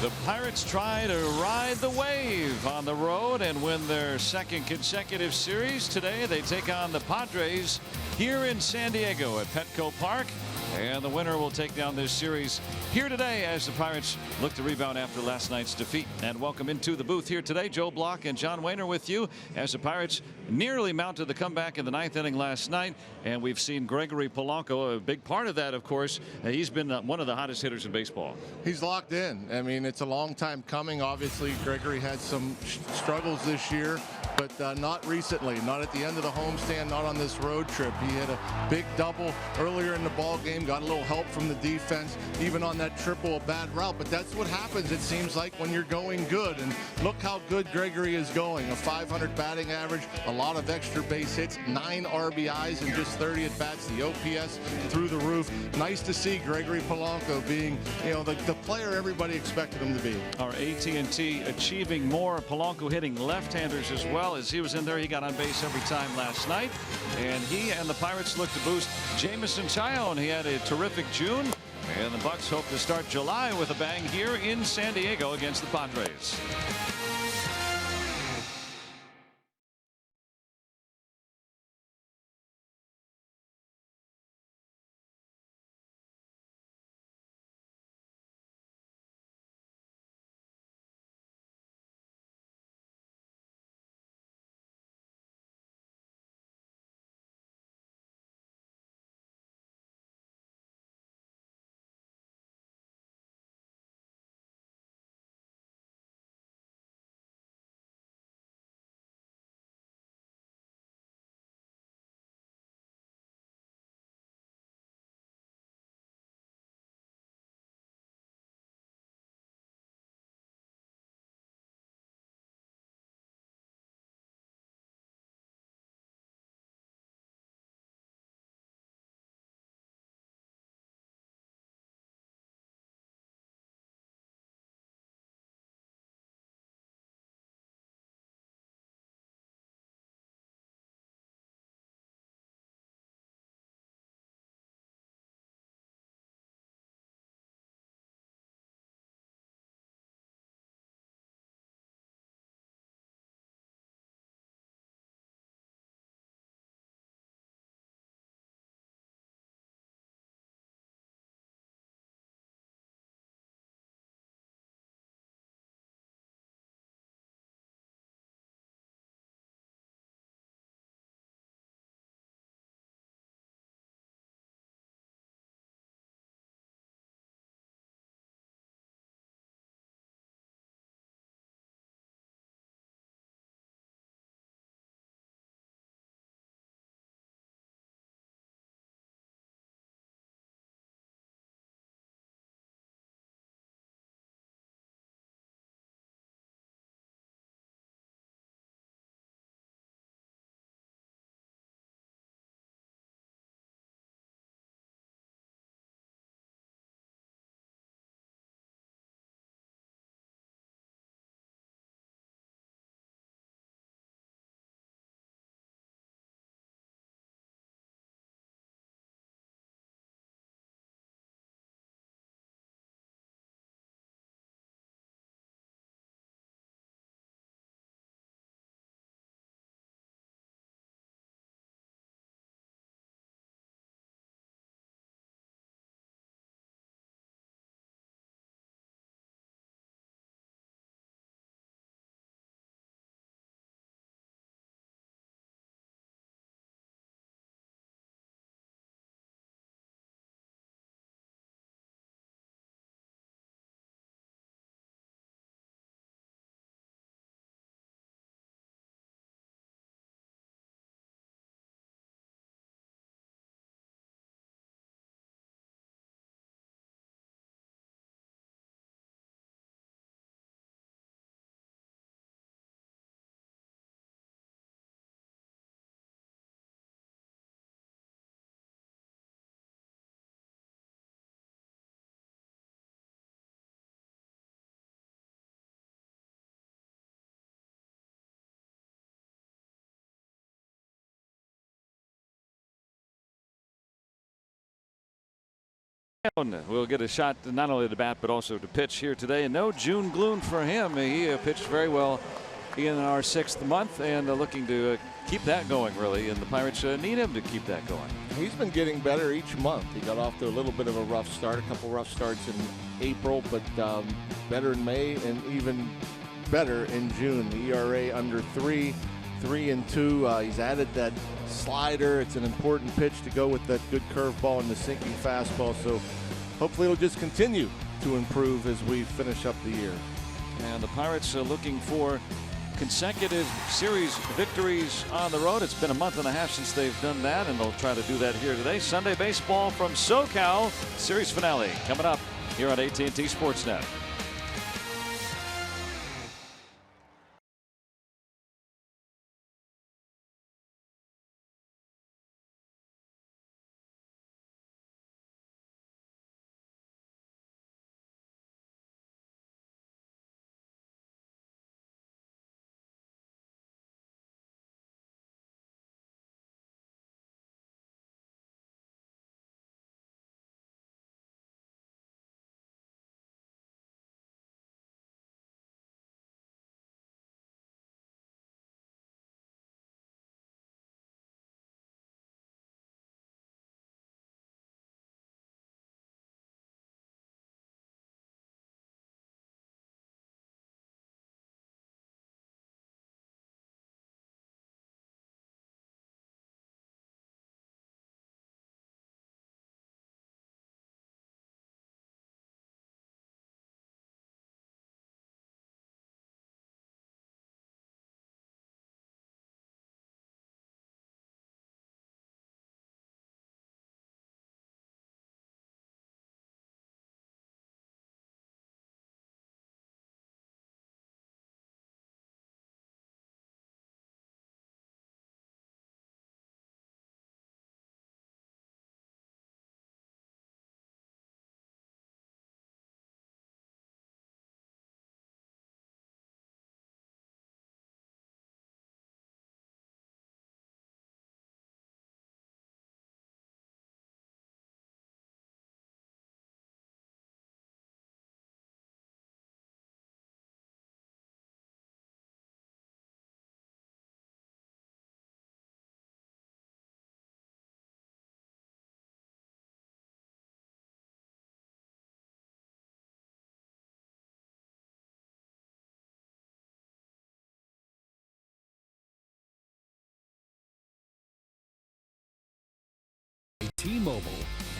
The Pirates try to ride the wave on the road and win their second consecutive series. Today they take on the Padres here in San Diego at Petco Park. And the winner will take down this series here today as the Pirates look to rebound after last night's defeat. And welcome into the booth here today. Joe Block and John Wayner with you as the Pirates nearly mounted the comeback in the ninth inning last night. And we've seen Gregory Polanco, a big part of that, of course. He's been one of the hottest hitters in baseball. He's locked in. I mean, it's a long time coming. Obviously, Gregory had some struggles this year, but not recently. Not at the end of the homestand, not on this road trip. He had a big double earlier in the ball game, got a little help from the defense, even on that triple, a bad route. But that's what happens, it seems like, when you're going good. And look how good Gregory is going. A .500 batting average, a lot of extra base hits, 9 RBIs in just 30 at bats. The OPS through the roof. Nice to see Gregory Polanco being, the player everybody expected him to be. Our AT achieving more. Polanco hitting left-handers as well. As he was in there, he got on base every time last night. And he and the Pirates look to boost Jameson Taillon. He had a terrific June. And the Bucks hope to start July with a bang here in San Diego against the Padres. will get a shot not only to bat but also to pitch here today. And no June gloom for him. He pitched very well in our 6th month and looking to keep that going, really. And the Pirates need him to keep that going. He's been getting better each month. He got off to a little bit of a rough start, a couple rough starts in April, but better in May and even better in June. The ERA under 3, 3-2. He's added that slider. It's an important pitch to go with that good curveball and the sinking fastball. So hopefully it'll just continue to improve as we finish up the year. And the Pirates are looking for consecutive series victories on the road. It's been a month and a half since they've done that, and they'll try to do that here today. Sunday baseball from SoCal. Series finale coming up here on AT Sportsnet. T-Mobile.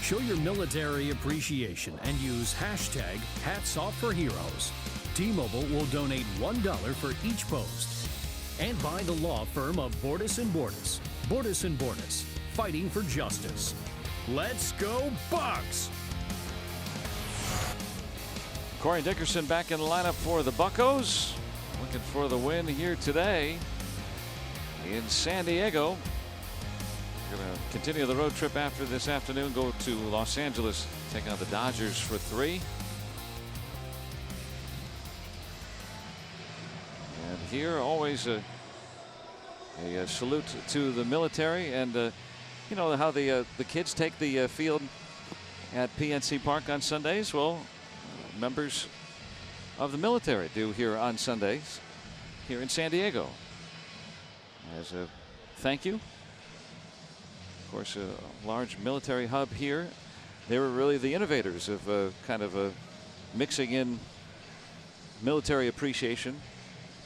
Show your military appreciation and use hashtag HatsOffForHeroes. T-Mobile will donate $1 for each post. And by the law firm of Bordas & Bordas. Bordas & Bordas. Fighting for justice. Let's go Bucks! Corey Dickerson back in the lineup for the Buccos. Looking for the win here today in San Diego. We're going to continue the road trip after this afternoon. Go to Los Angeles, take on the Dodgers for 3. And here, always a salute to the military, and you know how the kids take the field at PNC Park on Sundays. Well, members of the military do here on Sundays here in San Diego as a thank you. Of course, a large military hub here. They were really the innovators of kind of mixing in military appreciation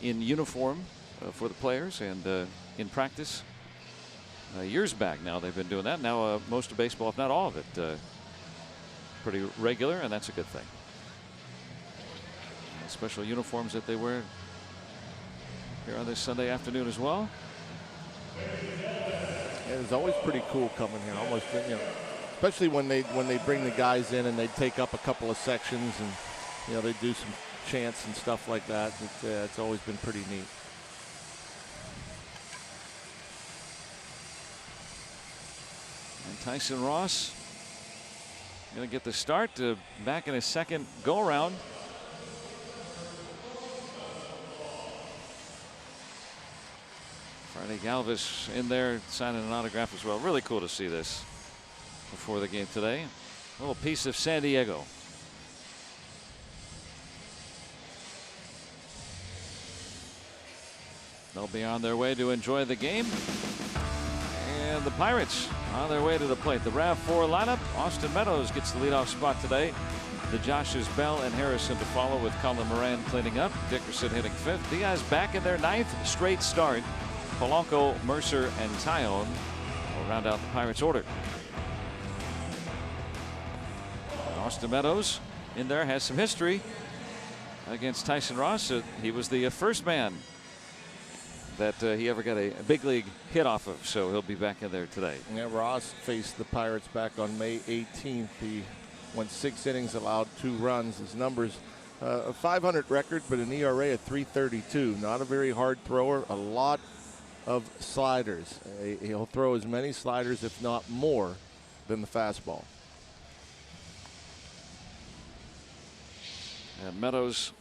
in uniform for the players and in practice. Years back now they've been doing that. Now most of baseball, if not all of it, pretty regular, and that's a good thing. Special uniforms that they wear here on this Sunday afternoon as well. It was always pretty cool coming here, almost, you know, especially when they bring the guys in and they take up a couple of sections and, you know, they do some chants and stuff like that. It's always been pretty neat. And Tyson Ross going to get the start back in his second go around. Freddie Galvis in there signing an autograph as well. Really cool to see this before the game today. little piece of San Diego. They'll be on their way to enjoy the game. And the Pirates on their way to the plate. The RAV4 lineup. Austin Meadows gets the leadoff spot today. The Joshes Bell and Harrison to follow, with Colin Moran cleaning up. Dickerson hitting fifth. Diaz back in their ninth straight start. Polanco, Mercer, and Tyone will round out the Pirates order. Austin Meadows in there has some history against Tyson Ross. He was the first man that he ever got a big league hit off of, so he'll be back in there today. Yeah, Ross faced the Pirates back on May 18th. He went 6 innings, allowed 2 runs. His numbers, a .500 record, but an ERA of .332. Not a very hard thrower. A lot of sliders. He'll throw as many sliders, if not more, than the fastball. And Meadows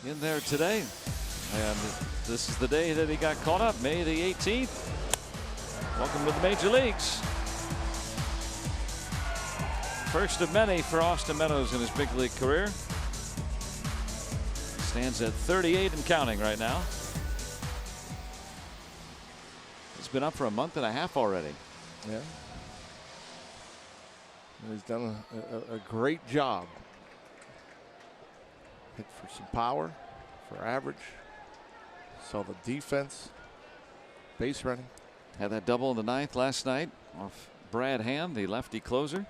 in there today. And this is the day that he got caught up, May the 18th. Welcome to the major leagues. First of many for Austin Meadows in his big league career. Stands at 38 and counting right now. He's been up for a month and a half already. Yeah. He's done a great job. Hit for some power, for average. Saw the defense, base running. Had that double in the ninth last night off Brad Hand, the lefty closer.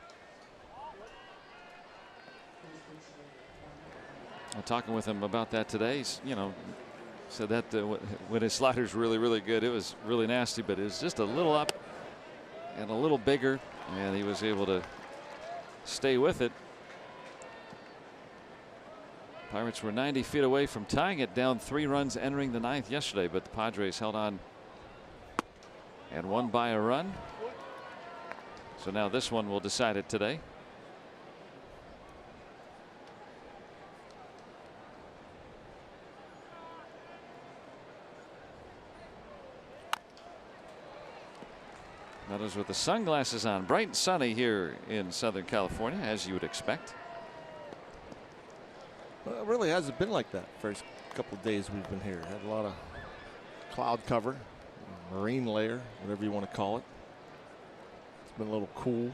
I'm talking with him about that today. He's, said that when his slider's really good, it was really nasty, but it was just a little up and a little bigger, and he was able to stay with it. Pirates were 90 feet away from tying it, down 3 runs entering the ninth yesterday, but the Padres held on and won by a run. So now this one will decide it today. Meadows with the sunglasses on, bright and sunny here in Southern California, as you would expect. Well, it really hasn't been like that first couple of days we've been here. Had a lot of cloud cover, marine layer, whatever you want to call it. It's been a little cool.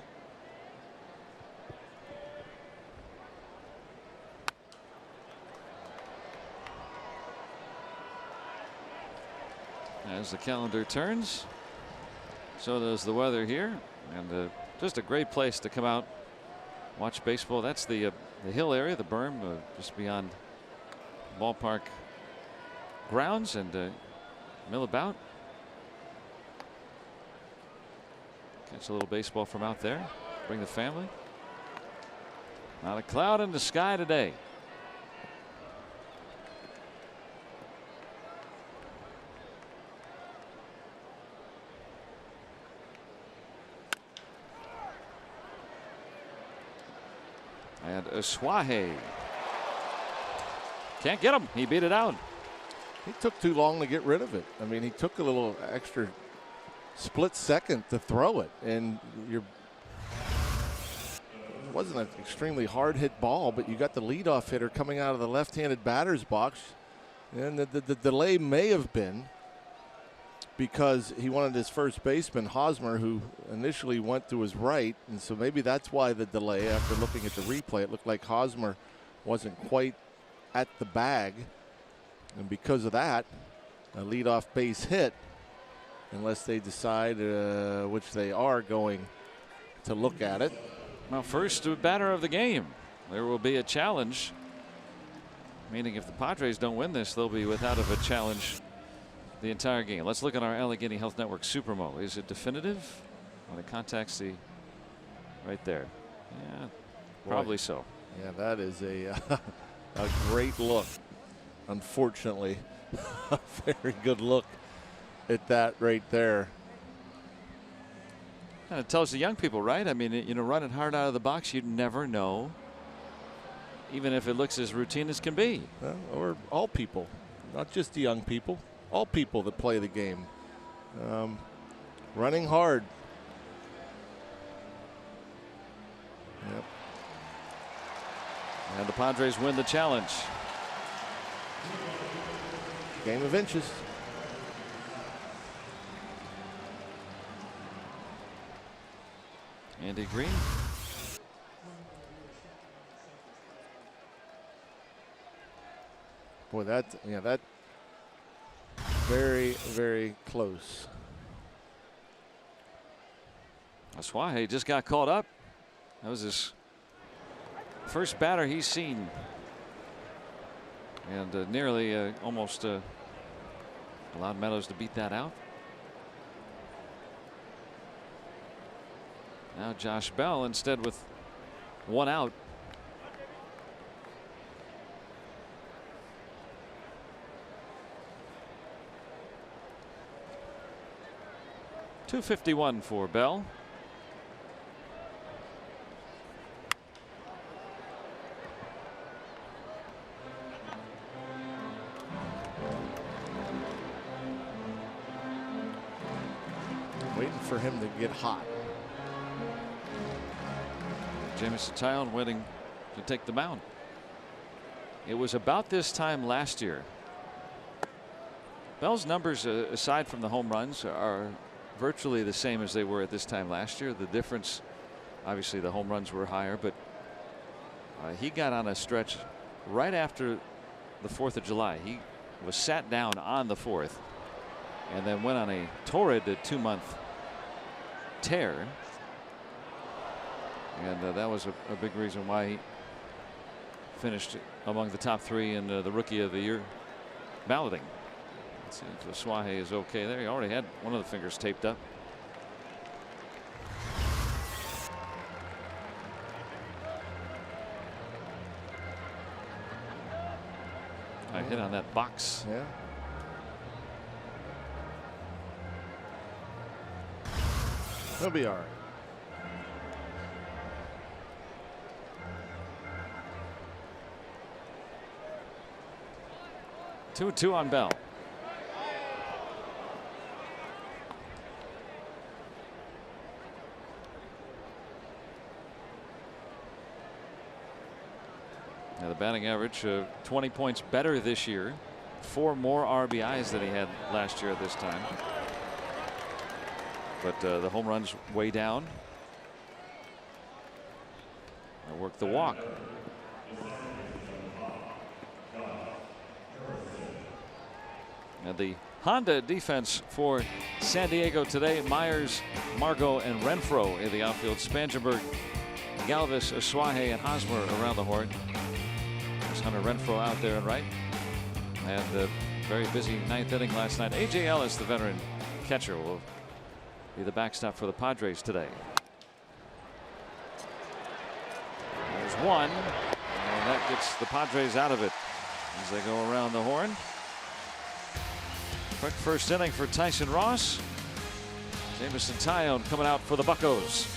As the calendar turns, so does the weather here, and just a great place to come out, watch baseball. That's the hill area, the berm, just beyond ballpark grounds, and mill about. Catch a little baseball from out there. Bring the family. Not a cloud in the sky today. And Aswahe can't get him. He beat it out. He took too long to get rid of it. I mean, he took a little extra split second to throw it, and it wasn't an extremely hard hit ball, but you got the leadoff hitter coming out of the left-handed batter's box, and the delay may have been because he wanted his first baseman, Hosmer, who initially went to his right, and so maybe that's why the delay. After looking at the replay, it looked like Hosmer wasn't quite at the bag, and because of that, a leadoff base hit, unless they decide, which they are going to look at it. Well, first batter of the game. There will be a challenge, meaning if the Padres don't win this, they'll be without of a challenge the entire game. Let's look at our Allegheny Health Network Supermo. Is it definitive? When it contacts the right there. Yeah, probably so. Yeah, that is a great look. Unfortunately, a very good look at that right there. And it tells the young people, right? I mean, running hard out of the box, you never know, even if it looks as routine as can be. Or all people, not just the young people. All people that play the game. Running hard. Yep. And the Padres win the challenge. Game of inches. Andy Green. Boy, that very, very close. Aswahe just got caught up. That was his first batter he's seen. And nearly almost allowed Meadows to beat that out. Now Josh Bell instead with one out. .251 for Bell. Waiting for him to get hot. Jamison Tyone waiting to take the mound. It was about this time last year. Bell's numbers, aside from the home runs, are virtually the same as they were at this time last year. The difference, obviously, the home runs were higher, but he got on a stretch right after the 4th of July. He was sat down on the 4th and then went on a torrid 2-month tear. And that was a big reason why he finished among the top 3 in the Rookie of the Year balloting. Let's see if Aswahe is okay there. He already had one of the fingers taped up. I hit on that box. Yeah. He'll be all right. Two on Bell. Now the batting average 20 points better this year. 4 more RBIs than he had last year at this time. But the home runs way down. I work the walk. And the Honda defense for San Diego today: Myers, Margot, and Renfro in the outfield. Spangenberg, Galvis, Aswahe, and Hosmer around the horn. There's Hunter Renfro out there and right. And a very busy 9th inning last night. A.J. Ellis, the veteran catcher, will be the backstop for the Padres today. There's one, and that gets the Padres out of it as they go around the horn. Quick first inning for Tyson Ross. Jamison Tyone coming out for the Buccos.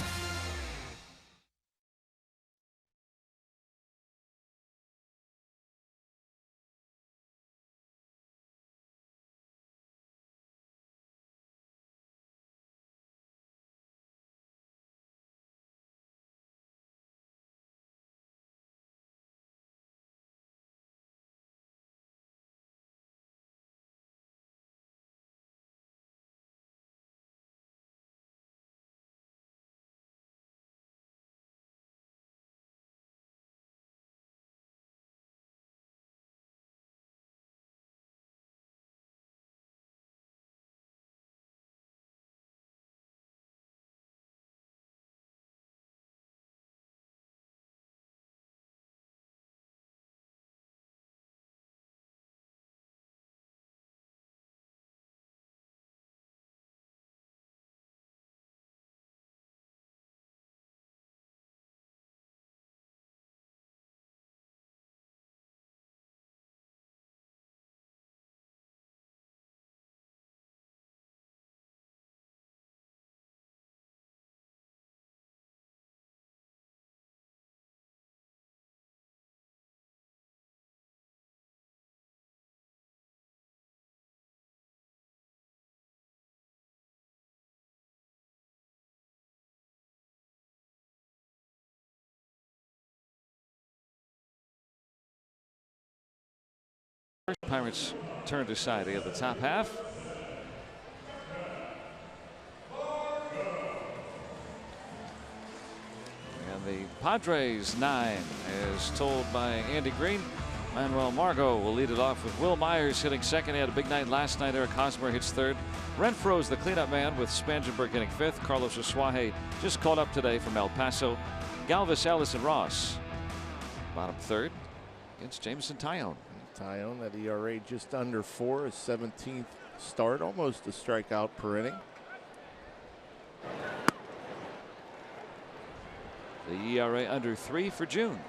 Pirates turned aside at the top half. And the Padres 9, as told by Andy Green. Manuel Margot will lead it off with Will Myers hitting second. He had a big night last night. Eric Hosmer hits third. Renfroe's the cleanup man with Spangenberg hitting fifth. Carlos Asuaje just called up today from El Paso. Galvis, Ellis, and Ross bottom third against Jameson Taillon. Taillon at ERA just under 4, his 17th start, almost a strikeout per inning. The ERA under 3 for June.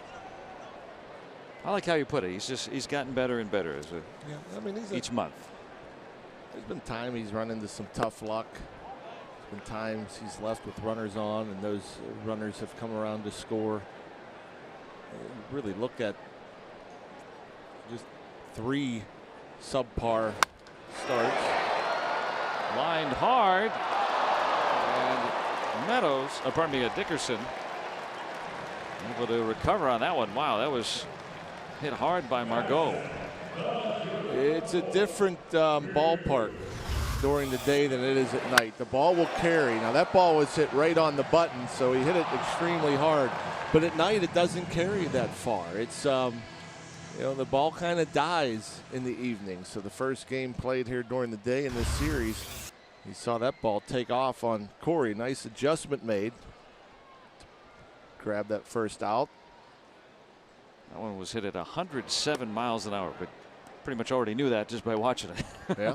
I like how you put it. He's gotten better and better as each month. There's been time he's run into some tough luck. There's been times he's left with runners on, and those runners have come around to score. Really look at just 3 subpar starts. Lined hard, and Dickerson able to recover on that one. Wow, that was hit hard by Margot. It's a different ballpark during the day than it is at night. The ball will carry. Now that ball was hit right on the button, so he hit it extremely hard. But at night it doesn't carry that far. It's the ball kind of dies in the evening. So the first game played here during the day in this series, you saw that ball take off on Corey. Nice adjustment made. Grab that first out. That one was hit at 107 miles an hour, but pretty much already knew that just by watching it. Yeah.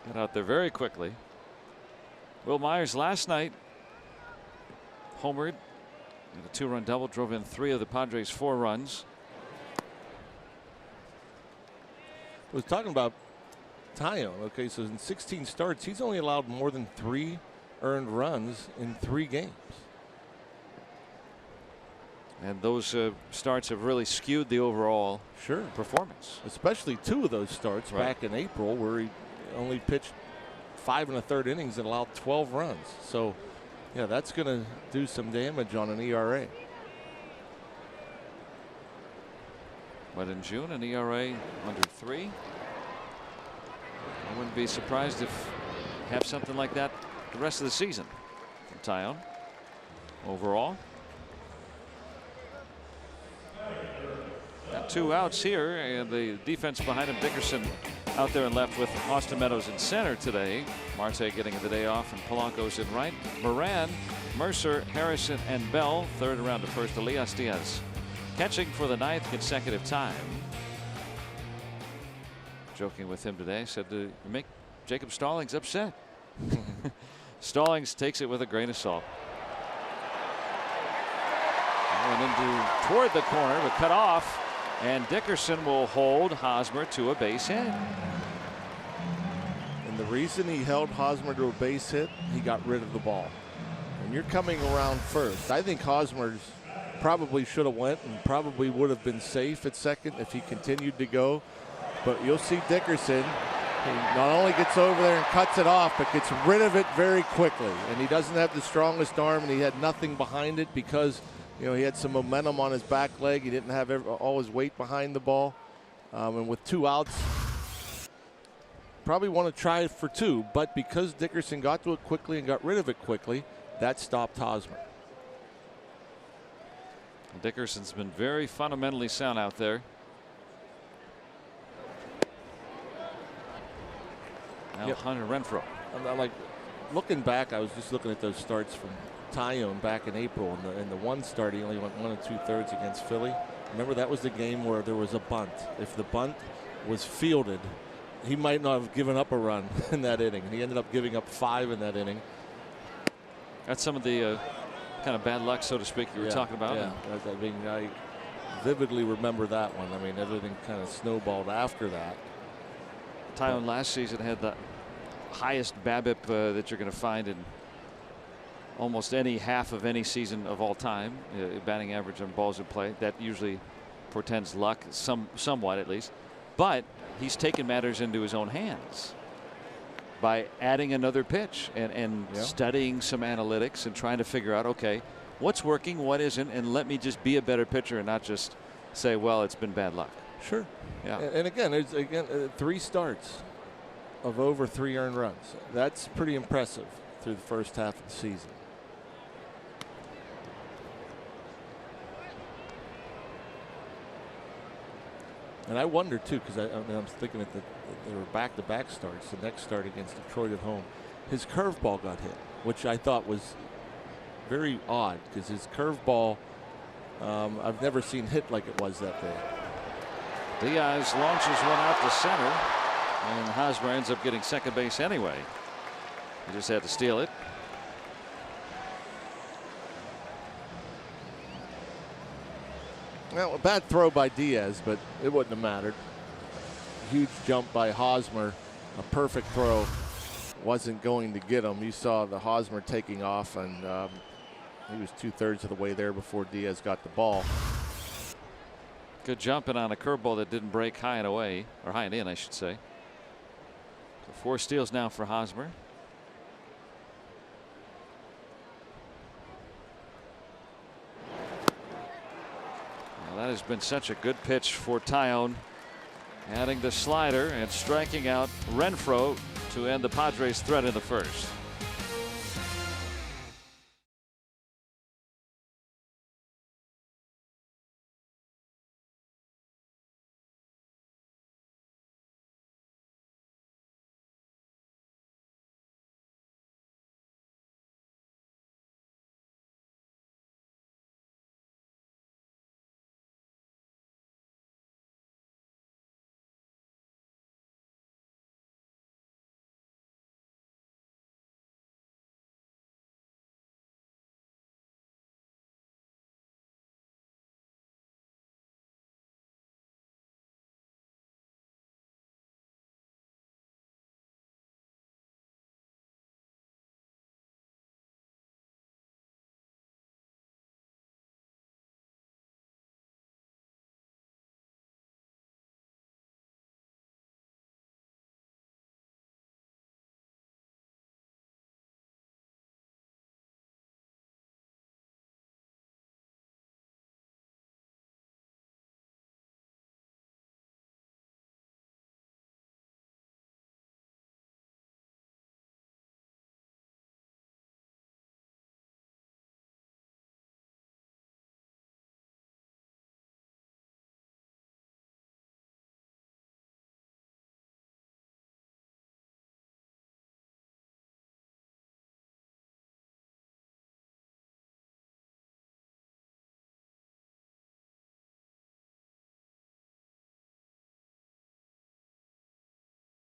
Got out there very quickly. Will Myers last night homered and a 2-run double, drove in 3 of the Padres' 4 runs. I was talking about Taillon. Okay, so in 16 starts, he's only allowed more than 3 earned runs in 3 games. And those starts have really skewed the overall performance. Especially 2 of those starts back in April, where he only pitched 5 1/3 innings and allowed 12 runs. So, yeah, that's going to do some damage on an ERA. But in June, an ERA under 3. I wouldn't be surprised if you have something like that the rest of the season from Taillon. Overall, got 2 outs here, and the defense behind him, Dickerson, out there and left with Austin Meadows in center today. Marte getting the day off, and Polanco's in right. Moran, Mercer, Harrison, and Bell third around to first. Elias Diaz catching for the 9th consecutive time. Joking with him today, said to make Jacob Stallings upset. Stallings takes it with a grain of salt. Going toward the corner, but cut off, and Dickerson will hold Hosmer to a base hit. And the reason he held Hosmer to a base hit, he got rid of the ball. And you're coming around first. I think Hosmer's probably should have went and probably would have been safe at second if he continued to go. But you'll see Dickerson, he not only gets over there and cuts it off, but gets rid of it very quickly. And he doesn't have the strongest arm, and he had nothing behind it because he had some momentum on his back leg. He didn't have all his weight behind the ball. And with 2 outs, probably want to try it for 2. But because Dickerson got to it quickly and got rid of it quickly, that stopped Hosmer. Dickerson's been very fundamentally sound out there. Now Hunter Renfroe. I'm like, looking back, I was just looking at those starts from Taillon back in April. In the one start, he only went 1 2/3 against Philly. Remember, that was the game where there was a bunt. If the bunt was fielded, he might not have given up a run in that inning. He ended up giving up 5 in that inning. That's some of the kind of bad luck, so to speak, you were talking about. Yeah, I mean, I vividly remember that one. I mean, everything kind of snowballed after that. Taillon last season had the highest BABIP that you're going to find in almost any half of any season of all time. Batting average on balls in play. That usually portends luck, somewhat at least. But he's taken matters into his own hands by adding another pitch and studying some analytics and trying to figure out, okay, what's working, what isn't, and let me just be a better pitcher and not just say, well, it's been bad luck. Sure. Yeah. And again, there's 3 starts of over 3 earned runs. That's pretty impressive through the first half of the season. And I wonder too, because I'm thinking that there were back-to-back starts. The next start against Detroit at home, his curveball got hit, which I thought was very odd because his curveball I've never seen hit like it was that day. Diaz launches one out to center, and Hosmer ends up getting second base anyway. He just had to steal it. Well, a bad throw by Diaz, but it wouldn't have mattered. Huge jump by Hosmer. A perfect throw wasn't going to get him. You saw the Hosmer taking off, and he was 2/3 of the way there before Diaz got the ball. Good jumping on a curveball that didn't break high and away, or high and in, I should say. So 4 steals now for Hosmer. Well, that has been such a good pitch for Tyone, adding the slider and striking out Renfroe to end the Padres' threat in the first.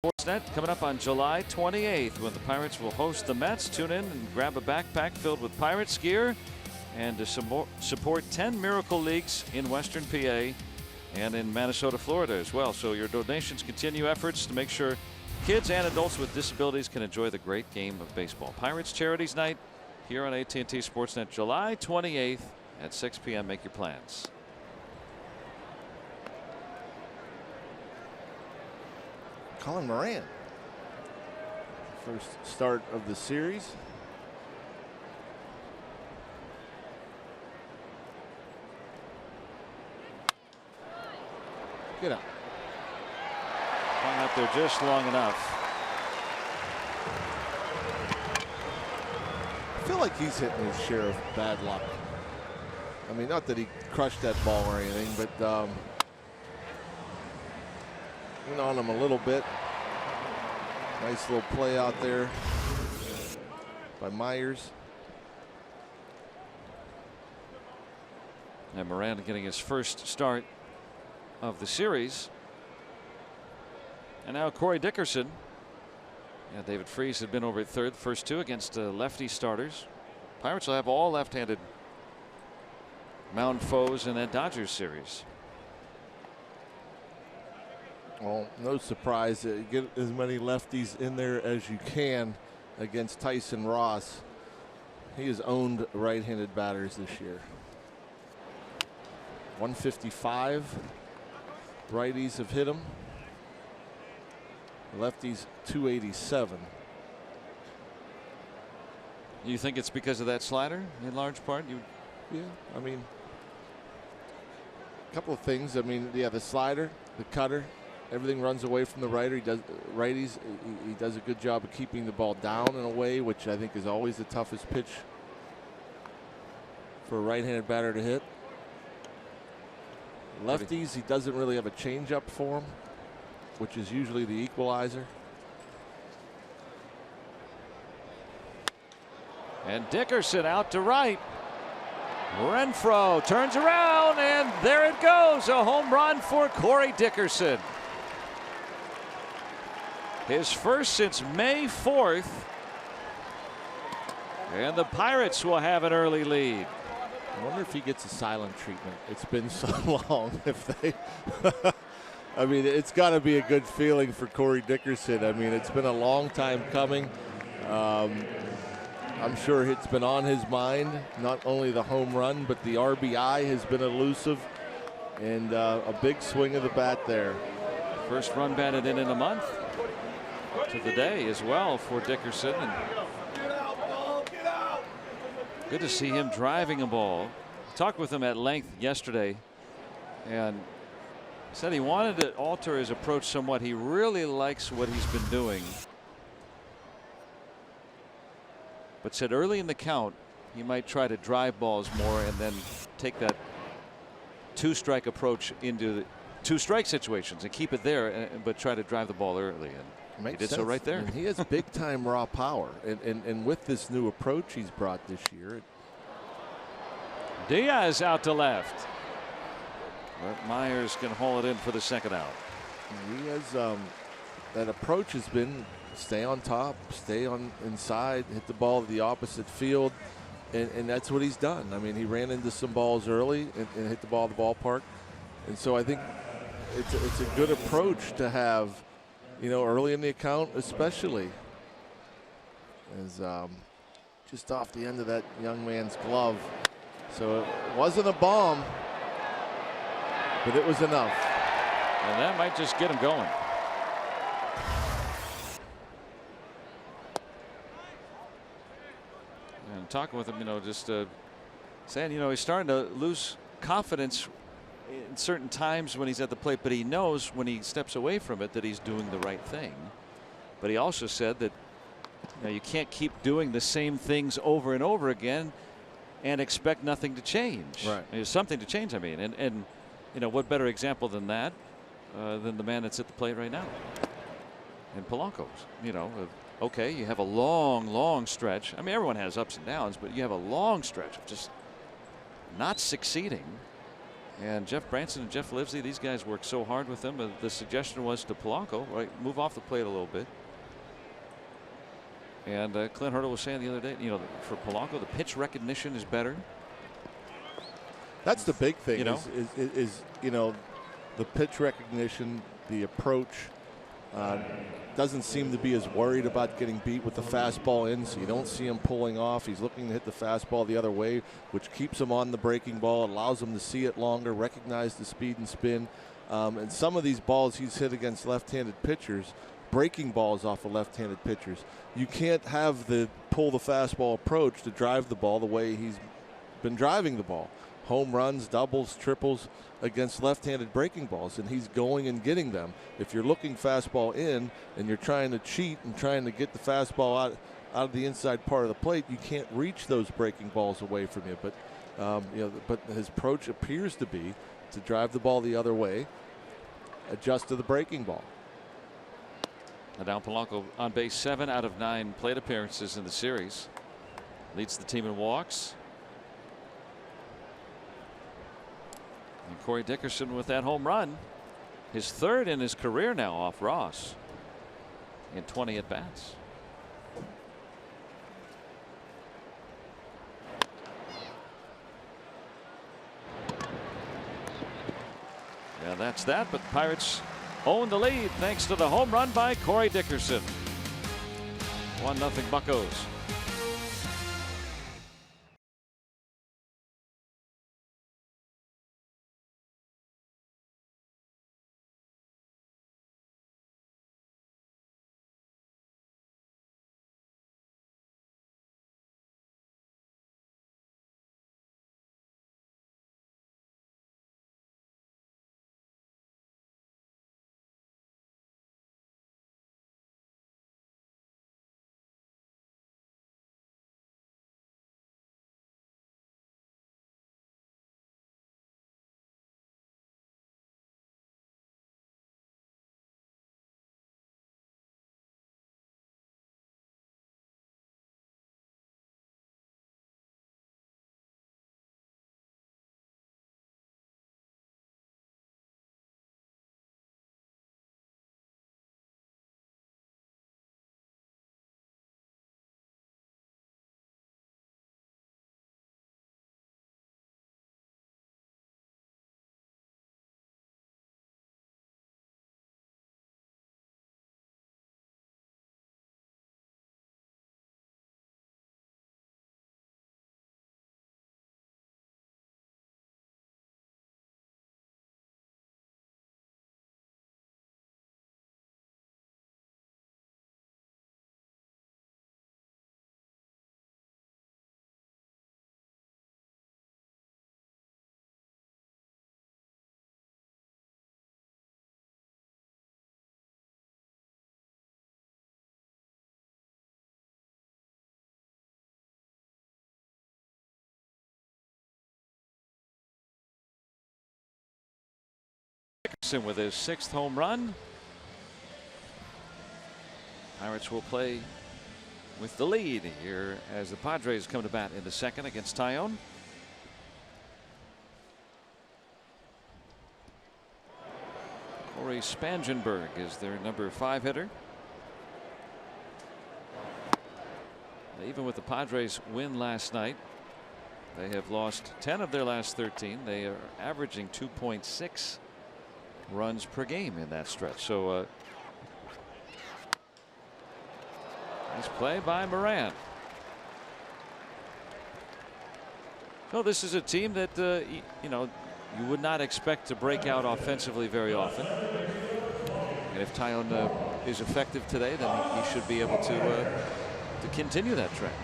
Sportsnet coming up on July 28th when the Pirates will host the Mets. Tune in and grab a backpack filled with Pirates gear and to support 10 Miracle Leagues in Western PA and in Minnesota, Florida as well. So your donations continue efforts to make sure kids and adults with disabilities can enjoy the great game of baseball. Pirates Charities Night here on AT Sportsnet July 28th at 6 p.m. Make your plans. Colin Moran. First start of the series. Get out. Hung up there just long enough. I feel like he's hitting his share of bad luck. I mean, not that he crushed that ball or anything, but went on him a little bit. Nice little play out there by Myers. And Miranda getting his first start of the series. And now Corey Dickerson. Yeah, David Freese had been over at third, first 2 against lefty starters. Pirates will have all left-handed mound foes in that Dodgers series. Well, no surprise. Get as many lefties in there as you can against Tyson Ross. He has owned right-handed batters this year. 155. Righties have hit him. Lefties 287. You think it's because of that slider in large part? Yeah, I mean, couple of things. I mean, yeah, the slider, the cutter, everything runs away from the righties. He does a good job of keeping the ball down and away, which I think is always the toughest pitch for a right-handed batter to hit. Lefties, he doesn't really have a changeup for him, which is usually the equalizer. And Dickerson out to right. Renfroe turns around, and there it goes. A home run for Corey Dickerson. His first since May 4th. And the Pirates will have an early lead. I wonder if he gets a silent treatment. It's been so long. If they, I mean, it's got to be a good feeling for Corey Dickerson. I mean, it's been a long time coming. I'm sure it's been on his mind. Not only the home run, but the RBI has been elusive, and a big swing of the bat there. First run batted in a month to the day as well for Dickerson. And good to see him driving a ball. Talked with him at length yesterday, and said he wanted to alter his approach somewhat. He really likes what he's been doing, but said early in the count he might try to drive balls more and then take that two-strike approach into the two-strike situations and keep it there, but try to drive the ball early. And he did so right there. And he has big-time raw power, and with this new approach he's brought this year. Diaz out to left. But Myers can haul it in for the second out. He has that approach has been stay on top, stay on inside, hit the ball to the opposite field, and that's what he's done. I mean, he ran into some balls early and hit the ball at the ballpark, and so I think it's a good approach to have, you know, early in the account, especially as just off the end of that young man's glove. So it wasn't a bomb, but it was enough. And that might just get him going. And talking with him, you know, just saying, you know, he's starting to lose confidence in certain times when he's at the plate, but he knows when he steps away from it that he's doing the right thing. But he also said that, you know, you can't keep doing the same things over and over again and expect nothing to change. Right. There's something to change, I mean, and you know, what better example than that, than the man that's at the plate right now. And Polanco's, you know, okay, you have a long stretch. I mean, everyone has ups and downs, but you have a long stretch of just not succeeding. And Jeff Branson and Jeff Livesey, these guys work so hard with them. The suggestion was to Polanco, right, move off the plate a little bit. And Clint Hurdle was saying the other day, you know, for Polanco, the pitch recognition is better. That's the big thing, you know, is you know, the pitch recognition, the approach. Doesn't seem to be as worried about getting beat with the fastball in, so you don't see him pulling off. He's looking to hit the fastball the other way, which keeps him on the breaking ball, allows him to see it longer, recognize the speed and spin. And some of these balls he's hit against left-handed pitchers, breaking balls off of left-handed pitchers. You can't have the pull the fastball approach to drive the ball the way he's been driving the ball. Home runs, doubles, triples against left-handed breaking balls, and he's going and getting them. If you're looking fastball in and you're trying to cheat and trying to get the fastball out of the inside part of the plate, you can't reach those breaking balls away from you. But you know, but his approach appears to be to drive the ball the other way, adjust to the breaking ball. Now Polanco on base 7 out of 9 plate appearances in the series. Leads the team in walks. And Corey Dickerson with that home run, his third in his career now off Ross in 20 at bats. Yeah, that's that. But the Pirates own the lead thanks to the home run by Corey Dickerson. 1-0 Buccos. Jackson with his 6th home run. Pirates will play with the lead here as the Padres come to bat in the 2nd against Tyone. Corey Spangenberg is their number 5 hitter. Even with the Padres win last night, they have lost 10 of their last 13. They are averaging 2.6 runs per game in that stretch. So nice play by Moran. So this is a team that you would not expect to break out offensively very often. And if Tyone is effective today, then he should be able to continue that trend.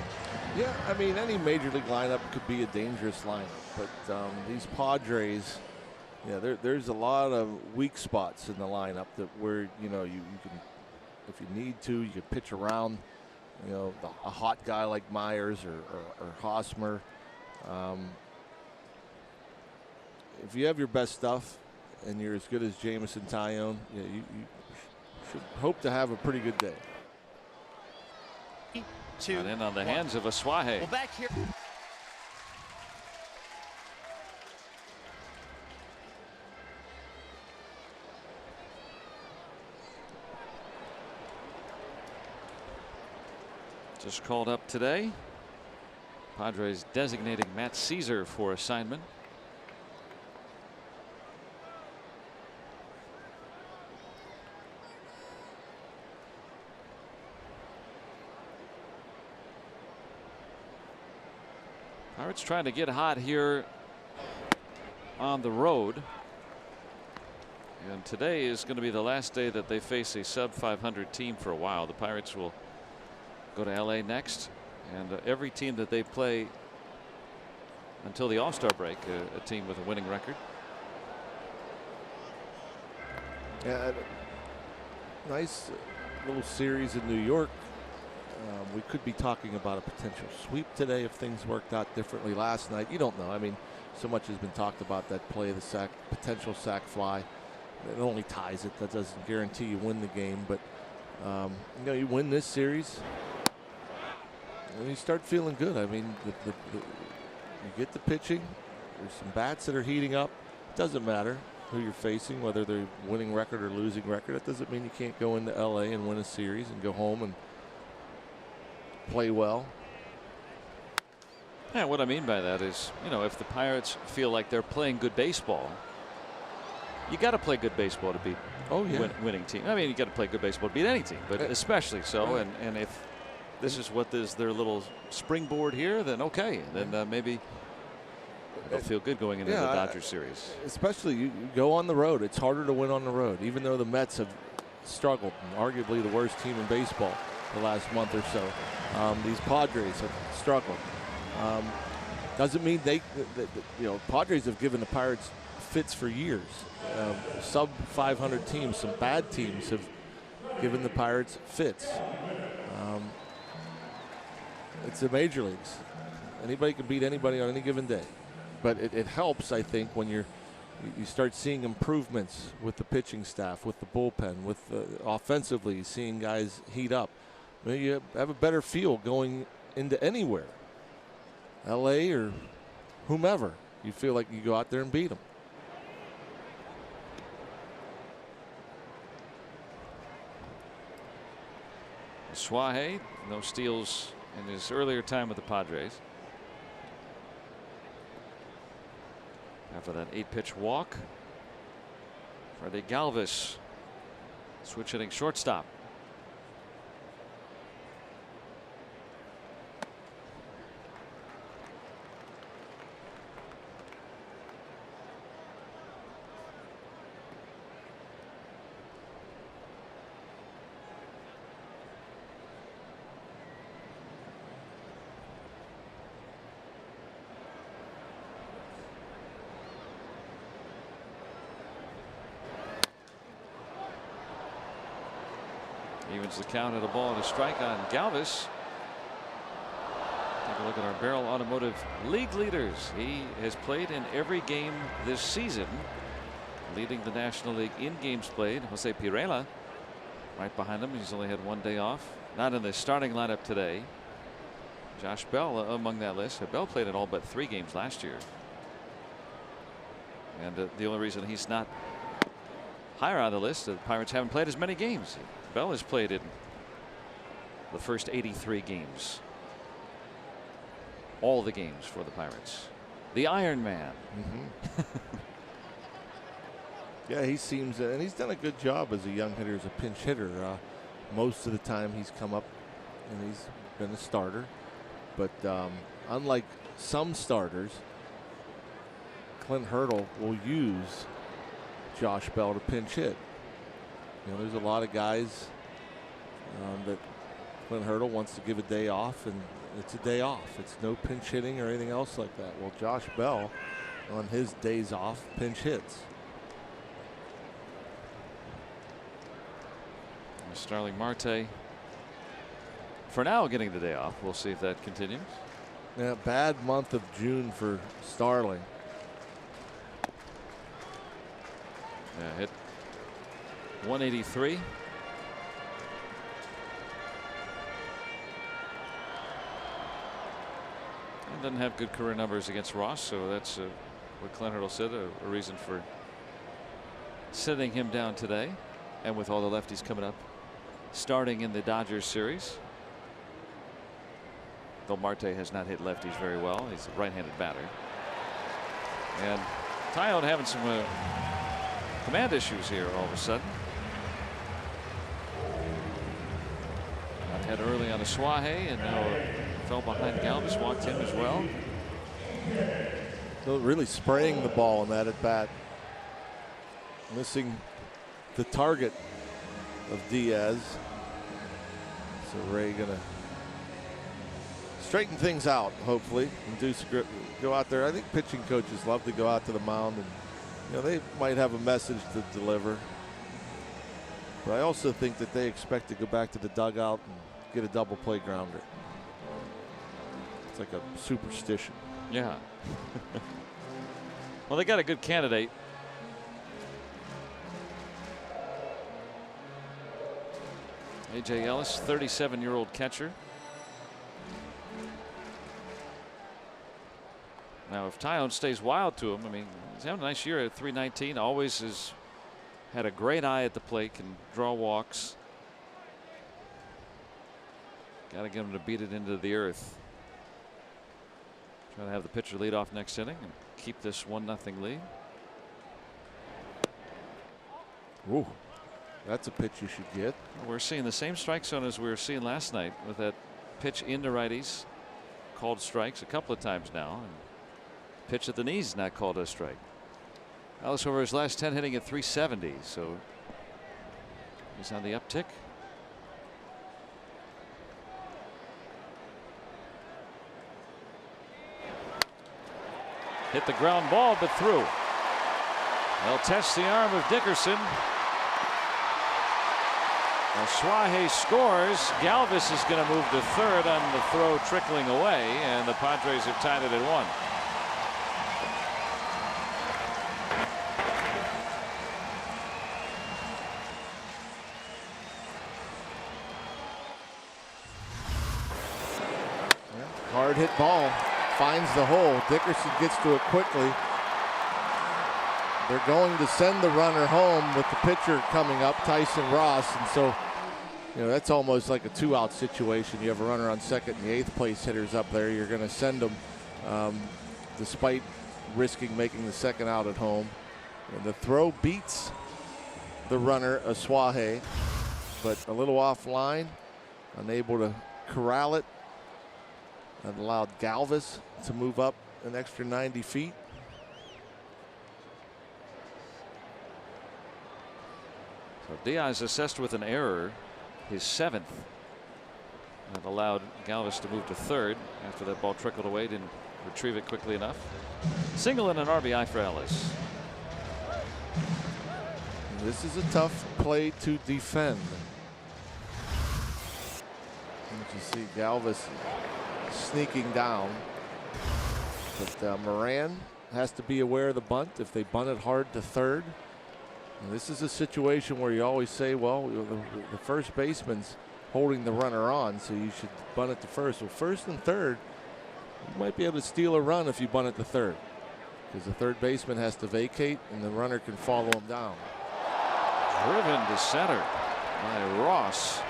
Yeah, I mean, any major league lineup could be a dangerous lineup, but these Padres, there's a lot of weak spots in the lineup that where you can, if you need to, you can pitch around, a hot guy like Myers or Hosmer. If you have your best stuff and you're as good as Jameson Tyone, you should hope to have a pretty good day. And in on the hands of Aswahe. Well, back here. Just called up today. Padres designating Matt Caesar for assignment. Pirates trying to get hot here on the road. And today is going to be the last day that they face a sub 500 team for a while. The Pirates will go to LA next, and every team that they play until the All-Star break, a team with a winning record. Yeah, nice little series in New York. We could be talking about a potential sweep today if things worked out differently last night. You don't know. I mean, so much has been talked about that play, the potential sac fly. It only ties it. That doesn't guarantee you win the game, but you win this series and you start feeling good. I mean, you get the pitching. There's some bats that are heating up. It doesn't matter who you're facing, whether they're winning record or losing record. That doesn't mean you can't go into LA and win a series and go home and play well. Yeah, what I mean by that is, if the Pirates feel like they're playing good baseball, you got to play good baseball to beat winning team. I mean, you got to play good baseball to beat any team, but especially so. Right. And if this is what is their little springboard here, then okay, then maybe they'll feel good going into the Dodgers series. Especially you go on the road. It's harder to win on the road, even though the Mets have struggled, arguably the worst team in baseball the last month or so. These Padres have struggled. Doesn't mean Padres have given the Pirates fits for years. Sub 500 teams, some bad teams have given the Pirates fits. It's the major leagues. Anybody can beat anybody on any given day, but it helps, I think, when you start seeing improvements with the pitching staff, with the bullpen, with offensively seeing guys heat up. I mean, you have a better feel going into anywhere, LA or whomever. You feel like you go out there and beat them. Swahe, no steals in his earlier time with the Padres. After that 8-pitch walk, Freddie Galvis, switch hitting shortstop. Evens the count at a ball and a strike on Galvis. Take a look at our Barrel Automotive League leaders. He has played in every game this season leading the National League in games played. Jose Pirela right behind him. He's only had one day off. Not in the starting lineup today. Josh Bell among that list. Bell played in all but 3 games last year. And the only reason he's not higher on the list, the Pirates haven't played as many games. Bell has played in the first 83 games. All the games for the Pirates. The Iron Man. Yeah, he seems, and he's done a good job as a young hitter, as a pinch hitter. Most of the time he's come up and he's been a starter. But unlike some starters, Clint Hurdle will use Josh Bell to pinch hit. You know, there's a lot of guys that Clint Hurdle wants to give a day off, and it's a day off. It's no pinch hitting or anything else like that. Well, Josh Bell, on his days off, pinch hits. Starling Marte, for now, getting the day off. We'll see if that continues. Yeah, bad month of June for Starling. Yeah, hit 183. And doesn't have good career numbers against Ross, so that's what Clint Hurdle said, a reason for sitting him down today. And with all the lefties coming up, starting in the Dodgers series. Though Marte has not hit lefties very well. He's a right-handed batter. And Tyone having some command issues here all of a sudden. Got ahead early on Aswahe, and now fell behind Galvis, walked him as well. So really spraying the ball in that at bat. Missing the target of Diaz. So Ray gonna straighten things out, hopefully, and go out there. I think pitching coaches love to go out to the mound, and you know, they might have a message to deliver. But I also think that they expect to go back to the dugout and get a double play grounder. It's like a superstition. Yeah. Well, they got a good candidate. A.J. Ellis, 37-year-old catcher. Now, if Tyone stays wild to him, I mean, he's having a nice year at 319. Always has had a great eye at the plate, can draw walks. Got to get him to beat it into the earth. Trying to have the pitcher lead off next inning and keep this 1-0 lead. Ooh. That's a pitch you should get. We're seeing the same strike zone as we were seeing last night with that pitch into righties. Called strikes a couple of times now. And pitch at the knees not called a strike. Ellis over his last 10 hitting at 370. So he's on the uptick. Hit the ground ball, but through. They'll test the arm of Dickerson. Aswahe scores. Galvis is going to move to third on the throw trickling away, and the Padres have tied it at 1. Hard hit ball finds the hole. Dickerson gets to it quickly. They're going to send the runner home with the pitcher coming up, Tyson Ross, and so you know that's almost like a 2-out situation. You have a runner on second and the 8th place hitter's up there. You're going to send them despite risking making the second out at home. And the throw beats the runner Aswahe, but a little offline, unable to corral it. That allowed Galvis to move up an extra 90 feet. So Diaz assessed with an error, his 7th. That allowed Galvis to move to third after that ball trickled away, didn't retrieve it quickly enough. Single and an RBI for Ellis. This is a tough play to defend. You see Galvis sneaking down, but Moran has to be aware of the bunt. If they bunt it hard to third, And this is a situation where you always say, well, the first baseman's holding the runner on, so you should bunt it to first. Well, first and third, you might be able to steal a run if you bunt it to third, because the third baseman has to vacate and the runner can follow him down. Driven to center by Ross.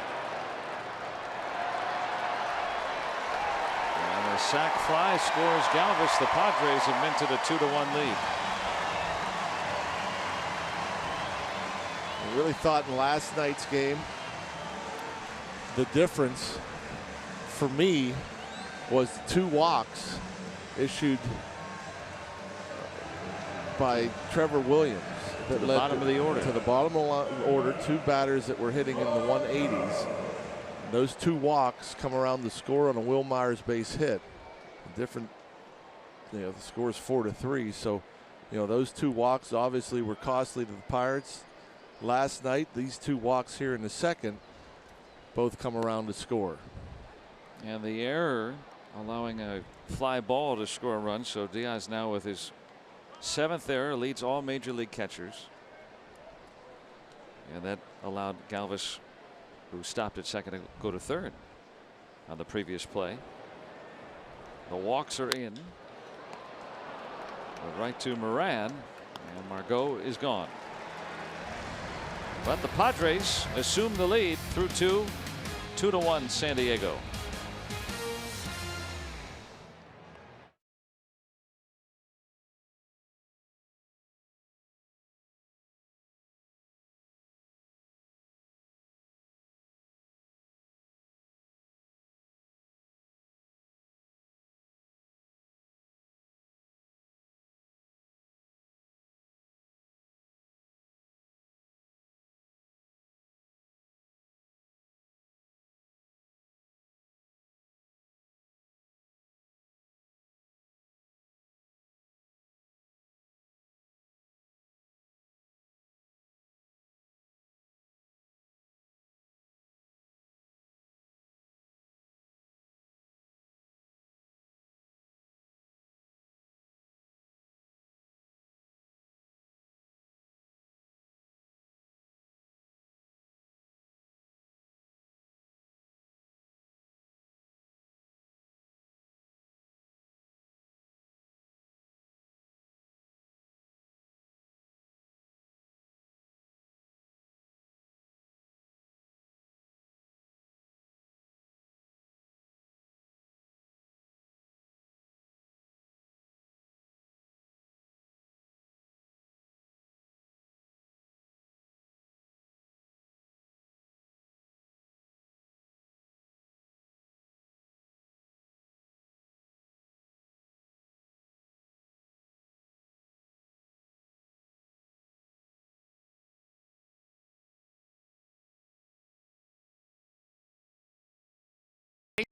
And a sac fly scores Galvis. The Padres have minted a 2-1 lead. I really thought in last night's game, the difference for me was 2 walks issued by Trevor Williams. To the bottom of the order. To the bottom of the order, 2 batters that were hitting in the 180s. Those 2 walks come around to score on a Will Myers base hit. Different, the score is 4-3. So, those 2 walks obviously were costly to the Pirates. Last night, these 2 walks here in the second both come around to score. And the error allowing a fly ball to score a run. So Diaz now with his 7th error leads all major league catchers. And that allowed Galvis, who stopped at second, to go to third on the previous play. The walks are in. But right to Moran, and Margot is gone. But the Padres assume the lead through 2-1 San Diego.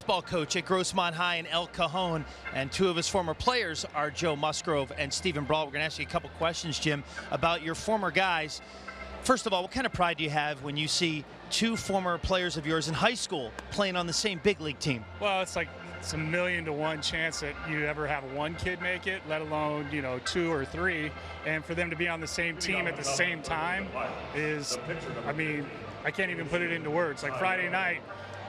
Baseball coach at Grossmont High in El Cajon, and 2 of his former players are Joe Musgrove and Stephen Brault. We're going to ask you a couple questions, Jim, about your former guys. First of all, what kind of pride do you have when you see 2 former players of yours in high school playing on the same big league team? Well, it's like it's a 1,000,000 to 1 chance that you ever have one kid make it, let alone 2 or 3, and for them to be on the same team at the same time is, I mean, I can't even put it into words. Like Friday night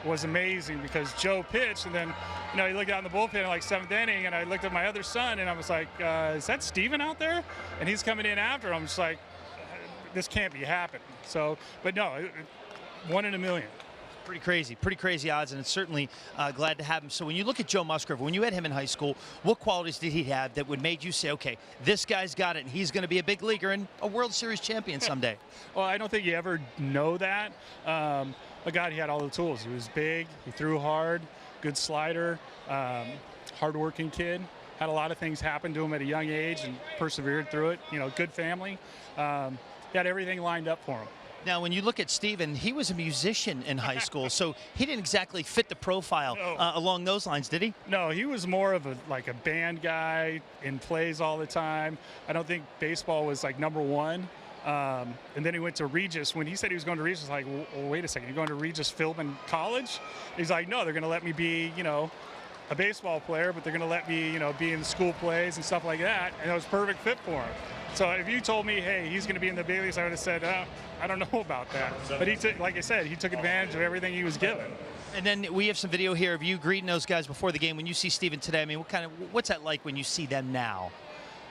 was amazing because Joe pitched, and then he looked out in the bullpen in like 7th inning, and I looked at my other son and I was like, is that Steven out there? And he's coming in after him. I'm just like, this can't be happening. So, but no, 1 in a million. Pretty crazy odds, and it's certainly glad to have him. So when you look at Joe Musgrove, when you had him in high school, what qualities did he have that would made you say, okay, this guy's got it and he's going to be a big leaguer and a World Series champion someday? Well, I don't think you ever know that. But God, he had all the tools. He was big, he threw hard, good slider, hardworking kid. Had a lot of things happen to him at a young age and persevered through it. Good family. He had everything lined up for him. Now, when you look at Steven, he was a musician in high school, so he didn't exactly fit the profile along those lines, did he? No, he was more of a band guy in plays all the time. I don't think baseball was like #1. And then he went to Regis. When he said he was going to Regis, I was like, well, wait a second, you're going to Regis Philbin College? He's like, no, they're going to let me be, a baseball player, but they're going to let me, be in the school plays and stuff like that. And it was a perfect fit for him. So if you told me, hey, he's going to be in the big leagues, I would have said, I don't know about that. But he took, like I said, he took advantage of everything he was given. And then we have some video here of you greeting those guys before the game. When you see Steven today, I mean, what's that like when you see them now?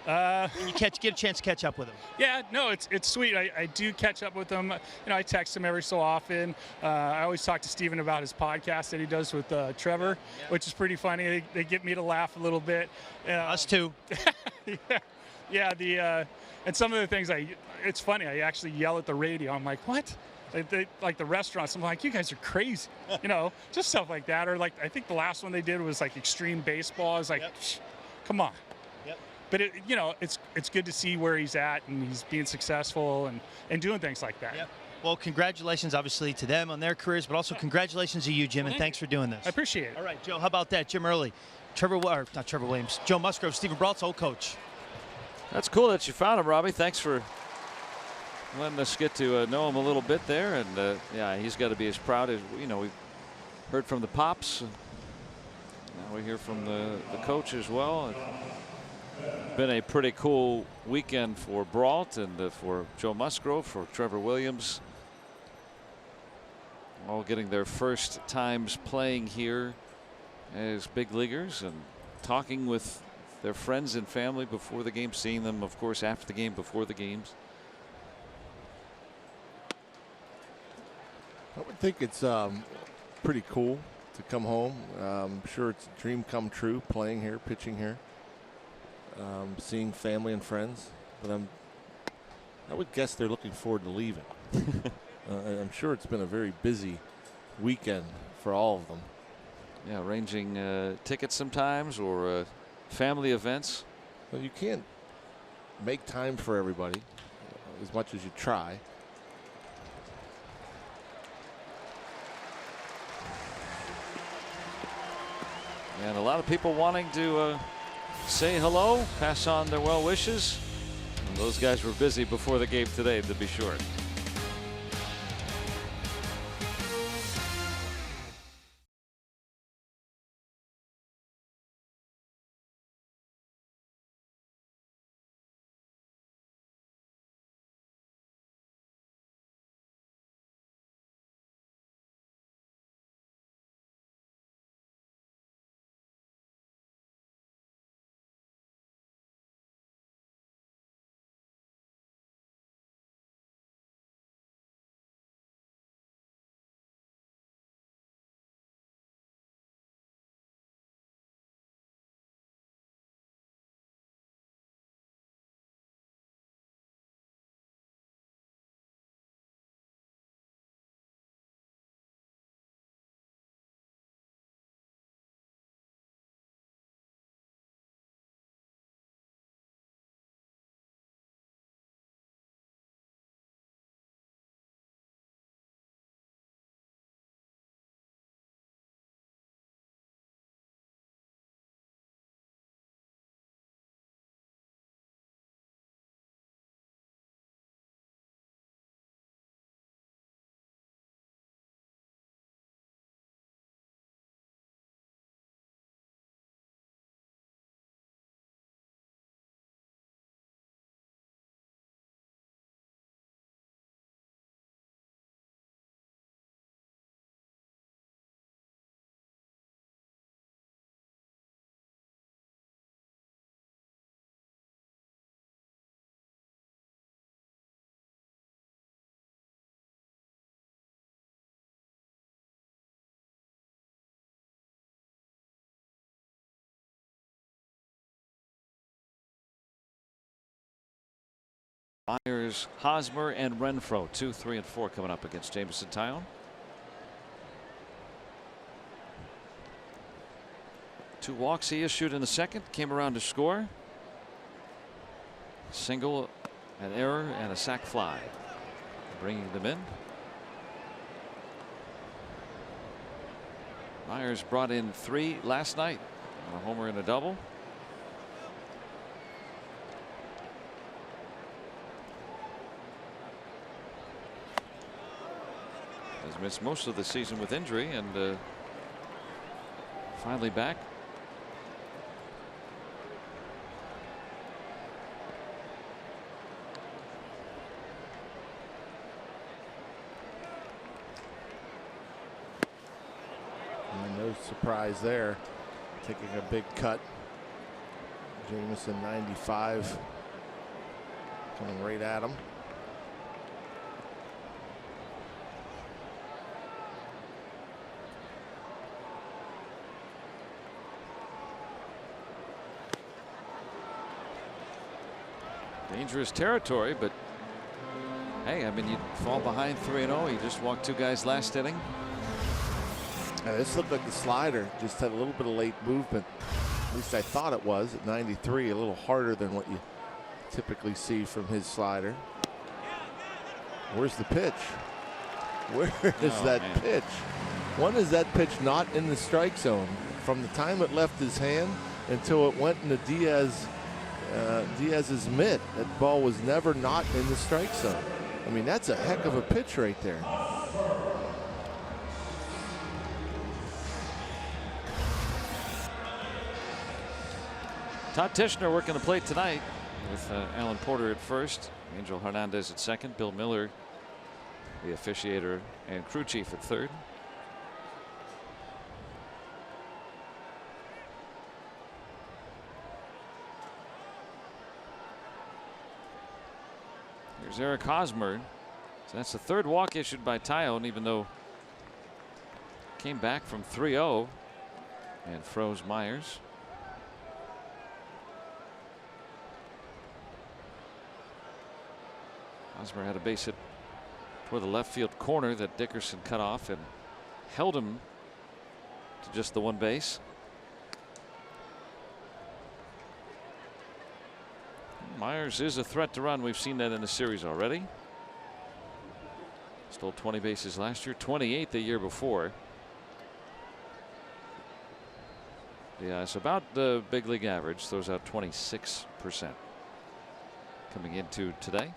When you get a chance to catch up with them. Yeah, no, it's sweet. I do catch up with them. I text him every so often. I always talk to Steven about his podcast that he does with Trevor, which is pretty funny. They get me to laugh a little bit. Us too. Yeah. And some of the things it's funny. I actually yell at the radio. I'm like, what? Like the restaurants. I'm like, you guys are crazy. Just stuff like that. Or like, I think the last one they did was like extreme baseball. I was like, come on. But it's good to see where he's at, and he's being successful and doing things like that. Yep. Well, congratulations, obviously, to them on their careers, but also congratulations to you, Jim, and thanks for doing this. I appreciate it. All right, Joe, how about that? Jim Early, not Trevor Williams, Joe Musgrove, Steven Brault's old coach. That's cool that you found him, Robbie. Thanks for letting us get to know him a little bit there. And yeah, he's got to be as proud as we've heard from the Pops. Now we hear from the coach as well. Been a pretty cool weekend for Brault and for Joe Musgrove, for Trevor Williams. All getting their first times playing here as big leaguers and talking with their friends and family before the game, seeing them, of course, after the game, before the games. I would think it's pretty cool to come home. I'm sure it's a dream come true playing here, pitching here. Seeing family and friends, but I would guess they're looking forward to leaving. I'm sure it's been a very busy weekend for all of them. Yeah, arranging tickets sometimes or family events. Well, you can't make time for everybody as much as you try. And a lot of people wanting to say hello, pass on their well wishes. And those guys were busy before the game today, to be sure. Myers, Hosmer, and Renfroe, 2, 3, and 4 coming up against Jameson Tyone. Two walks he issued in the second, came around to score. Single, an error, and a sac fly, bringing them in. Myers brought in 3 last night, a homer and a double. Has missed most of the season with injury and finally back. And no surprise there. Taking a big cut. Jamison 95 coming right at him. Dangerous territory, but hey, I mean, you fall behind 3-0. You just walked 2 guys last inning. Now, this looked like the slider just had a little bit of late movement. At least I thought it was at 93, a little harder than what you typically see from his slider. Where's the pitch? Where is that pitch? When is that pitch not in the strike zone? From the time it left his hand until it went into Diaz's mitt, that ball was never not in the strike zone. I mean, that's a heck of a pitch right there. Todd Tishner working the plate tonight with Alan Porter at first, Angel Hernandez at second, Bill Miller, the officiator and crew chief, at third. Here's Eric Hosmer. So that's the 3rd walk issued by Tyone, even though came back from 3-0 and froze Myers. Hosmer had a base hit toward the left field corner that Dickerson cut off and held him to just the 1 base. Myers is a threat to run. We've seen that in the series already. Stole 20 bases last year, 28 the year before. Yeah, it's about the big league average. Throws out 26% coming into today.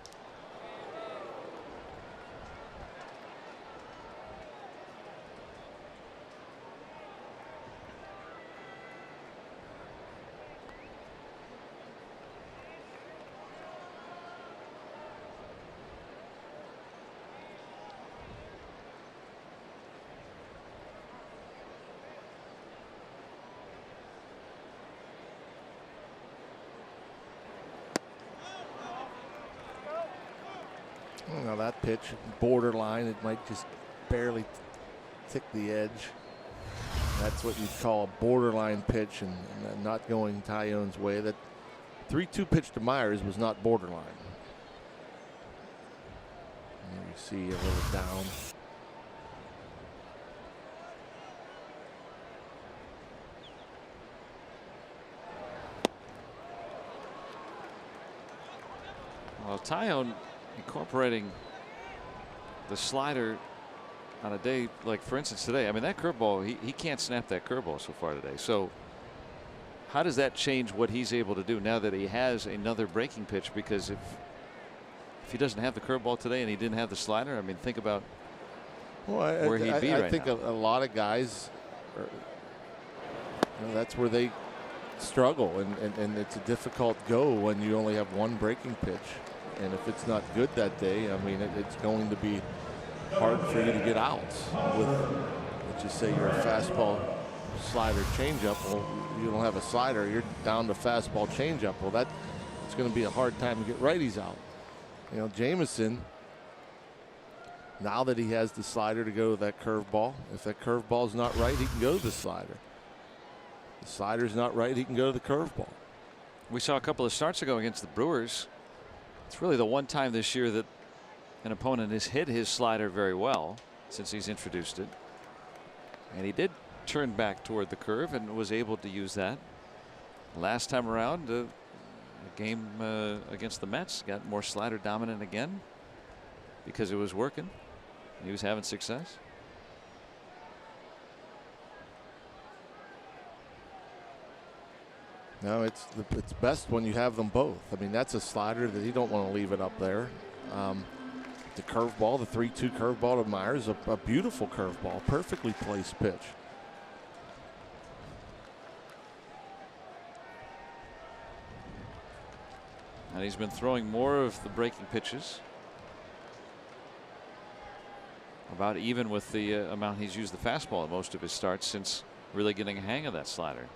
Now that pitch, borderline, it might just barely tick the edge. That's what you'd call a borderline pitch, and not going Tyone's way. That 3-2 pitch to Myers was not borderline. And you see a little down. Well, Tyone incorporating the slider on a day like, for instance, today. I mean, that curveball, he can't snap that curveball so far today. So how does that change what he's able to do now that he has another breaking pitch? Because if he doesn't have the curveball today and he didn't have the slider, I mean, think about where he'd be right now. I think a lot of guys, that's where they struggle, and it's a difficult go when you only have 1 breaking pitch. And if it's not good that day, I mean, it's going to be hard for you to get outs with, let's just say, you're a fastball, slider, changeup. Well, you don't have a slider, you're down to fastball, changeup. Well, it's going to be a hard time to get righties out. You know, Jamison, now that he has the slider to go to that curveball, if that curveball's not right, he can go to the slider. The slider's not right, he can go to the curveball. We saw a couple of starts ago against the Brewers. It's really the one time this year that an opponent has hit his slider very well since he's introduced it. And he did turn back toward the curve and was able to use that. Last time around, the game against the Mets, got more slider dominant again because it was working. He was having success. No, it's best when you have them both. I mean, that's a slider that you don't want to leave it up there. The curveball, the 3-2 curveball to Myers, a beautiful curveball, perfectly placed pitch. And he's been throwing more of the breaking pitches. About even with the amount he's used the fastball in most of his starts since really getting a hang of that slider.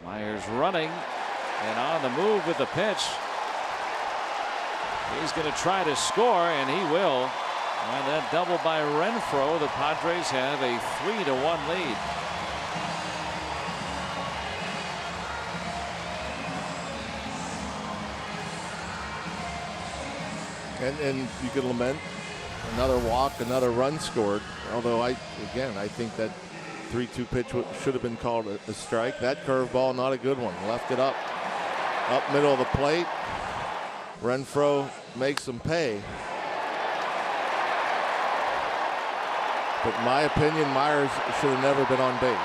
Myers running and on the move with the pitch. He's going to try to score, and he will. And that double by Renfroe, the Padres have a 3-1 lead. And you could lament another walk, another run scored. Although I think that 3-2 pitch should have been called a strike. That curveball, not a good one. Left it up middle of the plate. Renfroe makes him pay. But in my opinion, Myers should have never been on base.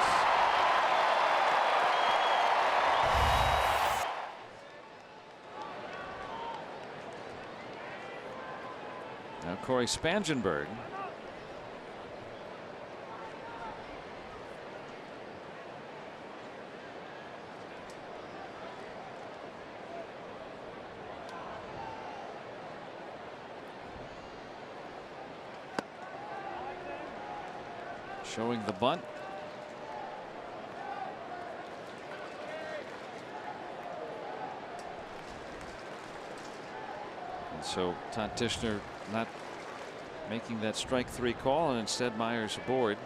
Now Corey Spangenberg. Showing the bunt. And so Todd Tishner not making that strike 3 call, and instead Myers aboard.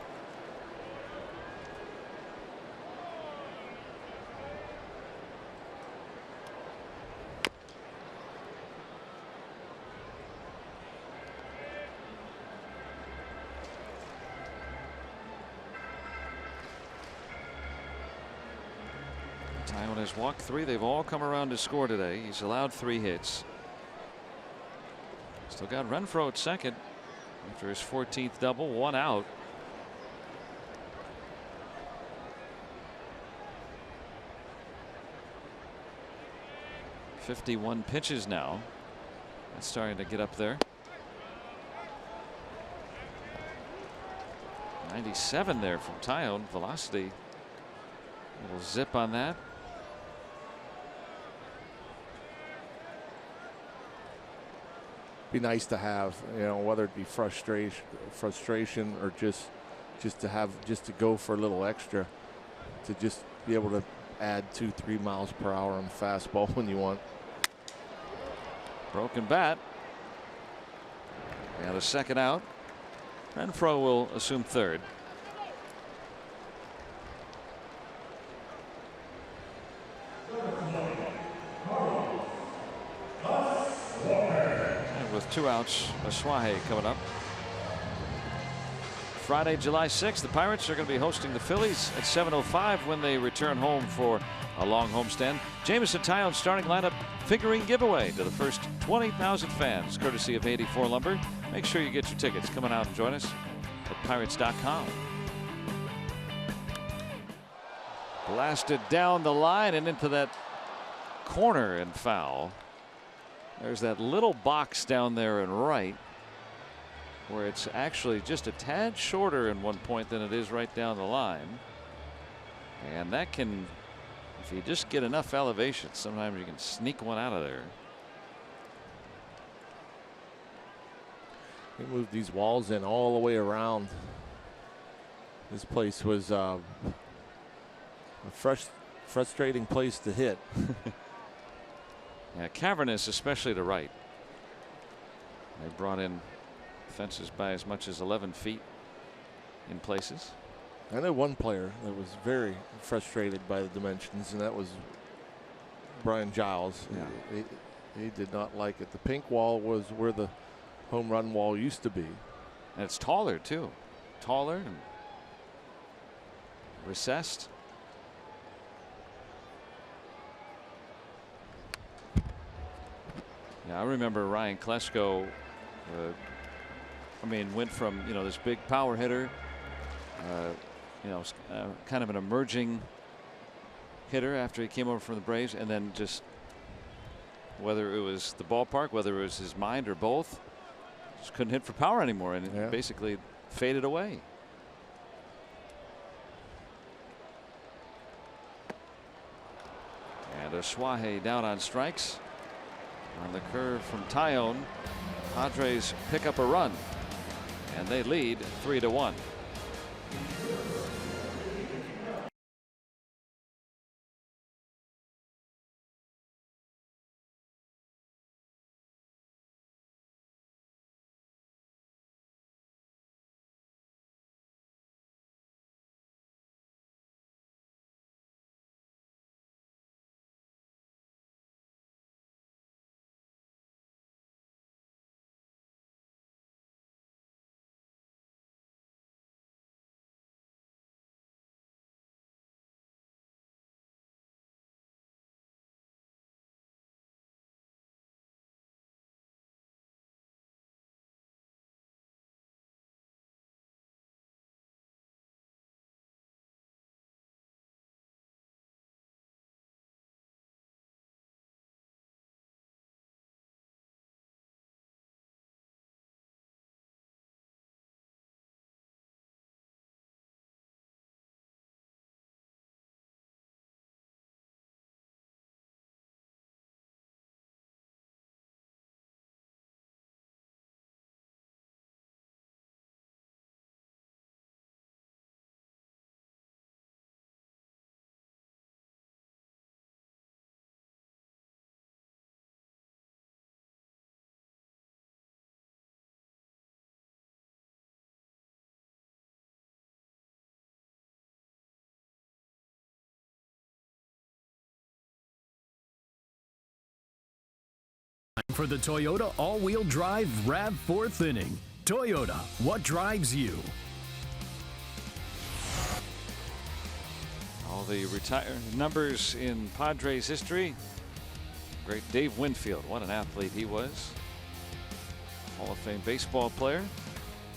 Tyon has walked 3. They've all come around to score today. He's allowed 3 hits. Still got Renfroe at second after his 14th double, 1 out. .51 pitches now. That's starting to get up there. 97 there from Tyon. Velocity. A little zip on that. Be nice to have, whether it be frustration or just to go for a little extra, to just be able to add 2-3 miles per hour on fastball when you want. Broken bat. And a second out. Renfroe will assume third. With 2 outs, Aswahe coming up. Friday, July 6th, the Pirates are going to be hosting the Phillies at 7:05 when they return home for a long homestand. Jamison Tyon starting lineup figurine giveaway to the first 20,000 fans, courtesy of 84 Lumber. Make sure you get your tickets. Come on out and join us at Pirates.com. Blasted down the line and into that corner and foul. There's that little box down there and right where it's actually just a tad shorter in one point than it is right down the line. And that can, if you just get enough elevation, sometimes you can sneak one out of there. They moved these walls in all the way around. This place was a frustrating place to hit. Yeah, cavernous, especially to right. They brought in fences by as much as 11 feet in places. I know one player that was very frustrated by the dimensions, and that was Brian Giles. Yeah. He did not like it. The pink wall was where the home run wall used to be. And it's taller, too. Taller and recessed. Yeah, I remember Ryan Klesko, went from, this big power hitter, kind of an emerging hitter after he came over from the Braves, and then just, whether it was the ballpark, whether it was his mind or both, just couldn't hit for power anymore, and it basically faded away. And Aswahe down on strikes. On the curve from Tyon. Padres pick up a run, and they lead 3-1. For the Toyota all-wheel drive RAV4th inning. Toyota, what drives you? All the retired numbers in Padres history. Great Dave Winfield, what an athlete he was. Hall of Fame baseball player.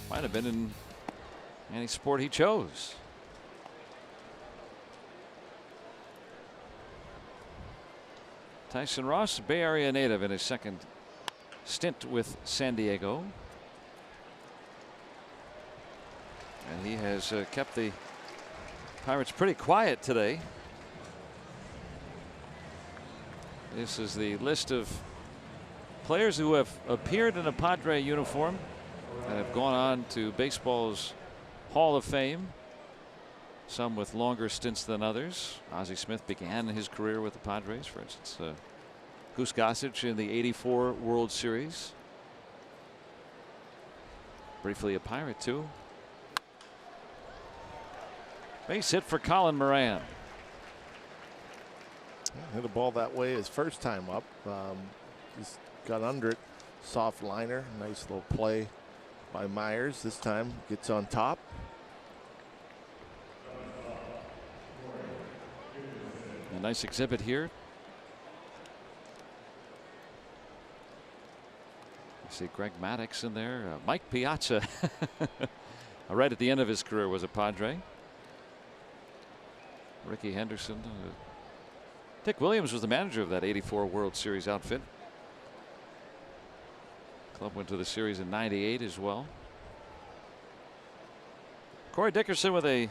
Might have been in any sport he chose. Tyson Ross, Bay Area native in his second stint with San Diego. And he has kept the Pirates pretty quiet today. This is the list of players who have appeared in a Padre uniform and have gone on to baseball's Hall of Fame. Some with longer stints than others. Ozzie Smith began his career with the Padres, for instance. Goose Gossage in the '84 World Series. Briefly a Pirate, too. Base hit for Colin Moran. Hit a ball that way his first time up. Just got under it. Soft liner. Nice little play by Myers. This time gets on top. A nice exhibit here. You see Greg Maddux in there. Mike Piazza, right at the end of his career, was a Padre. Ricky Henderson. Dick Williams was the manager of that '84 World Series outfit. Club went to the series in '98 as well. Corey Dickerson with a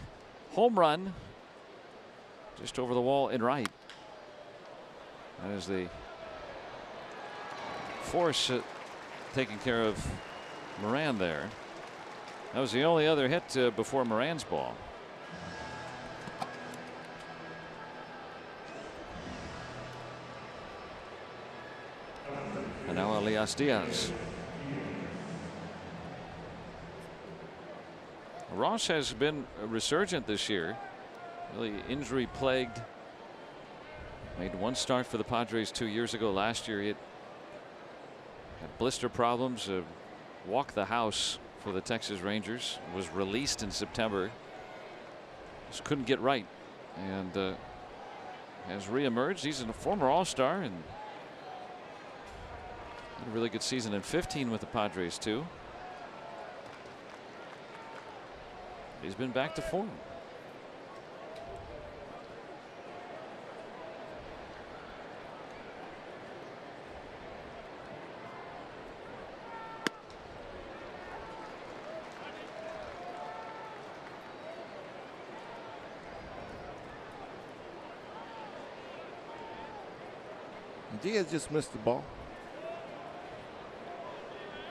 home run just over the wall in right. That is the force taking care of Moran there. That was the only other hit before Moran's ball. And now Elias Diaz. Ross has been resurgent this year. Really injury plagued. Made one start for the Padres 2 years ago. Last year he had blister problems. Walked the house for the Texas Rangers. Was released in September. Just couldn't get right, and has reemerged. He's a former All-Star and had a really good season in 15 with the Padres too. He's been back to form. Diaz just missed the ball.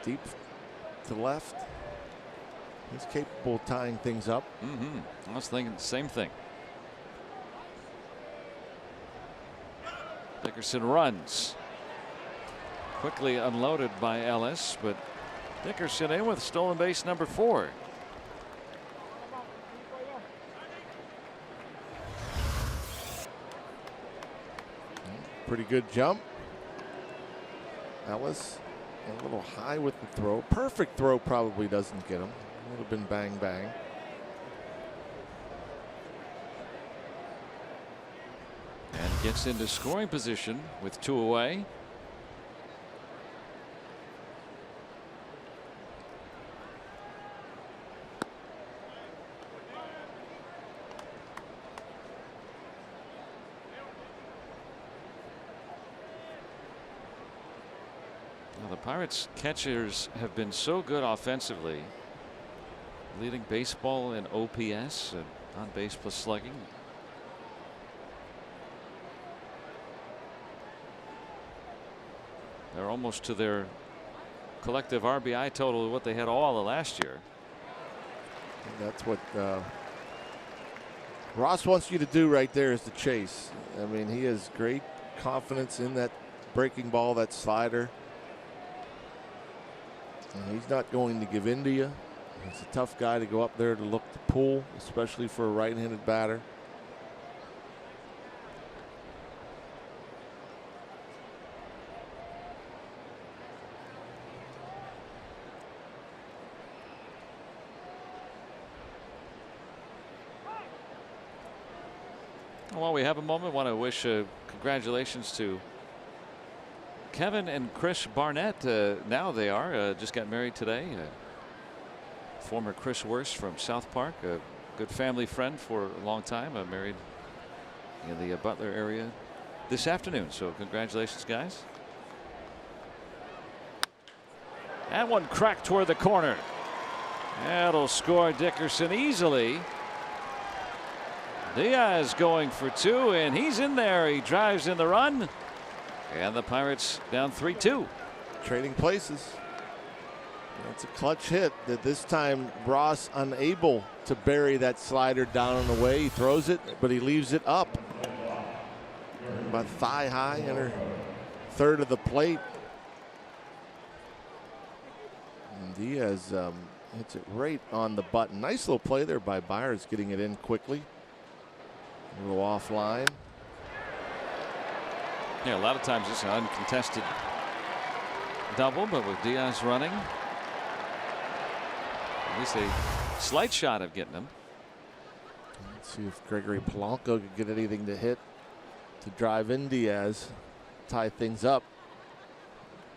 Deep to left. He's capable of tying things up. I was thinking the same thing. Dickerson runs. Quickly unloaded by Ellis, but Dickerson in with stolen base number 4. Pretty good jump. Ellis a little high with the throw. Perfect throw probably doesn't get him. Would have been bang bang. And gets into scoring position with 2 away. Now the Pirates catchers have been so good offensively, leading baseball in OPS and on base plus slugging. They're almost to their collective RBI total of what they had all of last year. And that's what Ross wants you to do right there, is to chase. I mean, he has great confidence in that breaking ball, that slider. And he's not going to give in to you. He's a tough guy to go up there to look to pull, especially for a right-handed batter. While we have a moment, want to wish congratulations to Kevin and Chris Barnett. Now they are just got married today. Former Chris Worst from South Park, a good family friend for a long time, married in the Butler area this afternoon. So congratulations, guys. And one crack toward the corner. That'll score Dickerson easily. Diaz going for 2, and he's in there. He drives in the run, and the Pirates down 3-2. Trading places. That's a clutch hit. That this time Ross unable to bury that slider down and away. He throws it, but he leaves it up. About thigh high, inner third of the plate. And Diaz hits it right on the button. Nice little play there by Byers, getting it in quickly. A little offline. Yeah, a lot of times it's an uncontested double, but with Diaz running, at least a slight shot of getting him. Let's see if Gregory Polanco could get anything to hit to drive in Diaz, tie things up.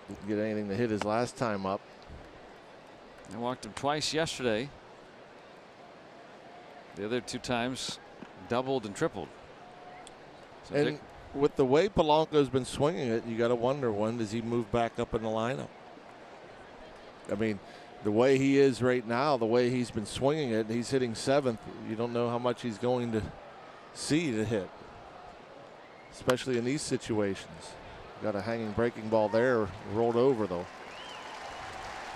Didn't get anything to hit his last time up. I walked him twice yesterday. The other 2 times doubled and tripled. So And with the way Polanco's been swinging it, you got to wonder, when does he move back up in the lineup? I mean, the way he is right now, the way he's been swinging it, he's hitting 7th. You don't know how much he's going to see to hit, especially in these situations. Got a hanging breaking ball there, rolled over though.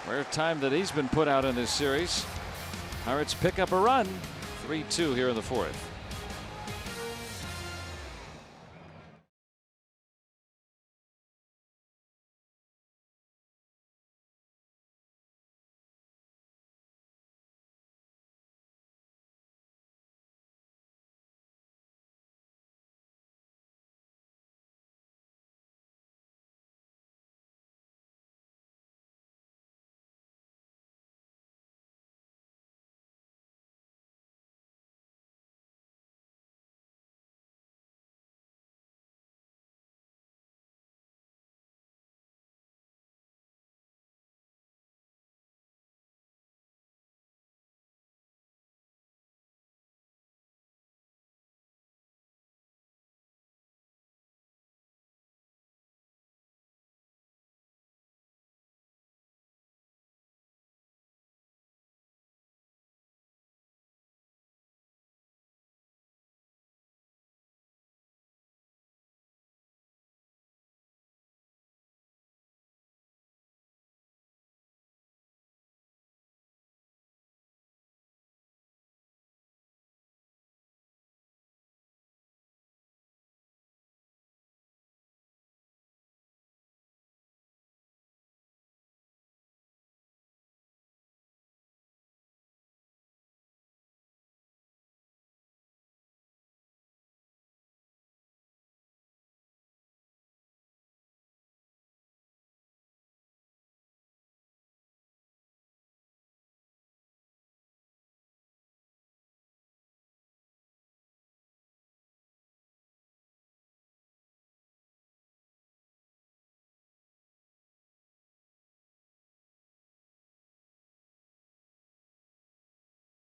rare time that he's been put out in this series. Pirates pick up a run, 3-2 here in the 4th.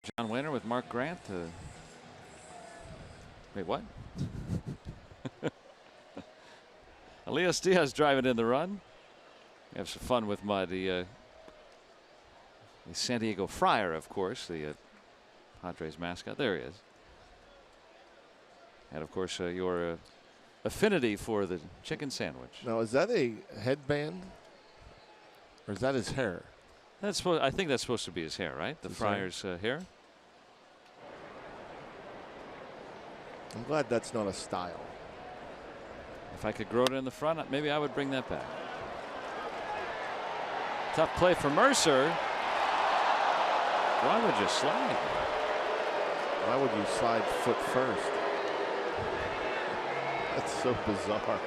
John Winter with Mark Grant. Wait, what? Elias Diaz driving in the run. Have some fun with the San Diego Friar, of course, the Padres mascot. There he is. And of course, your affinity for the chicken sandwich. Now, is that a headband, or is that his hair? I think that's supposed to be his hair, right? The Friar's hair. I'm glad that's not a style. If I could grow it in the front, maybe I would bring that back. Tough play for Mercer. Why would you slide? Why would you slide foot first? That's so bizarre.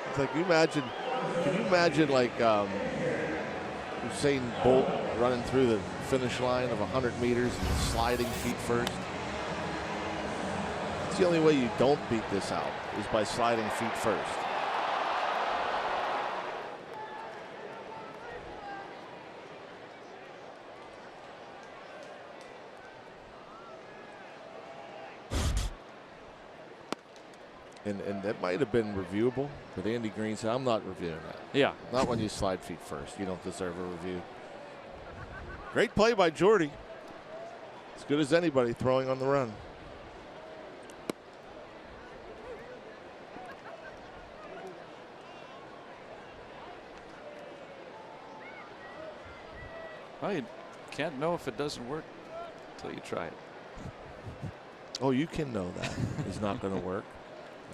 It's like, can you imagine like Usain Bolt running through the finish line of 100 meters and sliding feet first? It's the only way you don't beat this out is by sliding feet first. And that might have been reviewable, but Andy Green said, I'm not reviewing that. Yeah. Not when you slide feet first. You don't deserve a review. Great play by Jordy. As good as anybody throwing on the run. Well, you can't know if it doesn't work until you try it. Oh, you can know that is not going to work.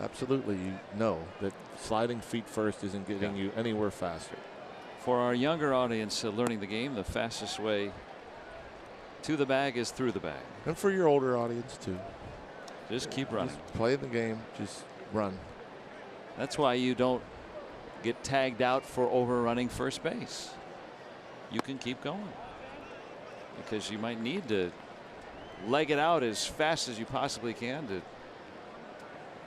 Absolutely, you know that sliding feet first isn't getting you anywhere faster. For our younger audience learning the game, the fastest way to the bag is through the bag. And for your older audience, too. Just keep running. Just play the game. Just run. That's why you don't get tagged out for overrunning first base. You can keep going because you might need to leg it out as fast as you possibly can to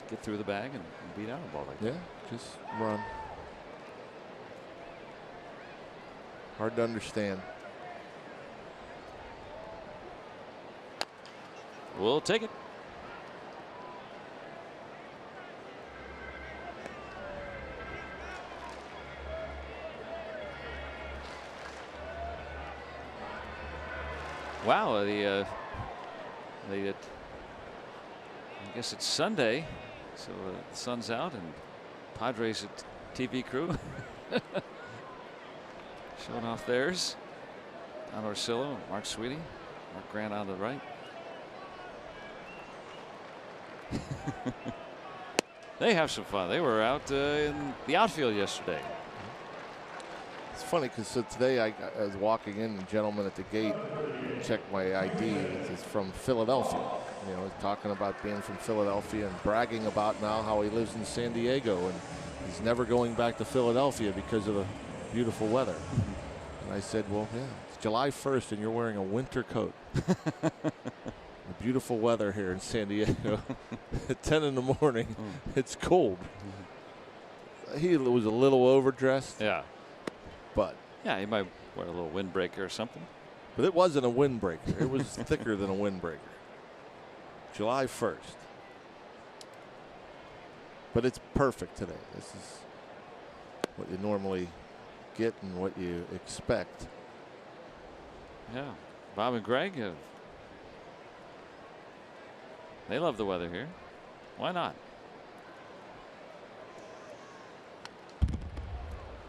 get through the bag and beat out a ball like that. Yeah, just run. Hard to understand. We'll take it. Wow, I guess it's Sunday, so the sun's out and Padres TV crew showing off theirs. Don Orsillo, Mark Sweetie, Mark Grant on the right. They have some fun. They were out in the outfield yesterday. It's funny because today I was walking in, the gentleman at the gate checked my ID. It's from Philadelphia. You know, talking about being from Philadelphia and bragging about now how he lives in San Diego and he's never going back to Philadelphia because of the beautiful weather. And I said, well, yeah, it's July 1st and you're wearing a winter coat. The beautiful weather here in San Diego at 10 in the morning. It's cold. He was a little overdressed. Yeah. But yeah, he might wear a little windbreaker or something. But it wasn't a windbreaker. It was thicker than a windbreaker. July 1st. But it's perfect today. This is what you normally get and what you expect. Yeah. Bob and Greg, they love the weather here. Why not?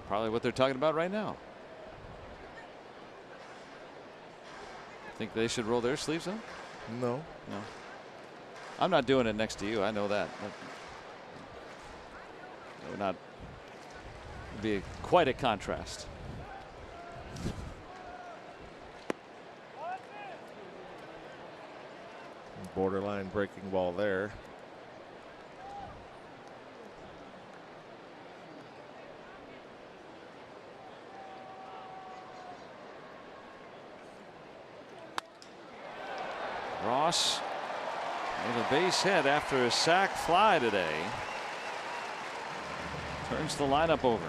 Probably what they're talking about right now. Think they should roll their sleeves up? No. No. I'm not doing it next to you. I know that. It would not be quite a contrast. Borderline breaking ball there. Ross with a base hit after a sac fly today. Turns the lineup over.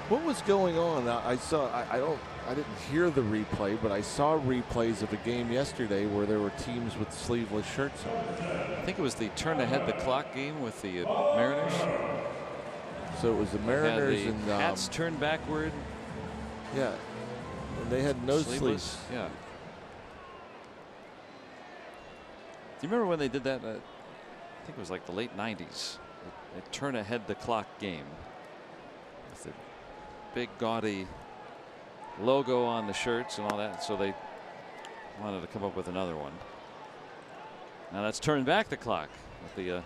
What was going on? I saw. I didn't hear the replay, but I saw replays of a game yesterday where there were teams with sleeveless shirts on. I think it was the turn ahead the clock game with the Mariners. So it was the Mariners the and hats turned backward. Yeah, and they had no sleeves. Yeah. Do you remember when they did that? I think it was like the late '90s. They turn ahead the clock game with the big gaudy logo on the shirts and all that. So they wanted to come up with another one. Now that's turn back the clock with the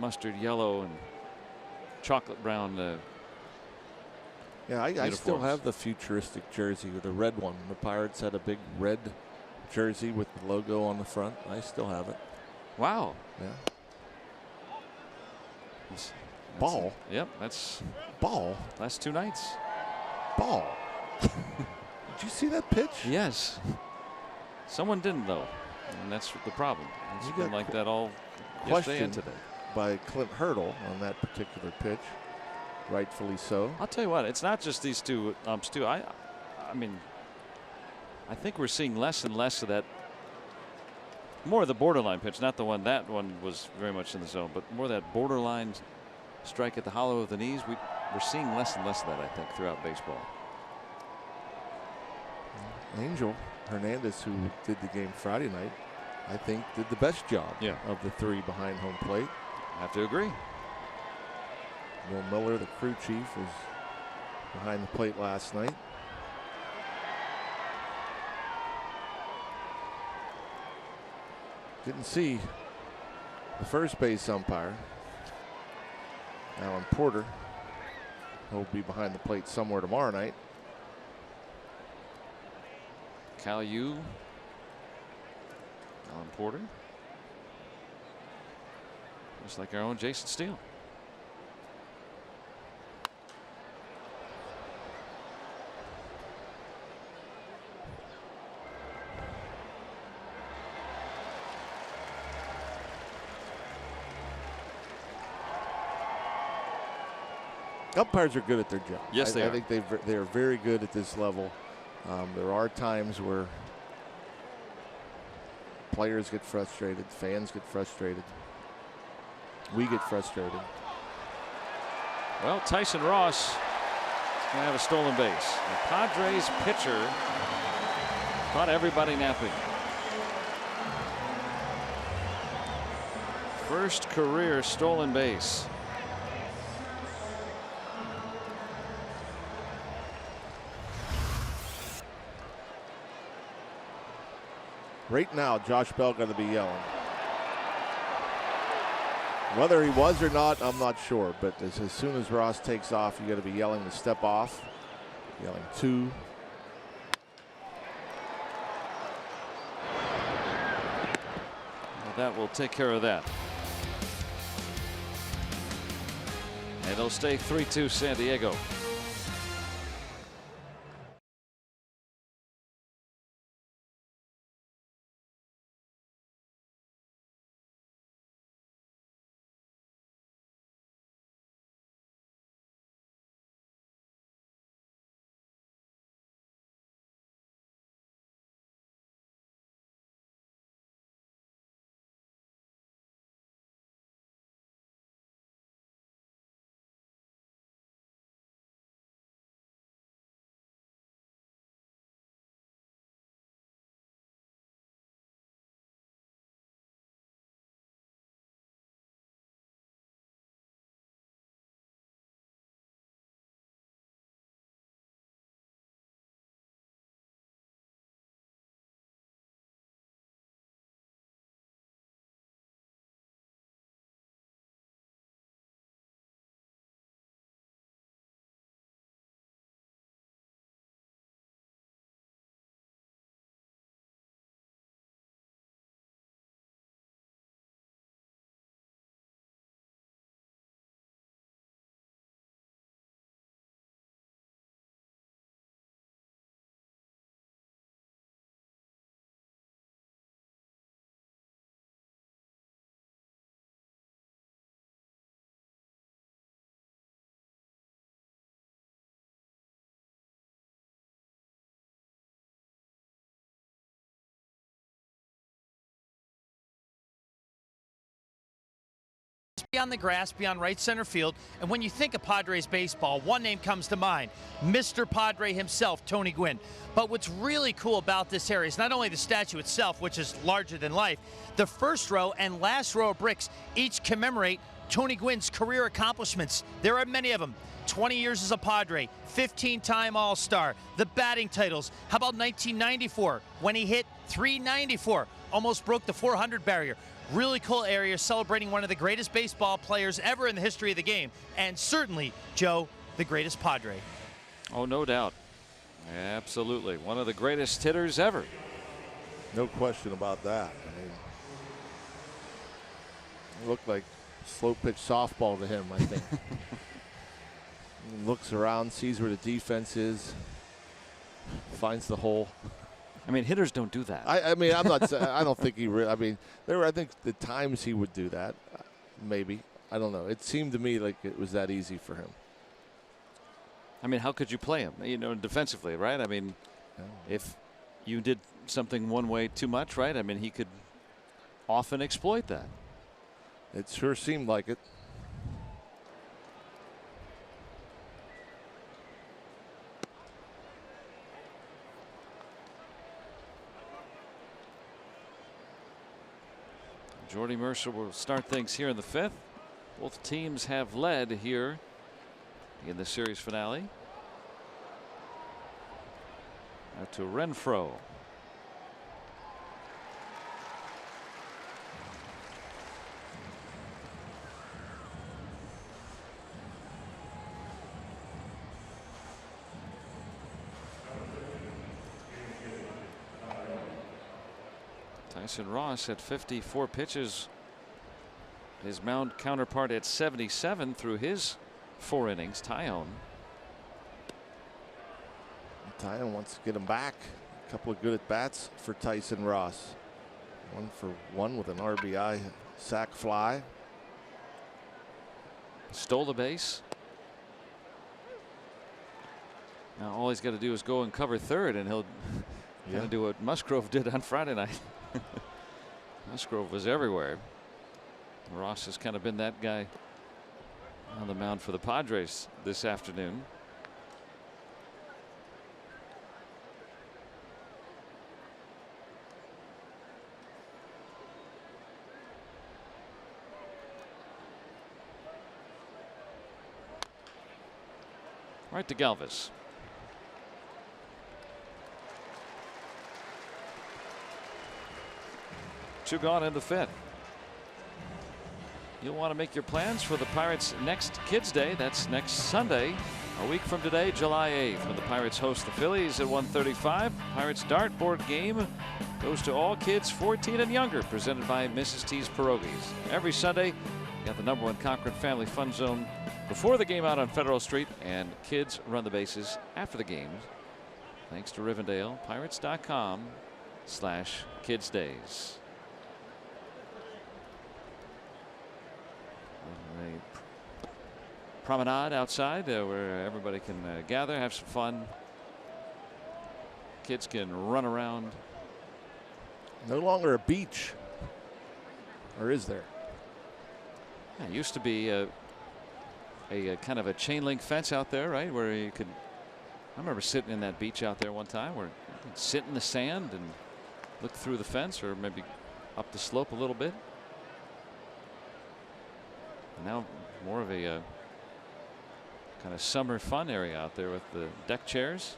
mustard yellow and chocolate brown. Yeah, I still have the futuristic jersey with the red one. The Pirates had a big red jersey with the logo on the front. I still have it. Wow. Yeah. That's ball. Yep, that's ball. Last 2 nights. Ball. Did you see that pitch? Yes. Someone didn't though, and that's the problem. It's been like that all yesterday and today. By Clint Hurdle on that particular pitch, rightfully so. I'll tell you what, it's not just these two umps too. I mean, I think we're seeing less and less of that. More of the borderline pitch, not the one. That one was very much in the zone, but more of that borderline strike at the hollow of the knees. We're seeing less and less of that, I think, throughout baseball. Angel Hernandez, who did the game Friday night, I think did the best job of the 3 behind home plate. I have to agree. Will Miller, the crew chief, was behind the plate last night. Didn't see the first base umpire, Alan Porter. He'll be behind the plate somewhere tomorrow night. Cal Yu, Alan Porter, just like our own Jason Steele. Umpires are good at their job. Yes, they are. I think they are very good at this level. There are times where players get frustrated, fans get frustrated, we get frustrated. Well, Tyson Ross is going to have a stolen base. The Padres pitcher caught everybody napping. First career stolen base. Right now, Josh Bell going to be yelling. Whether he was or not, I'm not sure. But as soon as Ross takes off, you got to be yelling to step off. Yelling 2. Well, that will take care of that. And it'll stay 3-2 San Diego. on the grass beyond right center field. And when you think of Padres baseball, one name comes to mind, Mr. Padre himself, Tony Gwynn. But what's really cool about this area is not only the statue itself, which is larger than life, the first row and last row of bricks each commemorate Tony Gwynn's career accomplishments. There are many of them. 20 years as a Padre, 15-time All-Star, the batting titles. How about 1994 when he hit .394, almost broke the 400 barrier. Really cool area celebrating one of the greatest baseball players ever in the history of the game, and certainly, Joe, the greatest Padre. Oh, no doubt. Absolutely. One of the greatest hitters ever. No question about that. I mean, it looked like slow pitch softball to him, I think. He looks around, sees where the defense is, finds the hole. I mean, hitters don't do that. I mean, I'm not saying, I don't think he really, I mean, there were, I think, the times he would do that. Maybe. I don't know. It seemed to me like it was that easy for him. I mean, how could you play him, you know, defensively, right? I mean, if you did something one way too much, right? I mean, he could often exploit that. It sure seemed like it. Jordy Mercer will start things here in the 5th. Both teams have led here in the series finale. Out to Renfroe. Tyson Ross at 54 pitches. His mound counterpart at 77 through his 4 innings. Tyone wants to get him back. A couple of good at bats for Tyson Ross. 1 for 1 with an RBI sac fly. Stole the base. Now all he's got to do is go and cover third, and he'll kind of do what Musgrove did on Friday night. Musgrove was everywhere. Ross has kind of been that guy on the mound for the Padres this afternoon. Right to Galvis. Two gone in the 5th. You'll want to make your plans for the Pirates' next Kids Day. That's next Sunday, a week from today, July 8th, when the Pirates host the Phillies at 1:35. Pirates dartboard game goes to all kids 14 and younger, presented by Mrs. T's Pierogies. Every Sunday, you got the #1 Concord Family Fun Zone before the game out on Federal Street, and kids run the bases after the games. Thanks to Rivendell, pirates.com/kidsdays. A promenade outside where everybody can gather, have some fun. Kids can run around. No longer a beach, or is there? Yeah, it used to be a kind of a chain link fence out there, right, where you could. I remember sitting in that beach out there one time where you could sit in the sand and look through the fence, or maybe up the slope a little bit. Now more of a kind of summer fun area out there with the deck chairs.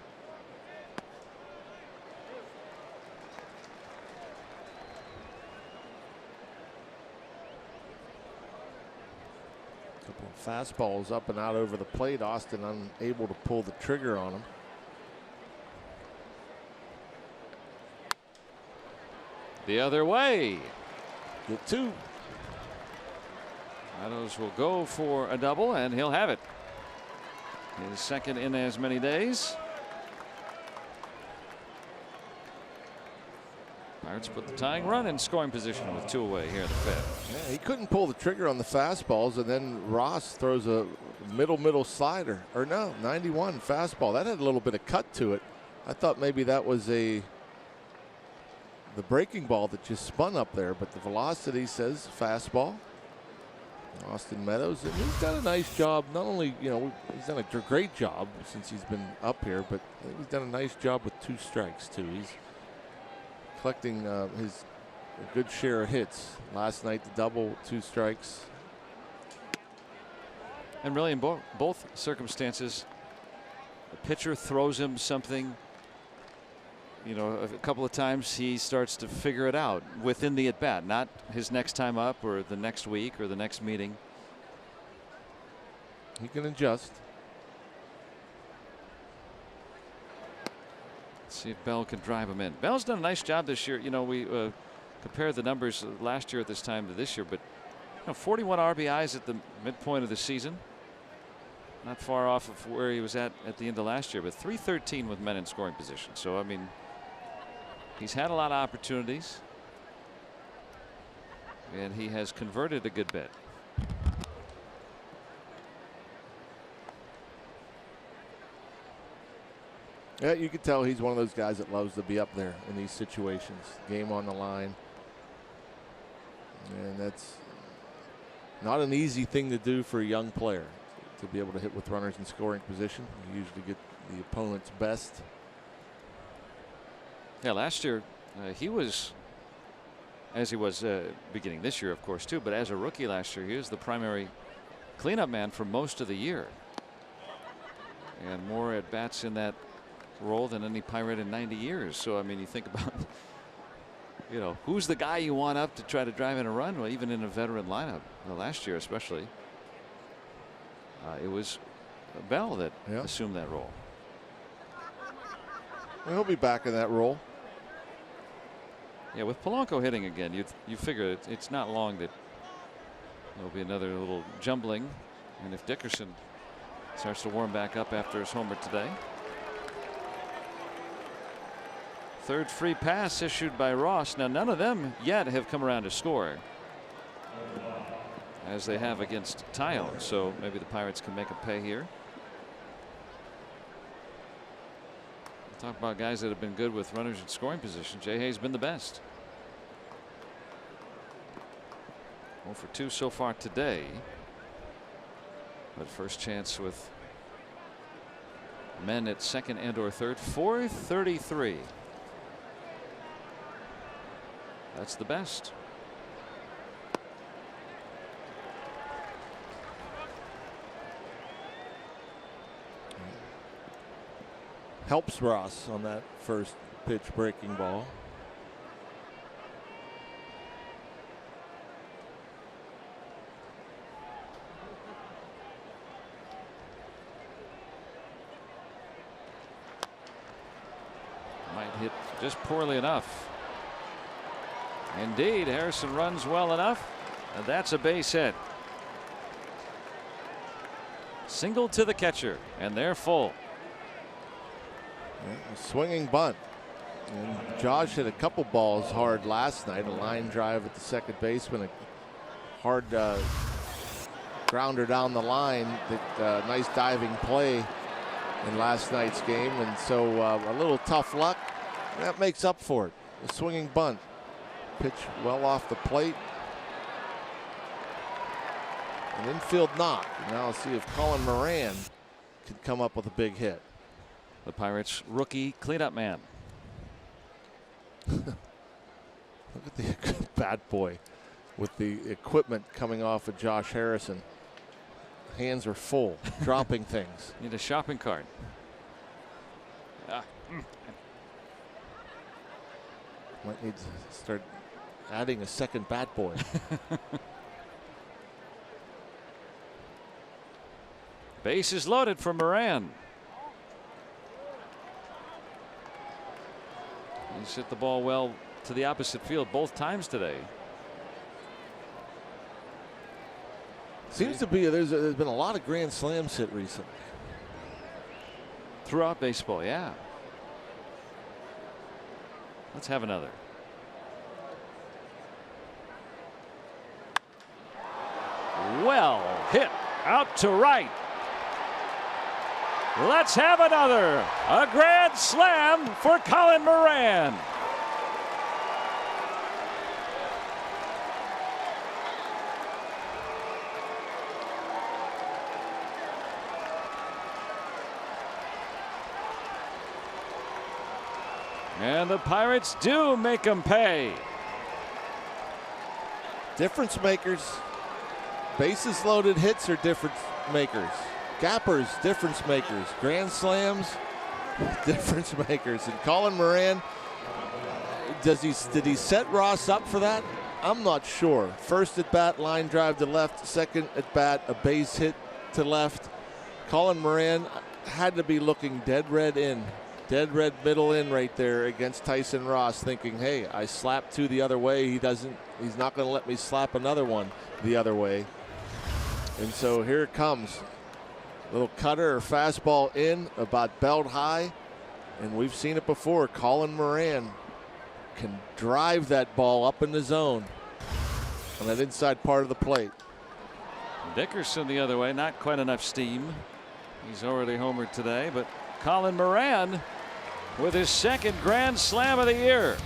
Couple of fastballs up and out over the plate. Austin unable to pull the trigger on him. The other way. Get 2. Meadows will go for a double, and he'll have it. His second in as many days. Pirates put the tying run in scoring position with 2 away here in the 5th. Yeah, he couldn't pull the trigger on the fastballs, and then Ross throws a middle slider, or no, 91 fastball. That had a little bit of cut to it. I thought maybe that was the breaking ball that just spun up there, but the velocity says fastball. Austin Meadows, and he's done a nice job. Not only, you know, he's done a great job since he's been up here, but he's done a nice job with 2 strikes too. He's collecting his a good share of hits. Last night, the double, 2 strikes. And really, in both circumstances, the pitcher throws him something. You know, a couple of times he starts to figure it out within the at bat, not his next time up or the next week or the next meeting. He can adjust. Let's see if Bell can drive him in. Bell's done a nice job this year. You know, we compared the numbers last year at this time to this year, but you know, 41 RBIs at the midpoint of the season. Not far off of where he was at the end of last year, but 313 with men in scoring position. So, I mean, he's had a lot of opportunities, and he has converted a good bit. Yeah, you can tell he's one of those guys that loves to be up there in these situations. Game on the line. And that's not an easy thing to do for a young player, to be able to hit with runners in scoring position. You usually get the opponent's best. Yeah, last year he was, as he was beginning this year, of course, too, but as a rookie last year, he was the primary cleanup man for most of the year. And more at bats in that role than any Pirate in 90 years. So, I mean, you think about, you know, who's the guy you want up to try to drive in a run? Well, even in a veteran lineup, last year especially, it was Bell that assumed that role. Well, he'll be back in that role. Yeah, with Polanco hitting again, you figure it's not long that there'll be another little jumbling. And if Dickerson starts to warm back up after his homer today. Third free pass issued by Ross. Now, none of them yet have come around to score, as they have against Tyone. So maybe the Pirates can make a pay here. Talk about guys that have been good with runners in scoring position. Jay Hay's been the best. 0 for 2 so far today. But first chance with men at second and or third. 433. That's the best. Helps Ross on that first pitch breaking ball. Might hit just poorly enough. Indeed, Harrison runs well enough, and that's a base hit. Single to the catcher, and they're full. A swinging bunt. And Josh hit a couple balls hard last night. A line drive at the second baseman, a hard grounder down the line. That nice diving play in last night's game, and so a little tough luck that makes up for it. A swinging bunt. Pitch well off the plate. An infield knock. Now let's see if Colin Moran could come up with a big hit. The Pirates rookie cleanup man. Look at the bat boy with the equipment coming off of Josh Harrison. Hands are full, dropping things. Need a shopping cart. Might need to start adding a second bat boy. Base is loaded for Moran. He's hit the ball well to the opposite field both times today. Seems to be there's been a lot of grand slams hit recently. Throughout baseball, yeah. Let's have another. Well hit out to right. Let's have another. A grand slam for Colin Moran. And the Pirates do make them pay. Difference makers. Bases loaded hits are difference makers. Gappers, difference makers. Grand slams, difference makers. And Colin Moran, did he set Ross up for that? I'm not sure. First at bat, line drive to left. Second at bat, a base hit to left. Colin Moran had to be looking dead red middle in right there against Tyson Ross, thinking, hey, I slapped two the other way. He's not going to let me slap another one the other way. And so here it comes. Little cutter or fastball in, about belt high. And we've seen it before. Colin Moran can drive that ball up in the zone on that inside part of the plate. Dickerson the other way, not quite enough steam. He's already homered today, but Colin Moran with his second grand slam of the year.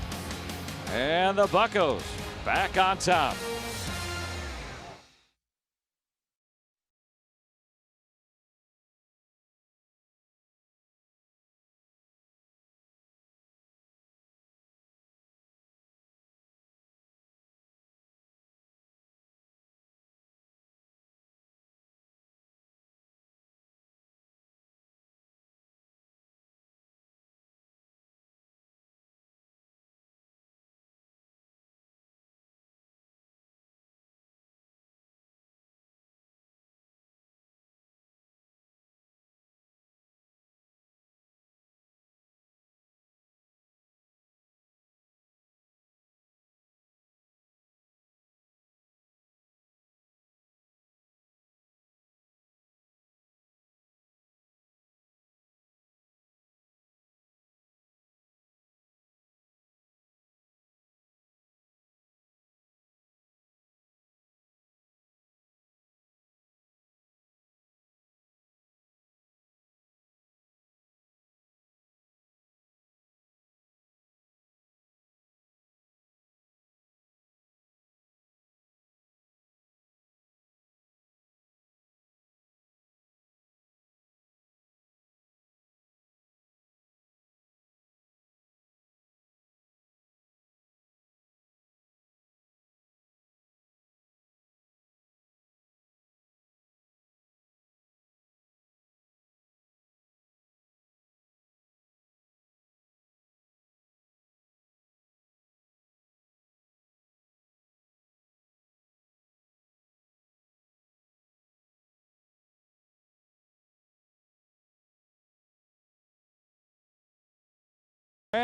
And the Buccos back on top.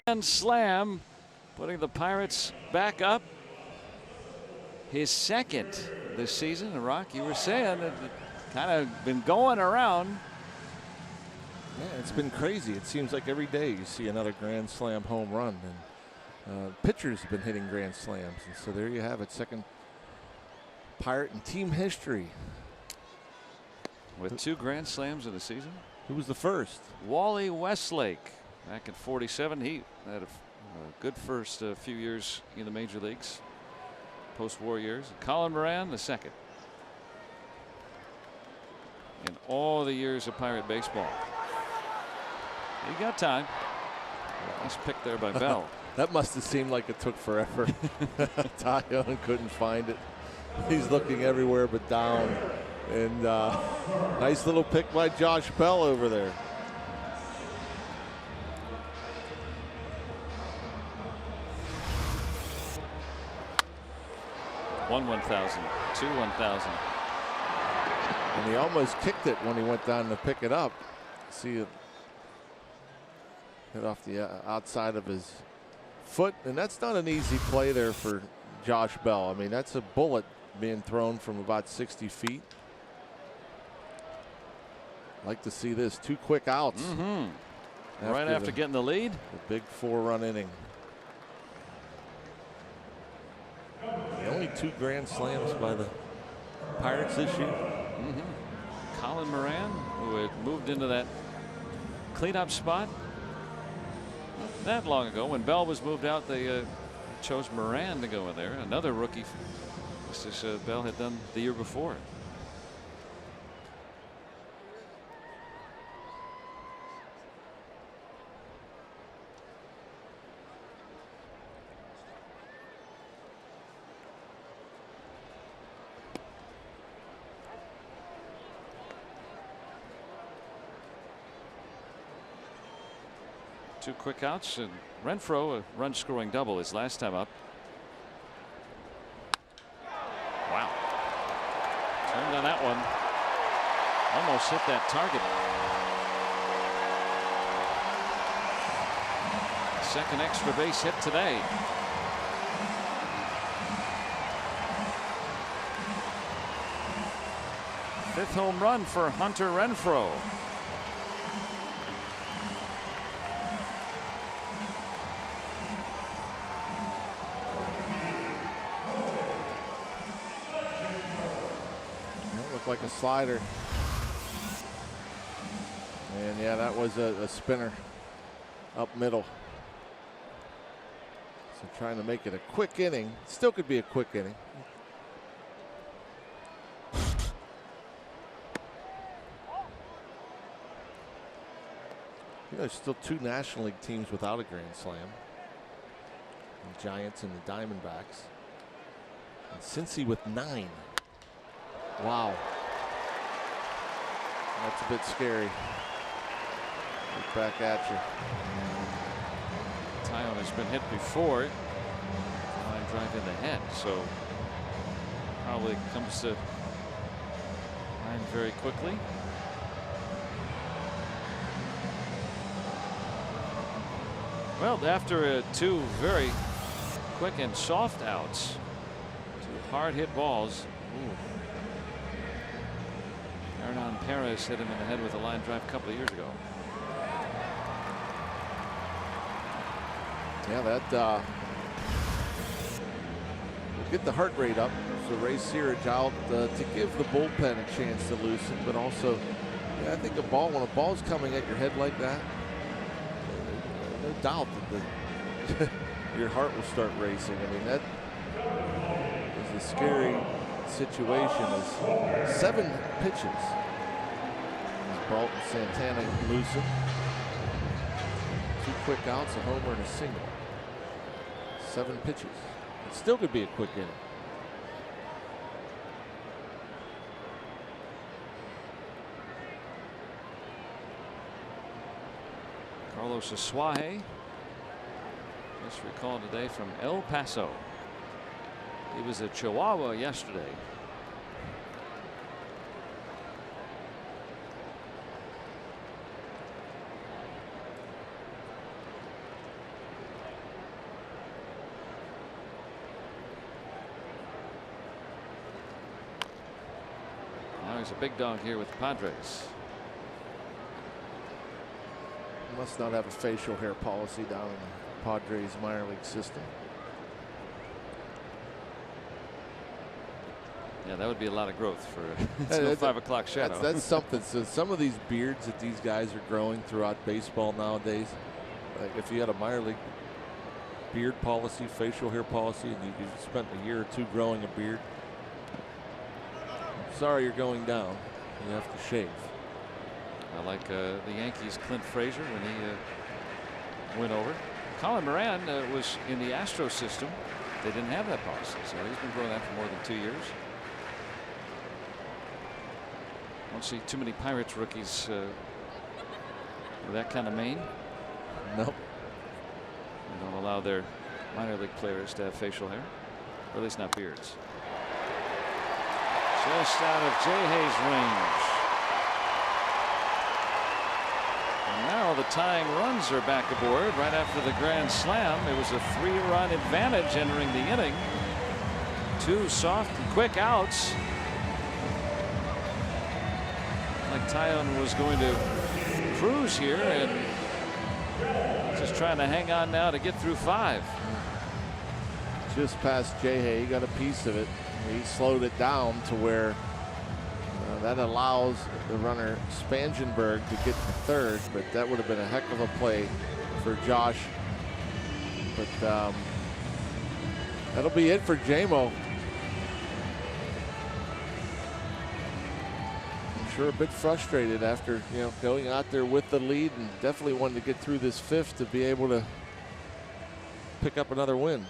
Grand slam, putting the Pirates back up. His second this season. And Rock, you were saying it kind of been going around. Yeah, it's been crazy. It seems like every day you see another grand slam home run. And pitchers have been hitting grand slams. And so there you have it. Second Pirate in team history. With 2 grand slams in the season. Who was the first? Wally Westlake. Back in '47, he had a good first few years in the major leagues, post-war years. Colin Moran, the second in all the years of Pirate baseball. He got time. Nice pick there by Bell. That must have seemed like it took forever. Taillon couldn't find it. He's looking everywhere but down. And nice little pick by Josh Bell over there. 1/1000, 2/1000. And he almost kicked it when he went down to pick it up. See it hit off the outside of his foot. And that's not an easy play there for Josh Bell. I mean, that's a bullet being thrown from about 60 feet. Like to see this. 2 quick outs. Right after getting the lead. The big 4-run inning. The only 2 grand slams by the Pirates this year. Colin Moran, who had moved into that cleanup spot not that long ago. When Bell was moved out, they chose Moran to go in there. Another rookie, just as Bell had done the year before. 2 quick outs, and Renfroe, a run scoring double his last time up. Wow. Turned on that one. Almost hit that target. Second extra base hit today. Fifth home run for Hunter Renfroe. That looked like a slider. And yeah, that was a spinner up middle. So trying to make it a quick inning. Still could be a quick inning. There's still 2 National League teams without a Grand Slam. The Giants and the Diamondbacks. And Cincy with 9. Wow. That's a bit scary. Look back at you. Taillon has been hit before. Line drive in the head, so probably comes to mind very quickly. Well, after 2 very quick and soft outs, 2 hard hit balls. Hernan Perez hit him in the head with a line drive a couple of years ago. Yeah, that will get the heart rate up. So Ray Searage out to give the bullpen a chance to loosen, but also, yeah, I think when a ball's coming at your head like that, no doubt that your heart will start racing. I mean, that is a scary situation. Is 7 pitches. Broughton Santana loosened. 2 quick outs, a homer and a single. 7 pitches. It still could be a quick inning. Carlos Asuaje, just recalled today from El Paso. He was a Chihuahua yesterday. Now he's a big dog here with the Padres. Must not have a facial hair policy down in the Padres minor league system. Yeah, that would be a lot of growth for it's no 5 o'clock shadow. That's something. So some of these beards that these guys are growing throughout baseball nowadays, like if you had a minor league beard policy, facial hair policy, and you've spent a year or 2 growing a beard, sorry, you're going down. You have to shave. I like the Yankees' Clint Frazier when he went over. Colin Moran was in the Astro system. They didn't have that policy, so he's been growing that for more than 2 years. Don't see too many Pirates rookies with that kind of mane. Nope. They don't allow their minor league players to have facial hair, or at least not beards. Just out of Jay Hayes' range. And now the tying runs are back aboard right after the grand slam. It was a 3-run advantage entering the inning. 2 soft and quick outs. Like Taillon was going to cruise here and just trying to hang on now to get through 5. Just past Jay Hay, he got a piece of it. He slowed it down to where that allows the runner Spangenberg to get to 3rd, but that would have been a heck of a play for Josh. But that'll be it for JMO. I'm sure a bit frustrated after going out there with the lead, and definitely wanted to get through this 5th to be able to pick up another win.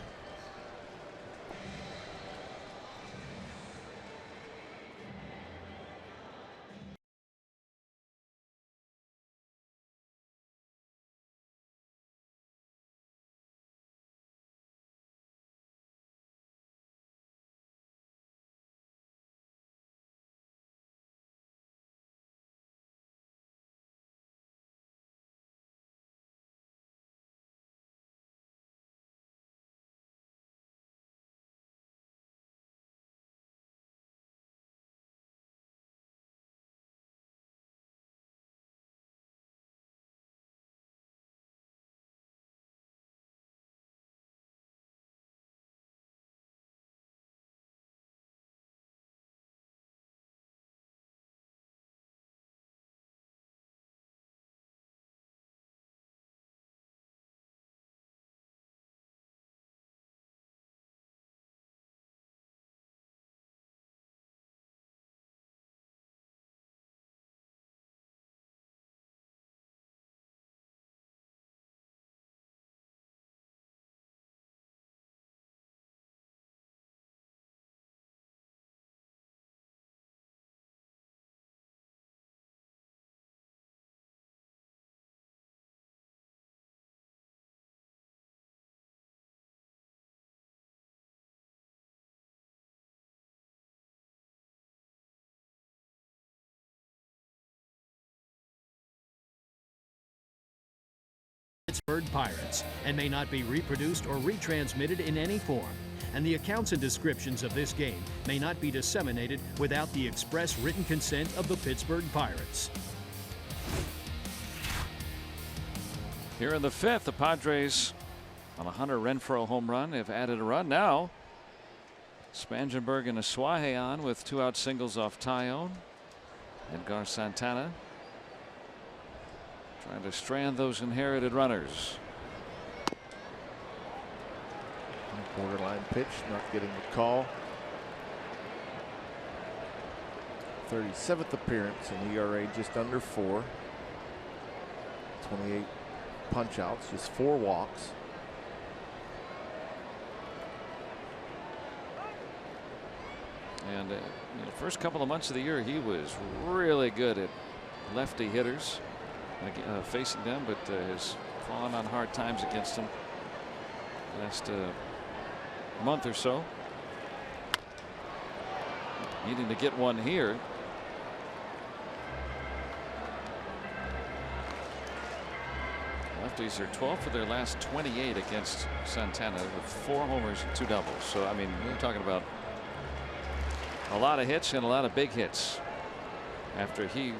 Pittsburgh Pirates and may not be reproduced or retransmitted in any form. And the accounts and descriptions of this game may not be disseminated without the express written consent of the Pittsburgh Pirates. Here in the fifth, the Padres on a Hunter Renfroe home run have added a run. Now Spangenberg and Asuaje on with 2-out singles off Tyone. Edgar Santana trying to strand those inherited runners. Borderline pitch, not getting the call. 37th appearance, and ERA just under 4. 28 punch outs, just 4 walks. And first couple of months of the year, he was really good at lefty hitters facing them, but has fallen on hard times against them last month or so. Needing to get one here. Lefties are 12 for their last 28 against Santana with 4 homers and 2 doubles. So I mean, we're talking about a lot of hits and a lot of big hits after he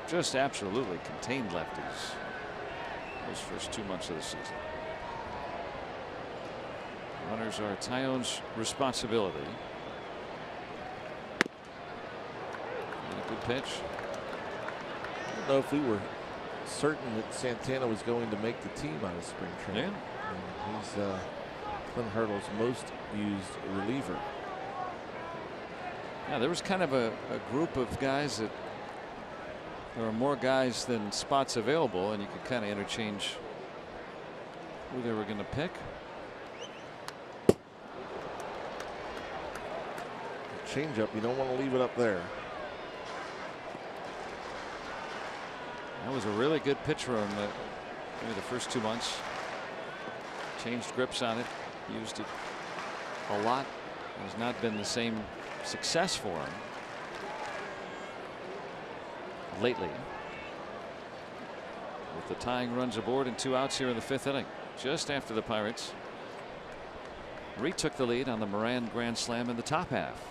just absolutely contained lefties those first 2 months of the season. Runners are Tyone's responsibility. And a good pitch. I don't know if we were certain that Santana was going to make the team out of spring training. Yeah. He's Clint Hurdle's most used reliever. Yeah, there was kind of a group of guys that there were more guys than spots available, and you could kind of interchange who they were going to pick. Change up, you don't want to leave it up there. That was a really good pitch for him maybe the first 2 months. Changed grips on it, used it a lot. Has not been the same success for him lately. With the tying runs aboard and 2 outs here in the 5th inning, just after the Pirates retook the lead on the Moran grand slam in the top half.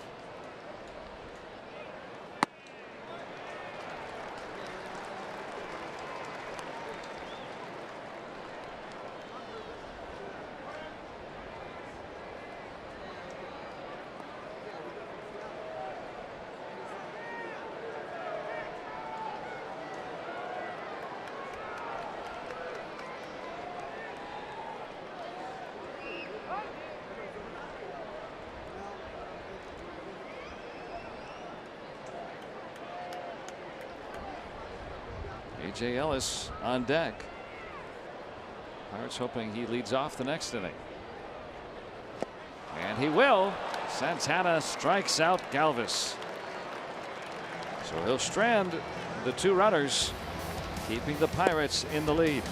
A.J. Ellis on deck. Pirates hoping he leads off the next inning. And he will. Santana strikes out Galvis. So he'll strand the 2 runners, keeping the Pirates in the lead.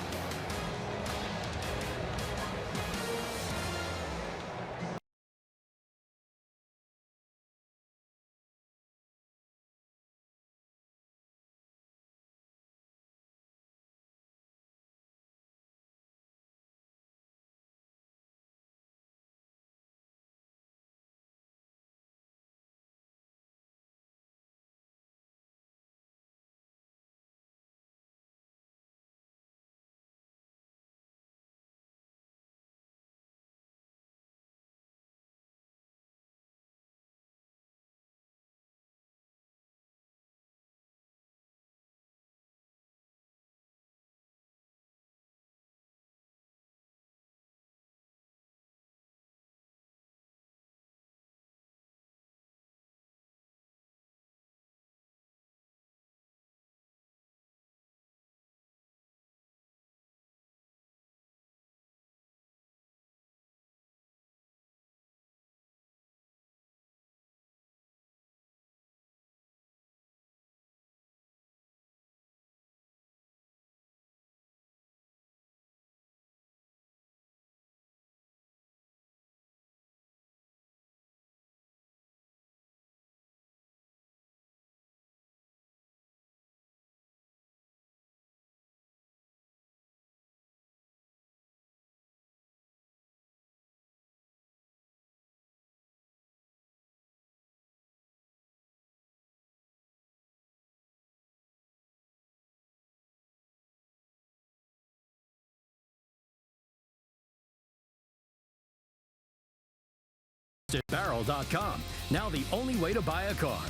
Barrel.com, now the only way to buy a car.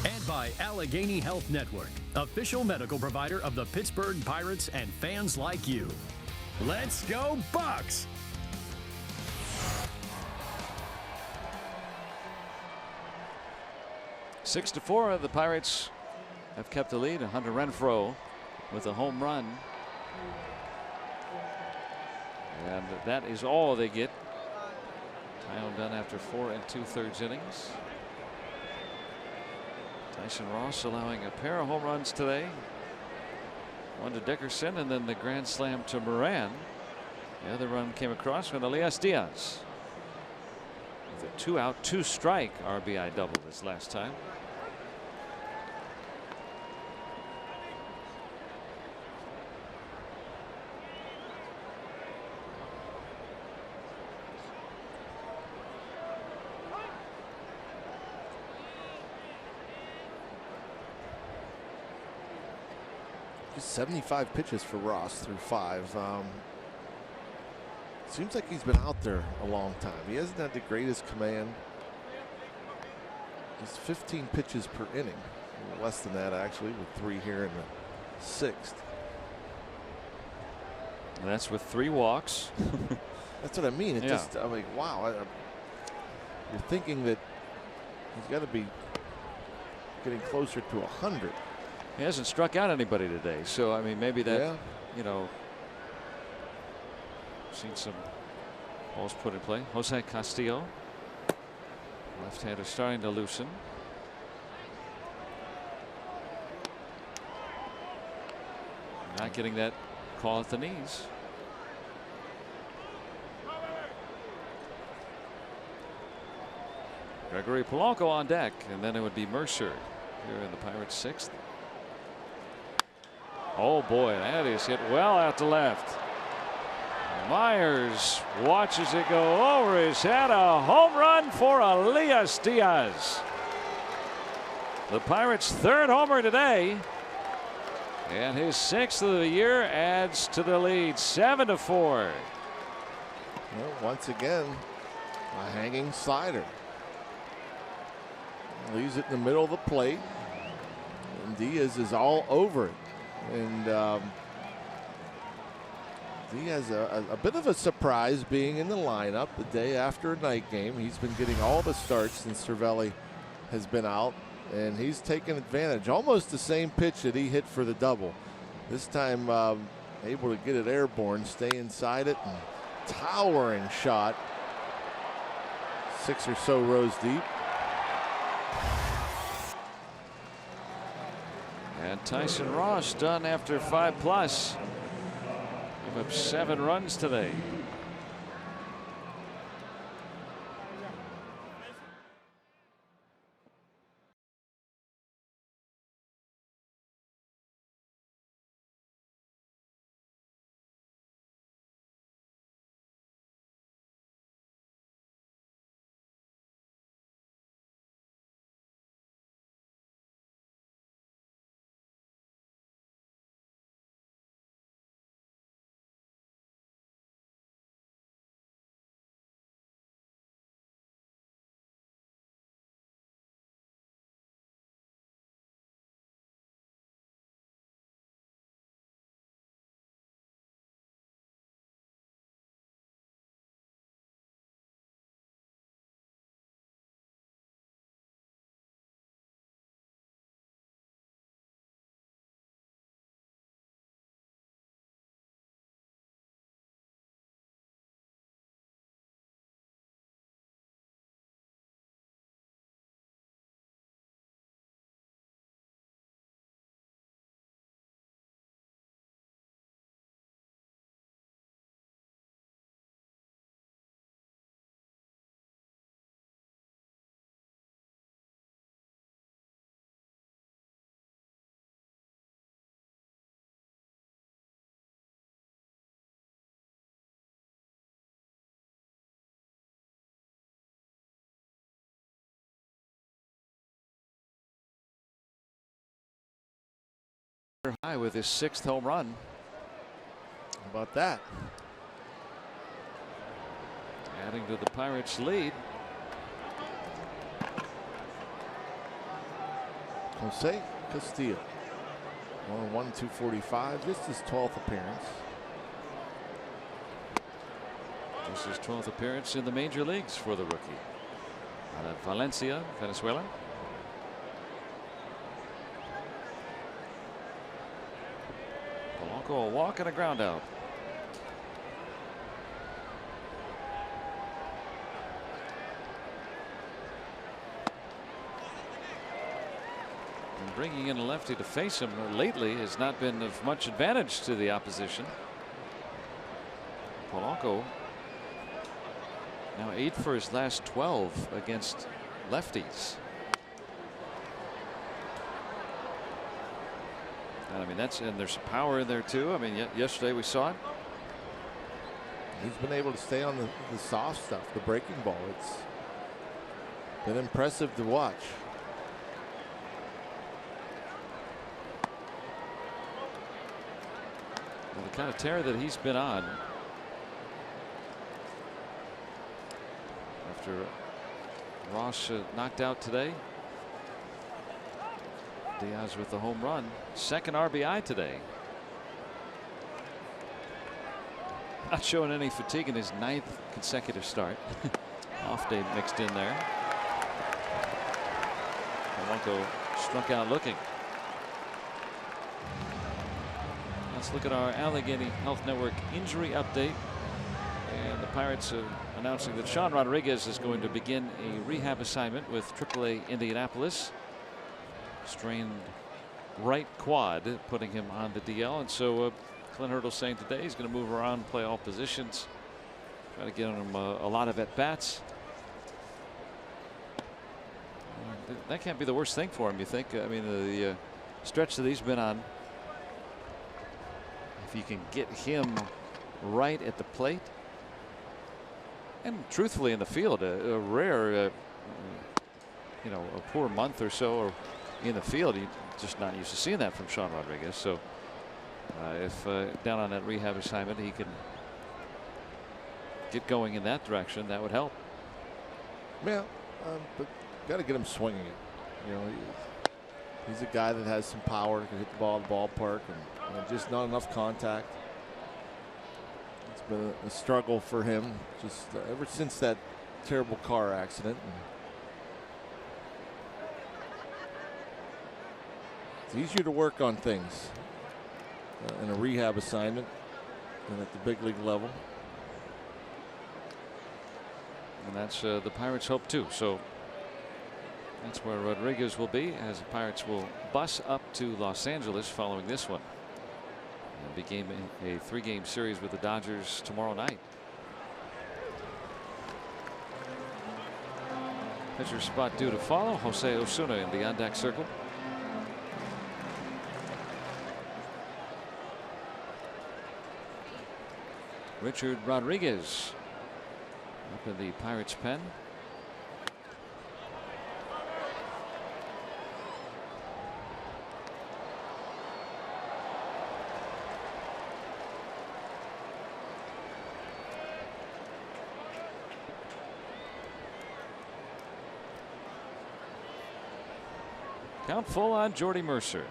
And by Allegheny Health Network, official medical provider of the Pittsburgh Pirates and fans like you. Let's go Bucks! Six to 4, the Pirates have kept the lead. Hunter Renfroe with a home run. And that is all they get. Tile done after 4 2/3 innings. Tyson Ross allowing a pair of home runs today. One to Dickerson and then the grand slam to Moran. The other run came across from Elias Diaz. With a 2-out, 2-strike RBI double this last time. Just 75 pitches for Ross through 5. Seems like he's been out there a long time. He hasn't had the greatest command. Just 15 pitches per inning. Less than that, actually, with 3 here in the 6th. And that's with 3 walks. That's what I mean. It just, I'm like, wow. You're thinking that he's got to be getting closer to 100. He hasn't struck out anybody today, so I mean maybe that you know, seen some balls put in play. Jose Castillo, left-hander, starting to loosen. Not getting that call at the knees. Gregory Polanco on deck, and then it would be Mercer here in the Pirates' 6th. Oh boy, that is hit well out to left. Myers watches it go over his head. A home run for Elias Diaz. The Pirates' 3rd homer today. And his 6th of the year adds to the lead, 7 to 4. Well, once again, a hanging slider. Leaves it in the middle of the plate. And Diaz is all over it. And Diaz a bit of a surprise being in the lineup the day after a night game. He's been getting all the starts since Cervelli has been out. And he's taken advantage. Almost the same pitch that he hit for the double. This time able to get it airborne, stay inside it, and towering shot. 6 or so rows deep. And Tyson Ross done after 5+. Give up 7 runs today. High with his 6th home run. How about that? Adding to the Pirates' lead. Jose Castillo. 101, 245. Just his 12th appearance. This is his 12th appearance in the major leagues for the rookie. Out of Valencia, Venezuela. Polanco, a walk and a ground out. And bringing in a lefty to face him lately has not been of much advantage to the opposition. Polanco now 8 for his last 12 against lefties. And I mean, and there's power in there too. I mean, yesterday we saw it. He's been able to stay on the soft stuff, the breaking ball. It's been impressive to watch. Well, the kind of tear that he's been on after Ross knocked out today. Diaz with the home run, second RBI today. Not showing any fatigue in his 9th consecutive start. Off day mixed in there. Polanco struck out looking. Let's look at our Allegheny Health Network injury update. And the Pirates announcing that Sean Rodriguez is going to begin a rehab assignment with AAA Indianapolis. Strained right quad, putting him on the DL. And so Clint Hurdle saying today he's going to move around, play all positions, try to get him a lot of at bats. That can't be the worst thing for him, you think? I mean, the stretch that he's been on, if you can get him right at the plate and truthfully in the field, a rare, you know, a poor month or so or in the field, you're just not used to seeing that from Sean Rodriguez. So if down on that rehab assignment he can get going in that direction, that would help. Yeah, but got to get him swinging it. You know, he's a guy that has some power, can hit the ball in the ballpark, and just not enough contact. It's been a struggle for him just ever since that terrible car accident. It's easier to work on things in a rehab assignment than at the big league level. And that's the Pirates' hope too. So that's where Rodriguez will be, as the Pirates will bus up to Los Angeles following this one. And begin a 3-game series with the Dodgers tomorrow night. Pitcher spot due to follow. Jose Osuna in the on-deck circle. Richard Rodriguez up in the Pirates' pen. Count full on Jordy Mercer.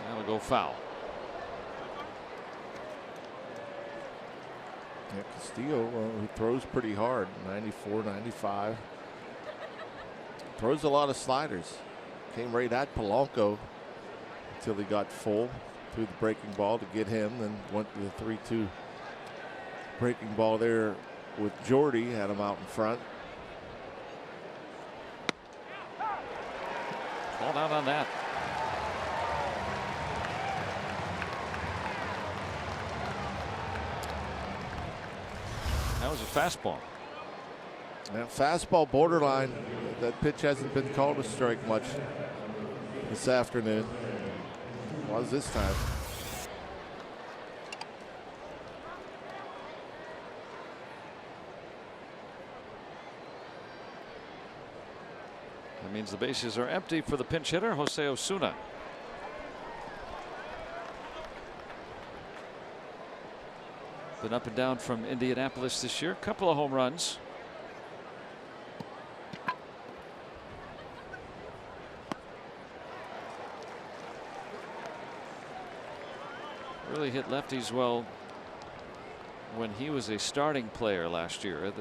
That'll go foul. Yeah, Castillo, who throws pretty hard, 94, 95. Throws a lot of sliders. Came right at Polanco until he got full. Threw the breaking ball to get him, then went to the 3-2 breaking ball there with Jordy, had him out in front. Called out on that. That was a fastball. That fastball borderline. That pitch hasn't been called a strike much this afternoon. Was this time. That means the bases are empty for the pinch hitter, Jose Osuna. Been up and down from Indianapolis this year. Couple of home runs. really hit lefties well when he was a starting player last year. That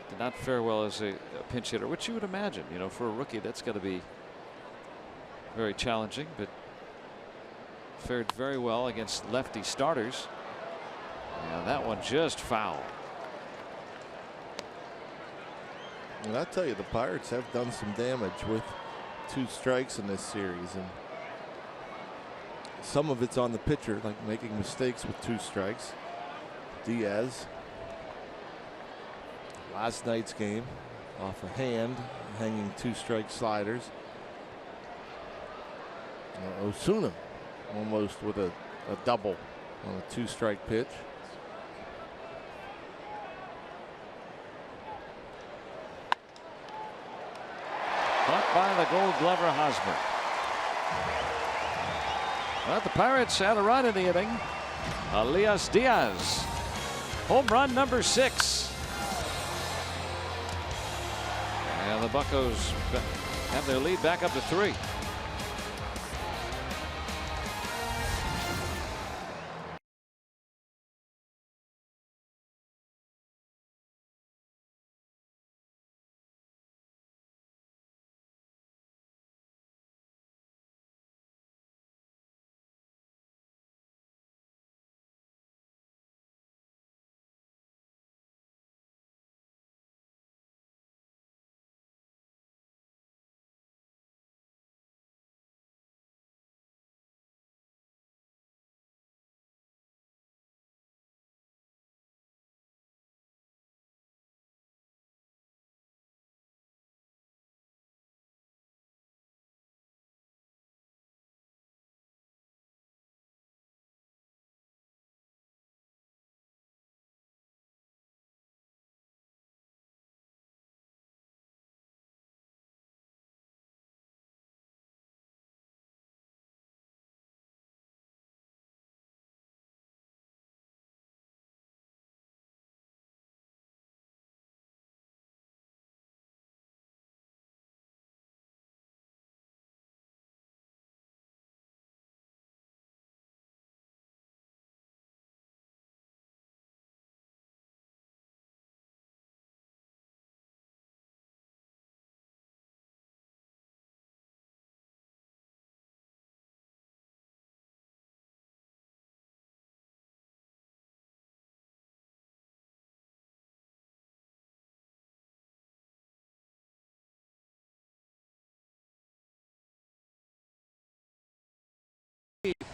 did not fare well as a pinch hitter, which you would imagine, you know, for a rookie, that's got to be very challenging, but fared very well against lefty starters. And that one just foul. And I tell you, the Pirates have done some damage with 2 strikes in this series, and some of it's on the pitcher, like making mistakes with 2 strikes. Diaz, last night's game, off a hand, hanging 2-strike sliders. Osuna almost with a double on a 2-strike pitch. Caught by the Gold Glover Hosmer. But the Pirates had a run in the inning. Elias Diaz, home run number 6. And the Buccos have their lead back up to 3.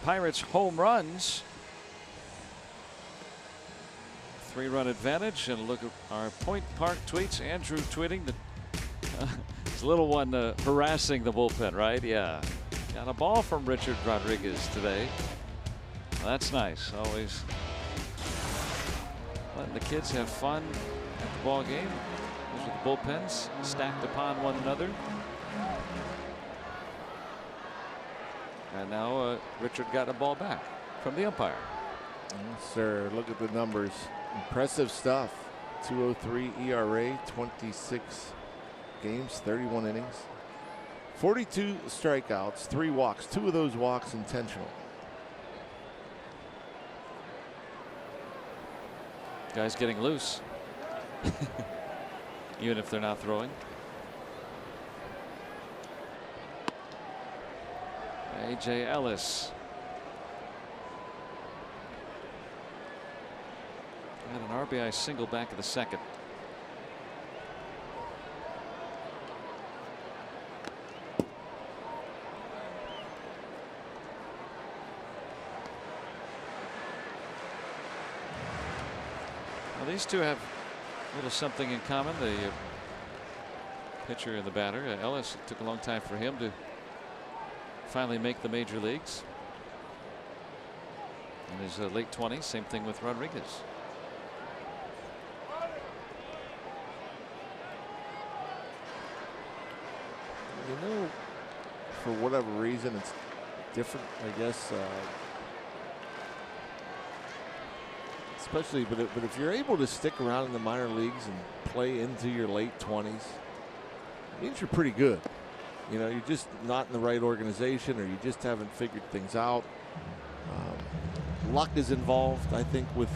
Pirates home runs. 3-run advantage, and look at our Point Park tweets. Andrew tweeting that his little one harassing the bullpen, right? Yeah. Got a ball from Richard Rodriguez today. Well, that's nice. Always letting the kids have fun at the ball game. Those are the bullpens stacked upon one another. And now Richard got a ball back from the umpire. Yes, sir. Look at the numbers. Impressive stuff. 2.03 ERA, 26 games, 31 innings, 42 strikeouts, 3 walks. 2 of those walks intentional. Guys getting loose, even if they're not throwing. A.J. Ellis had an RBI single back of the second. Well, these two have a little something in common. The pitcher and the batter. Ellis, it took a long time for him to finally make the major leagues. In his late 20s, same thing with Rodriguez. You know, for whatever reason, it's different, I guess. Especially, but if you're able to stick around in the minor leagues and play into your late 20s, it means you're pretty good. You know, you're just not in the right organization, or you just haven't figured things out. luck is involved, I think, with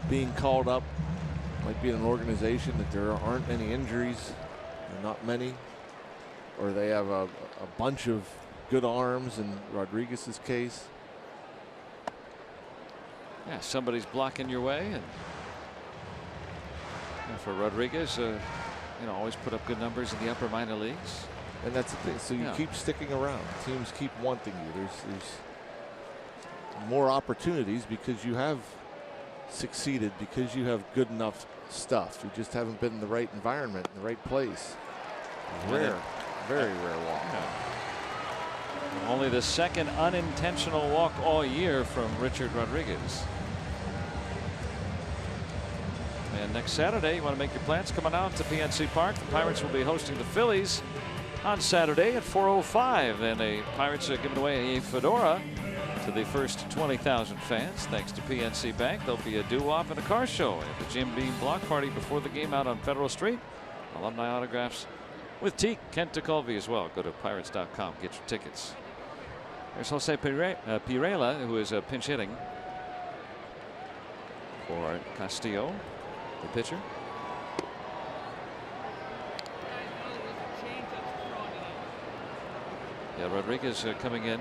being called up. Might be an organization that there aren't any injuries, or not many, or they have a bunch of good arms in Rodriguez's case. Yeah, somebody's blocking your way, and for Rodriguez, you know, always put up good numbers in the upper minor leagues. And that's the thing. So you keep sticking around. Teams keep wanting you. There's more opportunities because you have succeeded, because you have good enough stuff. You just haven't been in the right environment, in the right place. Rare, very rare walk. Yeah. Only the second unintentional walk all year from Richard Rodriguez. And next Saturday, you want to make your plans coming out to PNC Park. The Pirates will be hosting the Phillies on Saturday at 4:05. And the Pirates are giving away a fedora to the first 20,000 fans. Thanks to PNC Bank, there'll be a doo-wop and a car show at the Jim Beam block party before the game out on Federal Street. Alumni autographs with Teak, Kent DeColvey as well. Go to pirates.com. Get your tickets. There's Jose Pirela, who is pinch hitting for Castillo, the pitcher. Yeah, Rodriguez coming in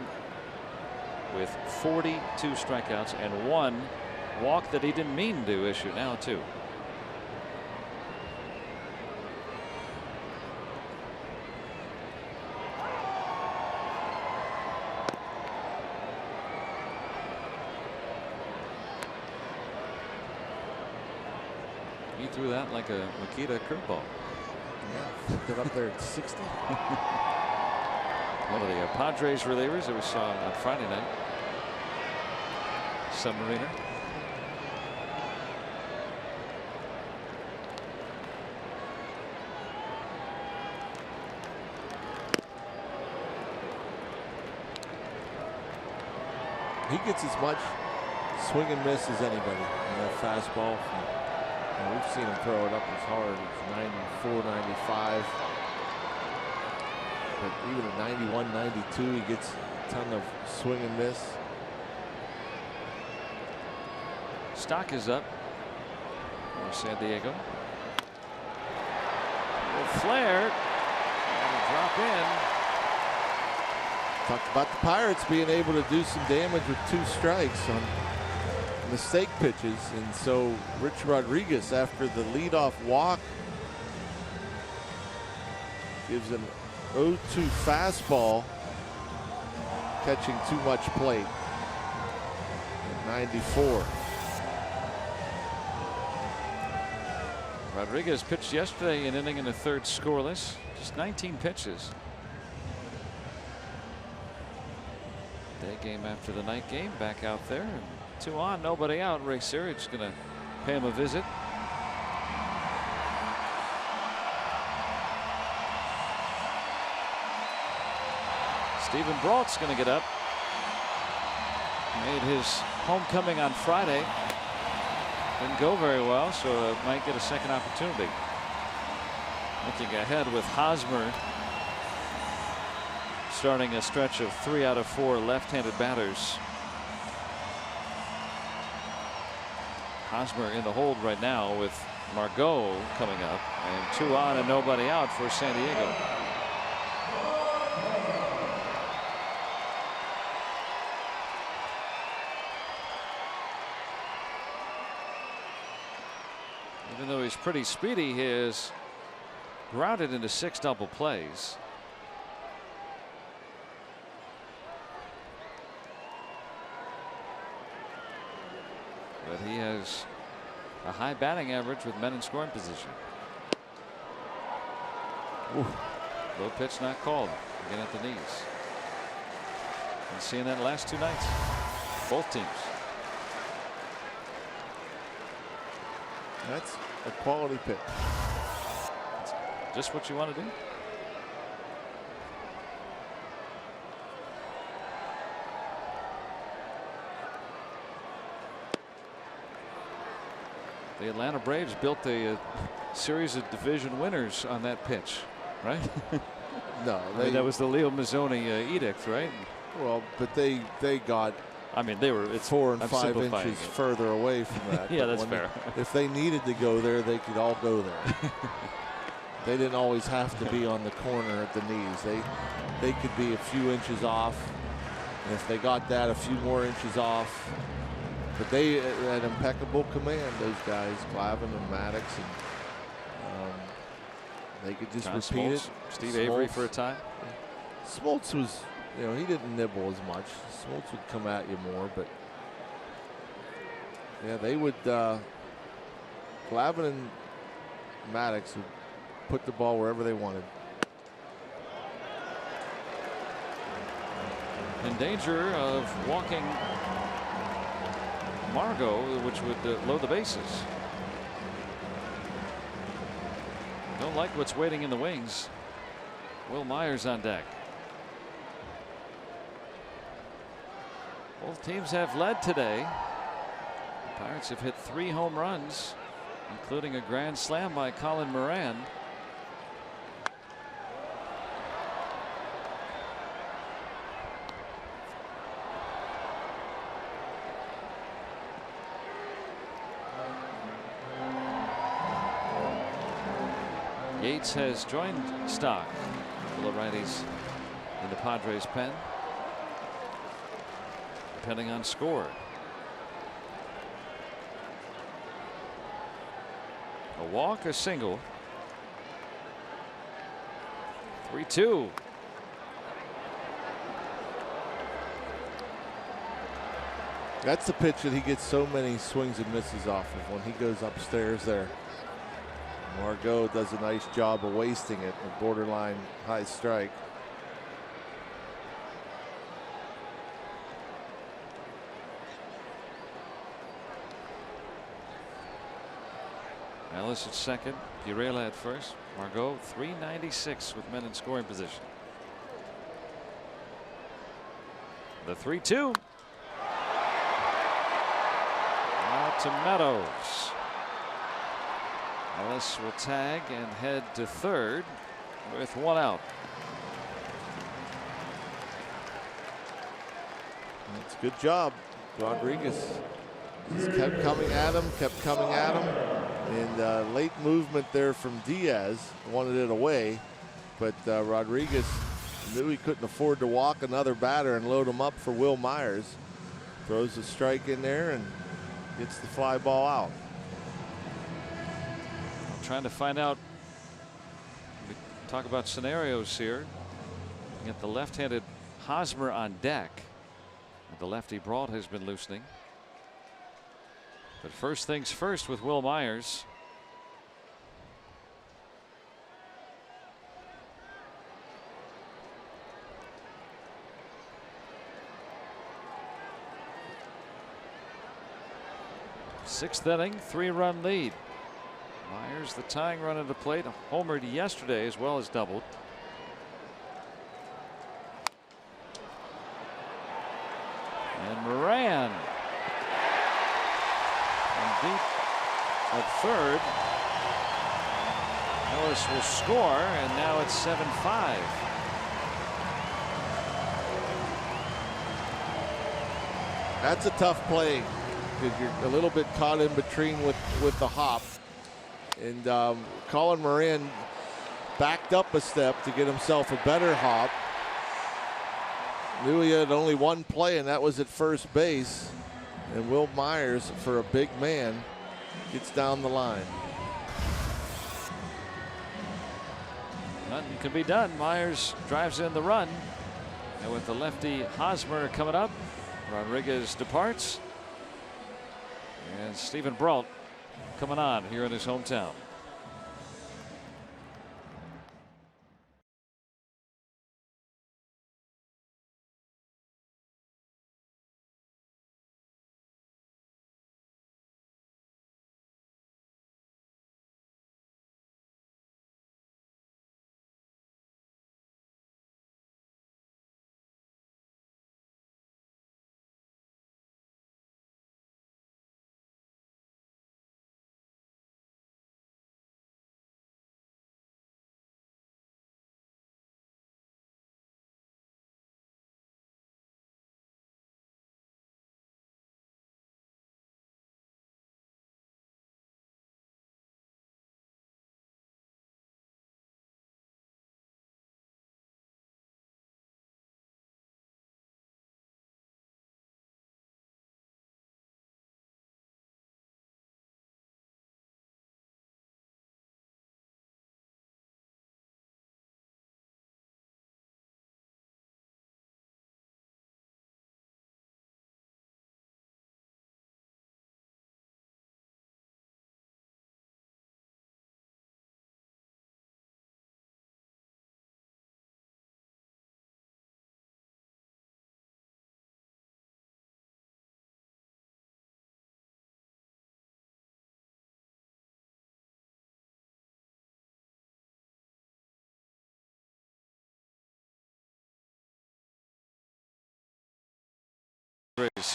with 42 strikeouts and 1 walk that he didn't mean to issue. Now 2. He threw that like a Makita curveball. Yeah, get up there at 60. One of the Padres relievers that we saw on Friday night. Submariner. He gets as much swing and miss as anybody in that fastball. And we've seen him throw it up as hard as 94, 95. But even at 91, 92, he gets a ton of swing and miss. Stock is up for San Diego. A flare and a drop in. Talked about the Pirates being able to do some damage with 2 strikes on mistake pitches, and so Rich Rodriguez, after the leadoff walk, gives an 0-2 fastball, catching too much plate at 94. Rodriguez pitched yesterday, an inning and a third scoreless, just 19 pitches. Day game after the night game, back out there. 2 on, nobody out. Ray Searage going to pay him a visit. Stephen Brault's going to get up. Made his homecoming on Friday. Didn't go very well, so might get a second opportunity. Looking ahead with Hosmer starting a stretch of 3 out of 4 left-handed batters. Hosmer in the hold right now with Margot coming up, and 2 on and nobody out for San Diego. Even though he's pretty speedy, he is grounded into 6 double plays. But he has a high batting average with men in scoring position. Ooh. Low pitch not called. Again at the knees. And seeing that last 2 nights. Both teams. That's a quality pitch. That's just what you want to do. The Atlanta Braves built a series of division winners on that pitch, right? No, that was the Leo Mazzoni edict, right? Well, but they got I mean, they were. It's 4 and I'm 5 simplifying inches it. further away from that. Yeah, But that's when fair. If they needed to go there, they could all go there. They didn't always have to be on the corner at the knees. They could be a few inches off, and if they got that a few more inches off. But they had impeccable command, those guys, Clavin and Maddox, and they could just John repeat Smoltz, it. Steve Avery for a time. Smoltz was, you know, he didn't nibble as much. Smoltz would come at you more, but yeah, they would. Clavin and Maddox would put the ball wherever they wanted. In danger of walking Margot, which would load the bases. Don't like what's waiting in the wings. Will Myers on deck. Both teams have led today. The Pirates have hit 3 home runs, including a grand slam by Colin Moran. Yates has joined stock. The righties in the Padres pen, depending on score. A walk, a single. 3-2. That's the pitch that he gets so many swings and misses off of when he goes upstairs there. Margot does a nice job of wasting it, a borderline high strike. Ellis at second, Urela at first. Margot 396 with men in scoring position. The 3-2. Out to Meadows. Ellis will tag and head to third with 1 out. That's a good job. Rodriguez just kept coming at him, And late movement there from Diaz, wanted it away. But Rodriguez knew he couldn't afford to walk another batter and load him up for Will Myers. Throws a strike in there and gets the fly ball out. Trying to find out. We talk about scenarios here. Get the left-handed Hosmer on deck. The lefty Brault has been loosening. But first things first with Will Myers. Sixth inning, 3-run lead. Myers, the tying run at the plate, homered yesterday as well as doubled. And Moran. And deep at third. Ellis will score, and now it's 7-5. That's a tough play because you're a little bit caught in between with the hop. And Colin Moran backed up a step to get himself a better hop. Knew he had only one play, and that was at first base. And Will Myers, for a big man, gets down the line. Nothing can be done. Myers drives in the run. And with the lefty Hosmer coming up, Rodriguez departs. And Stephen Brault coming on here in his hometown.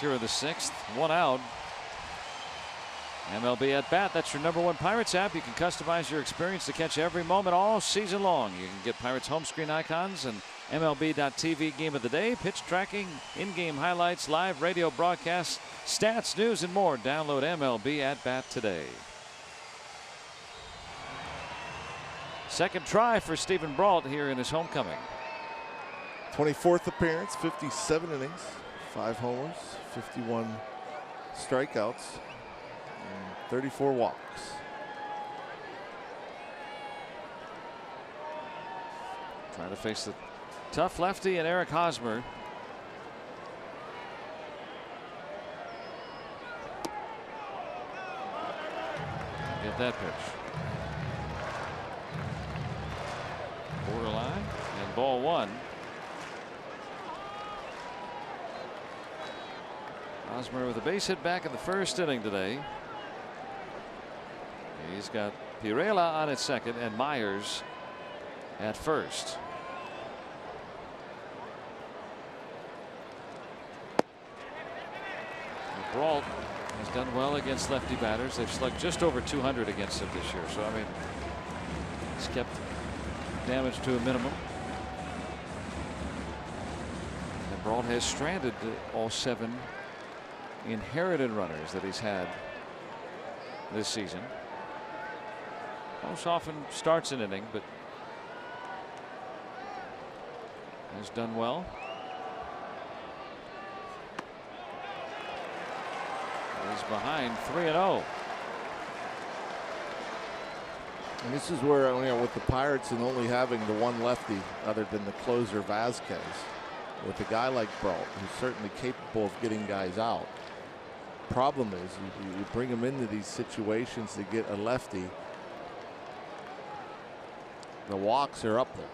here in the 6th. 1 out. MLB at bat. That's your #1 Pirates app. You can customize your experience to catch every moment all season long. You can get Pirates home screen icons and MLB.TV game of the day, pitch tracking, in-game highlights, live radio broadcasts, stats, news, and more. Download MLB at bat today. Second try for Stephen Brault here in his homecoming. 24th appearance, 57 innings, 5 homers, 51 strikeouts, and 34 walks. Trying to face the tough lefty and Eric Hosmer. Get that pitch. Borderline and ball 1. Hosmer with a base hit back in the 1st inning today. He's got Pirela on at 2nd and Myers at 1st. Brault has done well against lefty batters. They've slugged just over 200 against him this year. So, I mean, he's kept damage to a minimum. And Brault has stranded all 7 inherited runners that he's had this season. Most often starts an inning, but has done well. He's behind 3-0. And this is where, you know, with the Pirates and only having the one lefty other than the closer Vasquez, with a guy like Brault, who's certainly capable of getting guys out. Problem is you bring him into these situations to get a lefty. The walks are up there.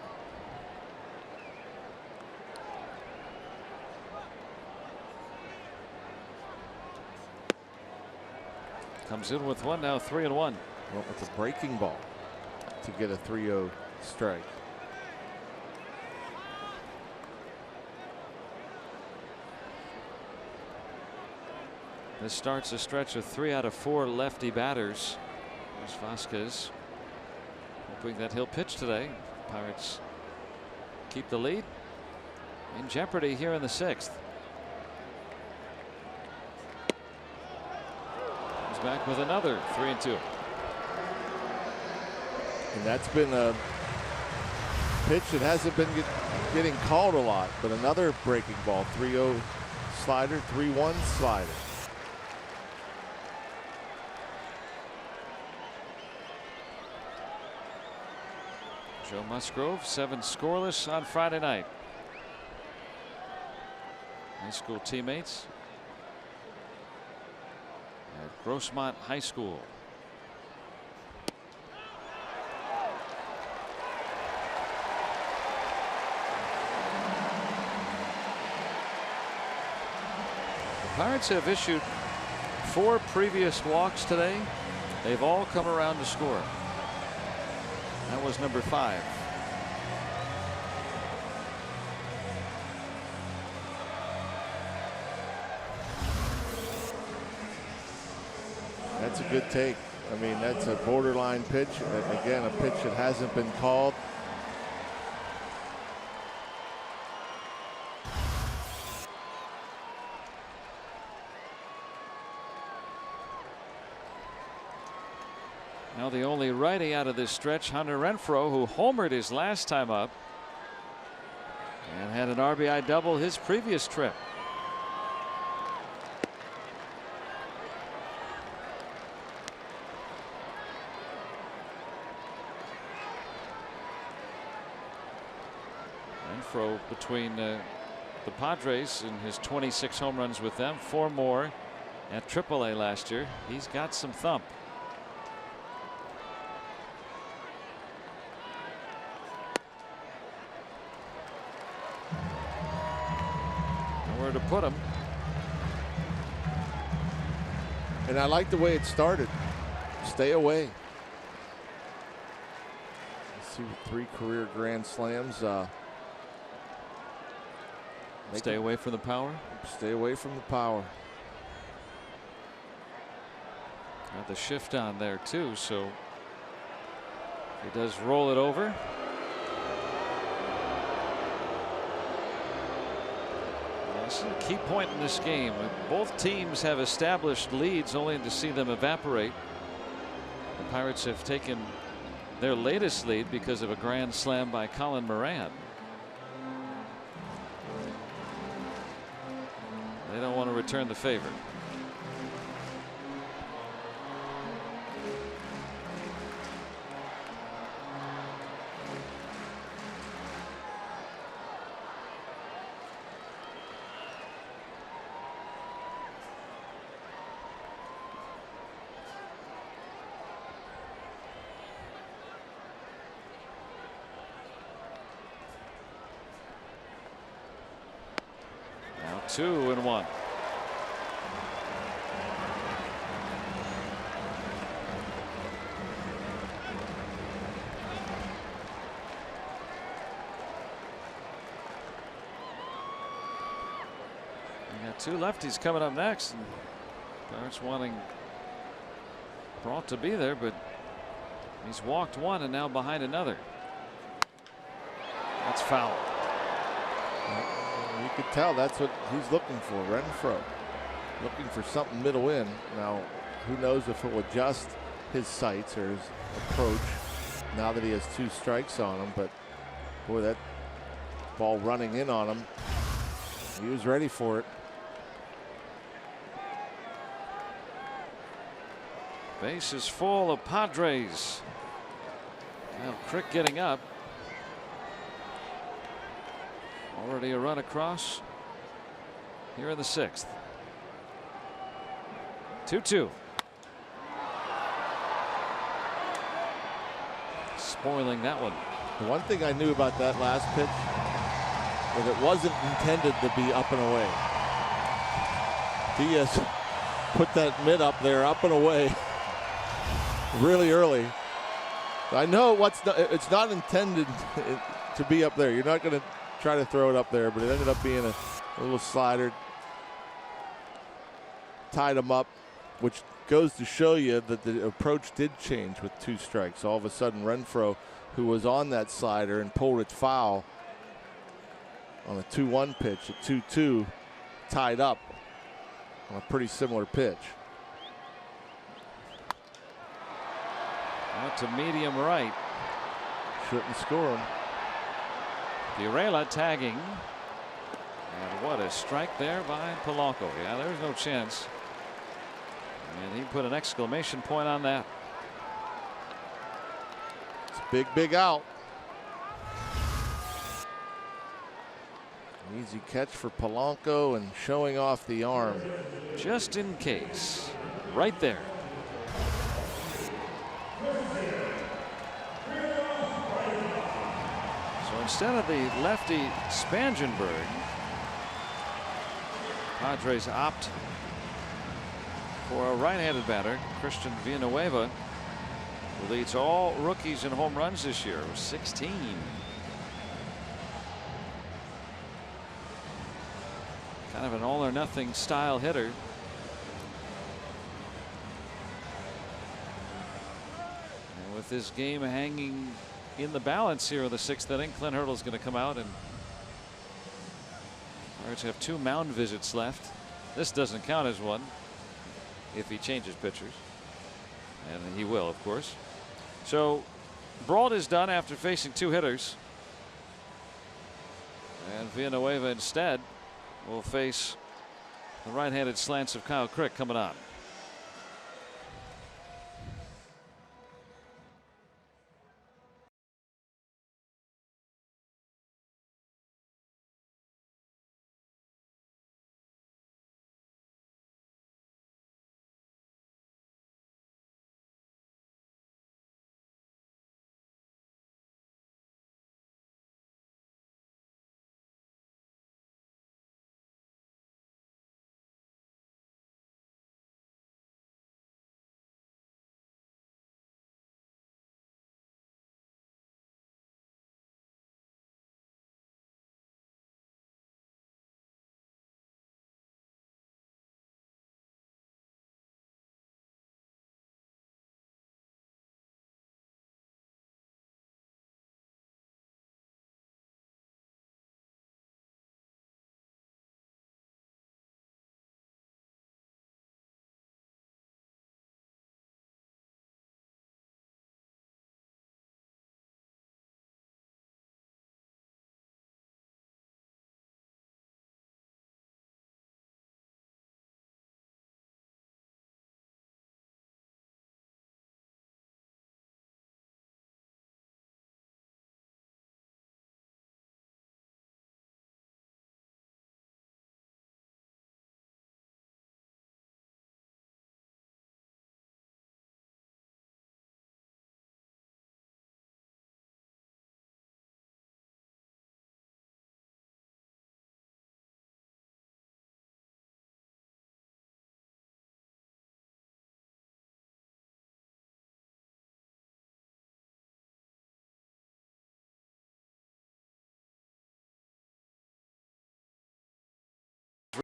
Comes in with 1 now, 3-1. Well, it's a breaking ball to get a 3-0 strike. This starts a stretch of 3 out of 4 lefty batters. There's Vasquez, hoping that he'll pitch today. Pirates keep the lead in jeopardy here in the 6th. He's back with another 3-2. And that's been a pitch that hasn't been getting called a lot, but another breaking ball. 3-0 slider, 3-1 slider. Joe Musgrove, 7 scoreless on Friday night. High school teammates at Grossmont High School. The Pirates have issued 4 previous walks today. They've all come around to score. That was number 5. That's a good take. I mean, that's a borderline pitch. And again, a pitch that hasn't been called. Now the only righty out of this stretch, Hunter Renfroe, who homered his last time up and had an RBI double his previous trip. Renfroe between the Padres and his 26 home runs with them, 4 more at AAA last year. He's got some thump. Nowhere to put him. And I like the way it started. Stay away. Let's see, 3 career grand slams. Stay away from the power. Stay away from the power. Got the shift on there too, so he does roll it over. This is a key point in this game. Both teams have established leads only to see them evaporate. The Pirates have taken their latest lead because of a grand slam by Colin Moran. They don't want to return the favor. Now 2-1. Two lefties coming up next, and Pirates wanting Brault to be there, but he's walked one and now behind another. That's foul. You could tell that's what he's looking for. Renfroe looking for something middle in. Now who knows if he'll adjust his sights or his approach now that he has 2 strikes on him, but boy, that ball running in on him, he was ready for it. Base is full of Padres. Kyle Crick getting up. Already a run across here in the 6th. 2-2. Spoiling that one. The one thing I knew about that last pitch was it wasn't intended to be up and away. Diaz put that mid up there, up and away, really early. I know it's not intended to be up there. You're not going to try to throw it up there, but it ended up being a little slider. Tied him up, which goes to show you that the approach did change with 2 strikes. All of a sudden, Renfroe, who was on that slider and pulled it foul on a 2-1 pitch, at 2-2, tied up on a pretty similar pitch. Out to medium right. Shouldn't score him. Urela tagging. And what a strike there by Polanco. Yeah, there's no chance. And he put an exclamation point on that. It's a big out. An easy catch for Polanco and showing off the arm. Just in case. Right there. So instead of the lefty Spangenberg, Padres opt for a right-handed batter, Christian Villanueva, who leads all rookies in home runs this year, 16. Kind of an all-or-nothing style hitter. And with this game hanging in the balance here in the 6th inning, Clint Hurdle's going to come out, and Pirates have 2 mound visits left. This doesn't count as one if he changes pitchers, and he will, of course. So Brault is done after facing 2 hitters, and Villanueva instead will face the right-handed slants of Kyle Crick coming on.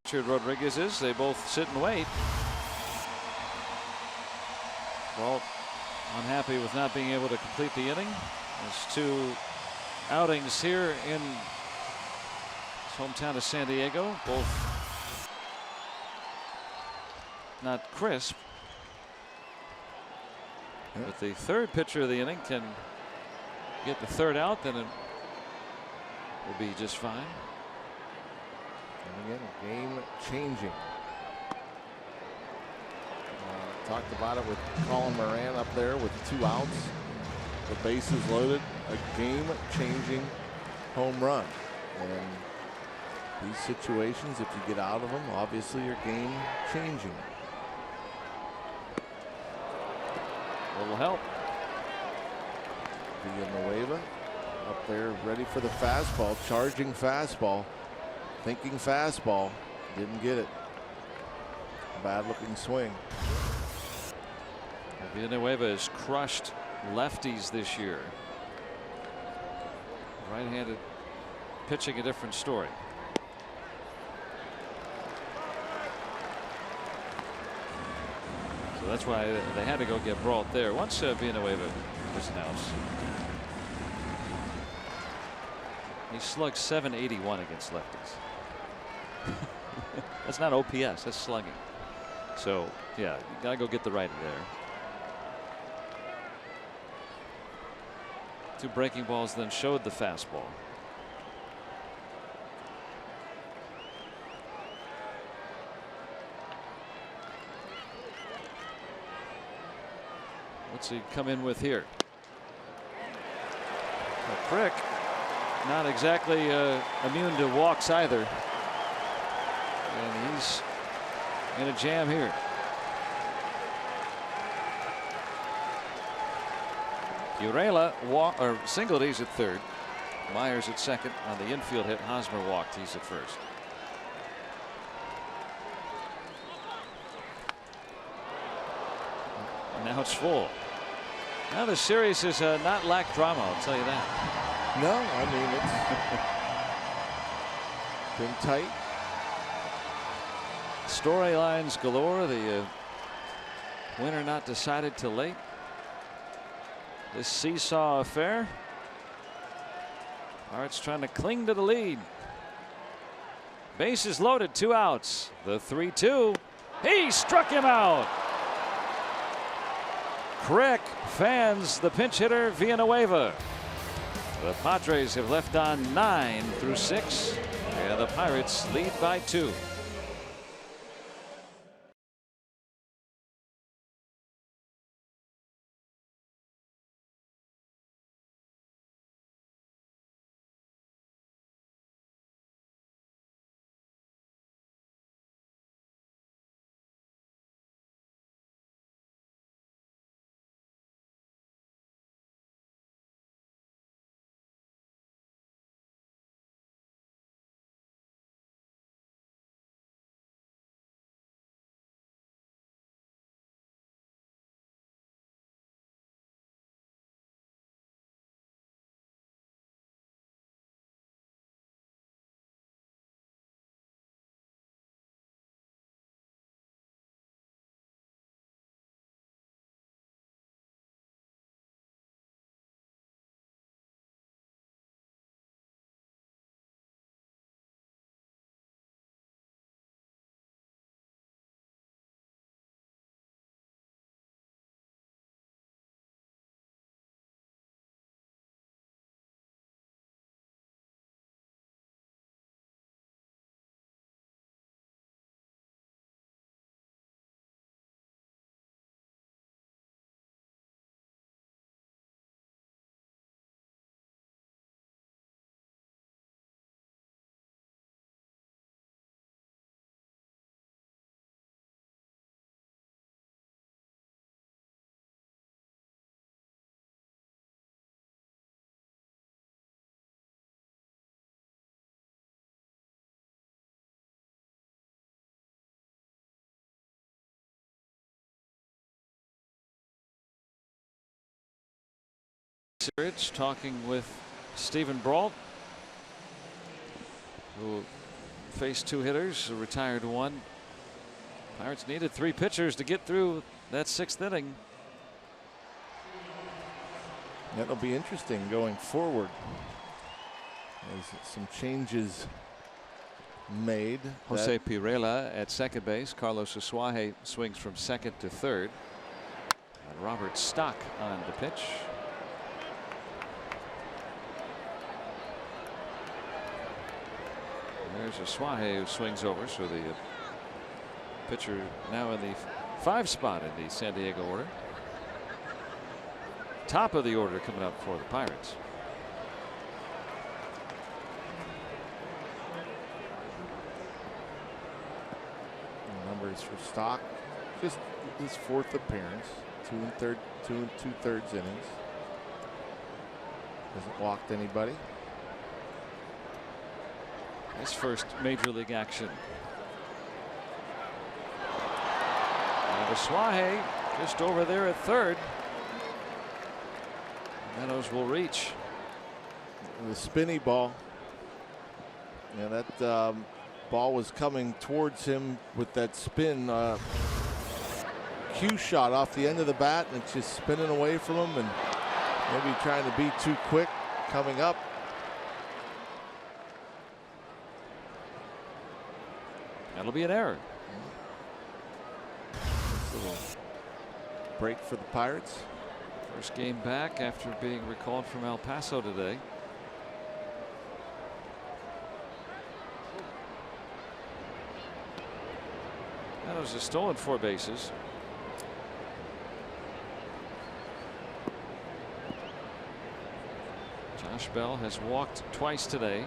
Richard Rodriguez is. They both sit and wait. Brault unhappy with not being able to complete the inning. There's 2 outings here in his hometown of San Diego, both not crisp. But the 3rd pitcher of the inning can get the 3rd out, then it will be just fine. And again, game changing. Talked about it with Colin Moran up there with 2 outs. The bases loaded. A game changing home run. And these situations, if you get out of them, obviously are game changing. Will help. Villanueva up there ready for the fastball, charging fastball, thinking fastball, didn't get it. Bad looking swing. Villanueva has crushed lefties this year. Right-handed pitching, a different story. So that's why they had to go get Brault there once Villanueva was announced. He slugged .781 against lefties. That's not OPS, that's slugging. So yeah, you gotta go get the righty there. 2 breaking balls, then showed the fastball. What's he come in with here? A Crick, not exactly immune to walks either. And he's in a jam here. Urela singled, he's at 3rd. Myers at 2nd. On the infield hit, Hosmer walked, he's at 1st. And now it's full. Now the series has not lacked drama, I'll tell you that. No, I mean, it's been tight. Storylines galore. The winner not decided till late. This seesaw affair. Art's trying to cling to the lead. Bases loaded, 2 outs. The 3-2. He struck him out. Crick fans the pinch hitter Villanueva. The Padres have left on 9 through 6, and the Pirates lead by 2. Searage talking with Stephen Brault, who faced 2 hitters, retired 1. Pirates needed 3 pitchers to get through that 6th inning. That'll be interesting going forward as some changes made. Jose Pirela at second base. Carlos Asuaje swings from second to third. And Robert Stock on the pitch. There's Asuaje who swings over, so the pitcher now in the 5 spot in the San Diego order. Top of the order coming up for the Pirates. Numbers for Stock, just his 4th appearance, 2 2/3 innings. Hasn't walked anybody. His first major league action. And Asuaje just over there at third. Meadows will reach. The spinny ball. Yeah, that ball was coming towards him with that spin cue shot off the end of the bat, and it's just spinning away from him and maybe trying to be too quick coming up. That'll be an error. Nice little break for the Pirates. First game back after being recalled from El Paso today. Meadows has stolen 4 bases. Josh Bell has walked twice today.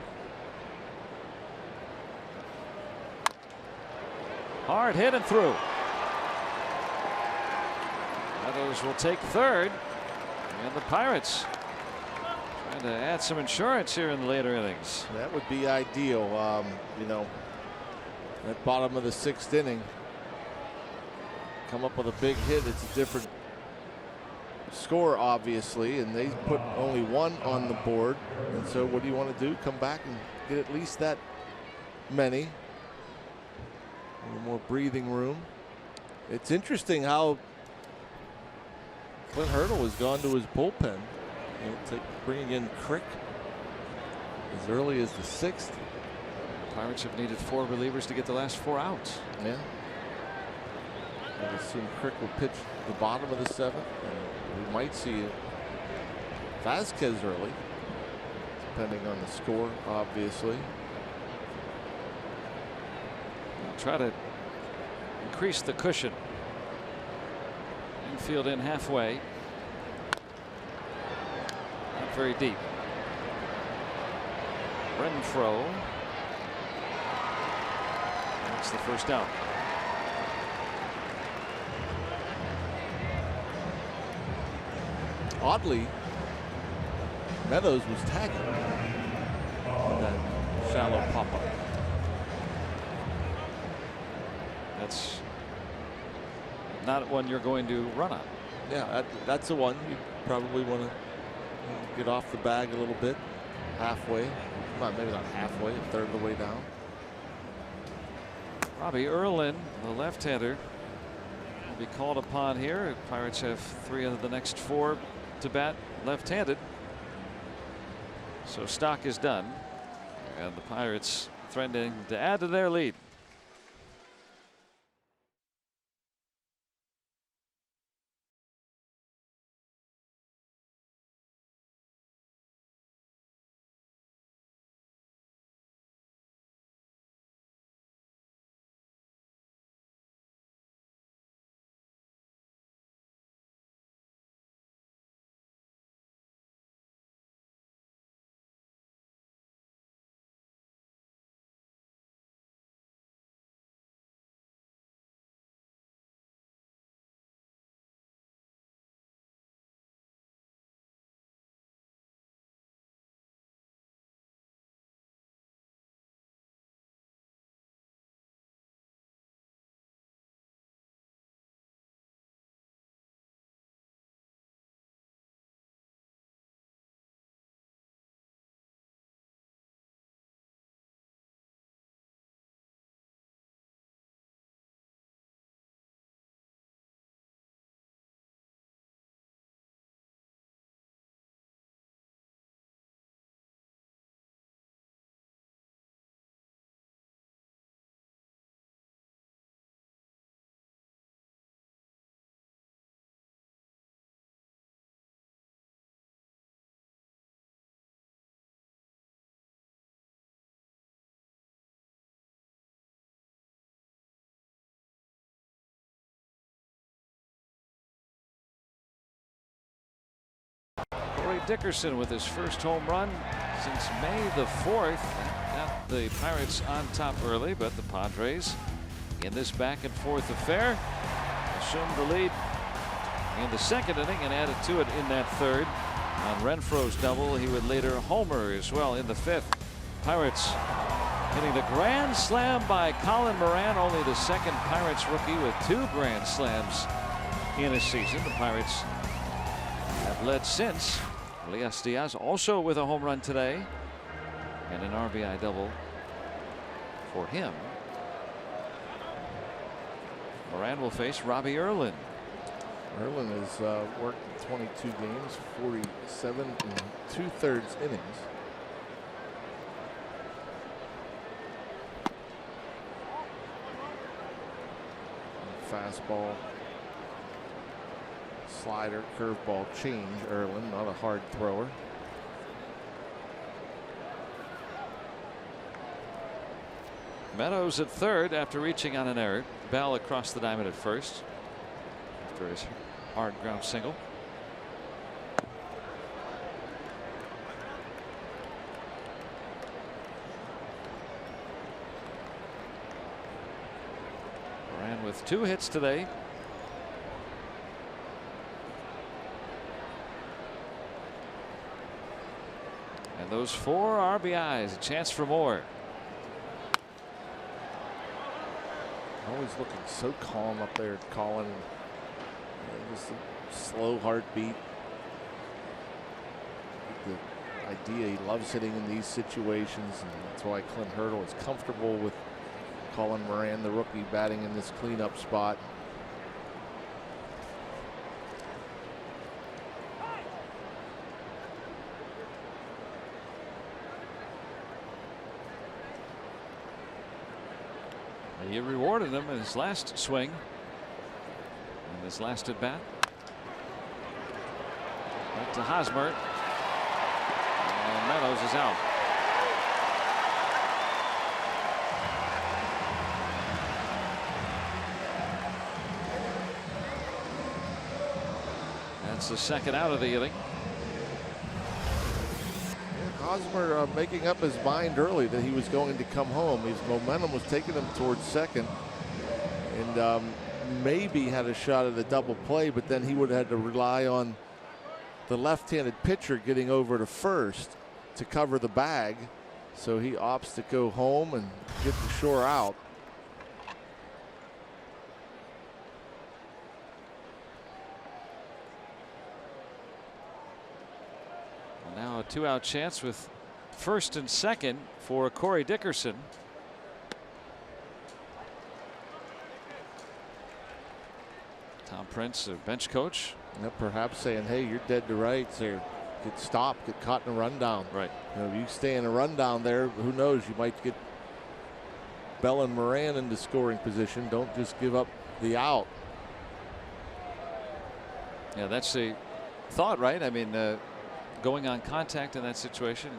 Hard hit and through. Meadows will take third. And the Pirates trying to add some insurance here in the later innings. That would be ideal. You know, at bottom of the 6th inning, come up with a big hit. It's a different score, obviously, and they put only 1 on the board. And so what do you want to do? Come back and get at least that many. A little more breathing room. It's interesting how Clint Hurdle has gone to his bullpen, bringing in Crick as early as the 6th. Pirates have needed 4 relievers to get the last 4 outs. Yeah. I assume Crick will pitch the bottom of the 7th. And we might see Vasquez early, depending on the score, obviously. Try to increase the cushion. Infield in halfway. Not very deep. Renfroe. That's the first out. Oddly, Meadows was tagging on that shallow pop-up. That's not one you're going to run on. Yeah, that's the one you probably want to get off the bag a little bit, halfway. Maybe not halfway, a third of the way down. Robbie Erlin, the left-hander, will be called upon here. Pirates have 3 of the next 4 to bat left-handed. So Stock is done, and the Pirates threatening to add to their lead. Corey Dickerson with his first home run since May the 4th. That got the Pirates on top early, but the Padres in this back and forth affair assumed the lead in the second inning and added to it in that third. On Renfroe's double, he would later homer as well in the fifth. Pirates hitting the grand slam by Colin Moran, only the second Pirates rookie with 2 grand slams in a season. The Pirates have led since. Elias Diaz also with a home run today and an RBI double for him. Moran will face Robbie Erlin. Erlin has worked in 22 games, 47 and 2/3 innings. Fastball, slider, curveball change. Erlin, not a hard thrower. Meadows at third after reaching on an error. Bell across the diamond at first after his hard ground single. Moran with 2 hits today. And those 4 RBIs, a chance for more. Always looking so calm up there, Colin. Just a slow heartbeat. The idea he loves hitting in these situations, and that's why Clint Hurdle is comfortable with Colin Moran, the rookie, batting in this cleanup spot. He rewarded him in his last swing in his last at bat. Back to Hosmer, and Meadows is out. That's the second out of the inning. Hosmer making up his mind early that he was going to come home. His momentum was taking him towards second, and maybe had a shot at a double play, but then he would have had to rely on the left-handed pitcher getting over to first to cover the bag. So he opts to go home and get the shore out. Now a 2-out chance with first and second for Corey Dickerson. Tom Prince, the bench coach. Perhaps saying, hey, you're dead to rights here. Get stopped, get caught in a rundown. Right. You know, if you stay in a rundown there, who knows? You might get Bell and Moran into scoring position. Don't just give up the out. Yeah, that's the thought, right? I mean, going on contact in that situation.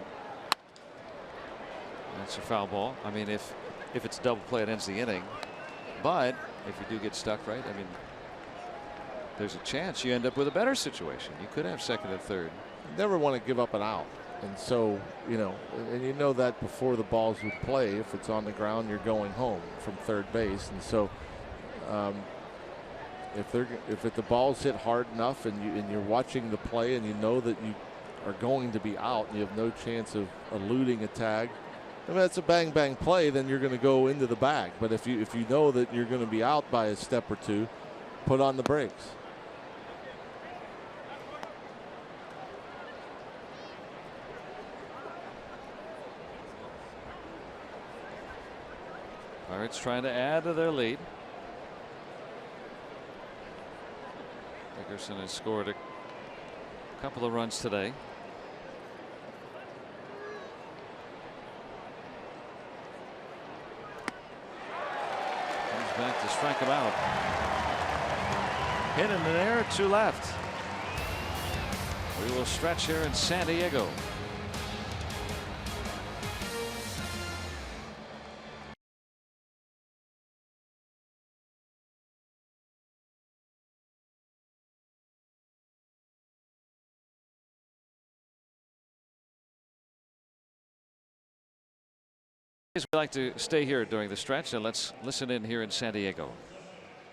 That's a foul ball. I mean, if it's a double play, it ends the inning. But if you do get stuck, right? I mean, there's a chance you end up with a better situation. You could have second and third. You never want to give up an out. And so, you know, and you know that before the balls would play, if it's on the ground, you're going home from third base. And so if the ball's hit hard enough and you're watching the play and you know that you are going to be out and you have no chance of eluding a tag, if that's a bang bang play, then you're going to go into the bag. But if you know that you're going to be out by a step or two, put on the brakes. Pirates trying to add to their lead. Dickerson has scored a couple of runs today. Comes back to strike him out. Hit in the air to left. We will stretch here in San Diego. We like to stay here during the stretch, and let's listen in here in San Diego.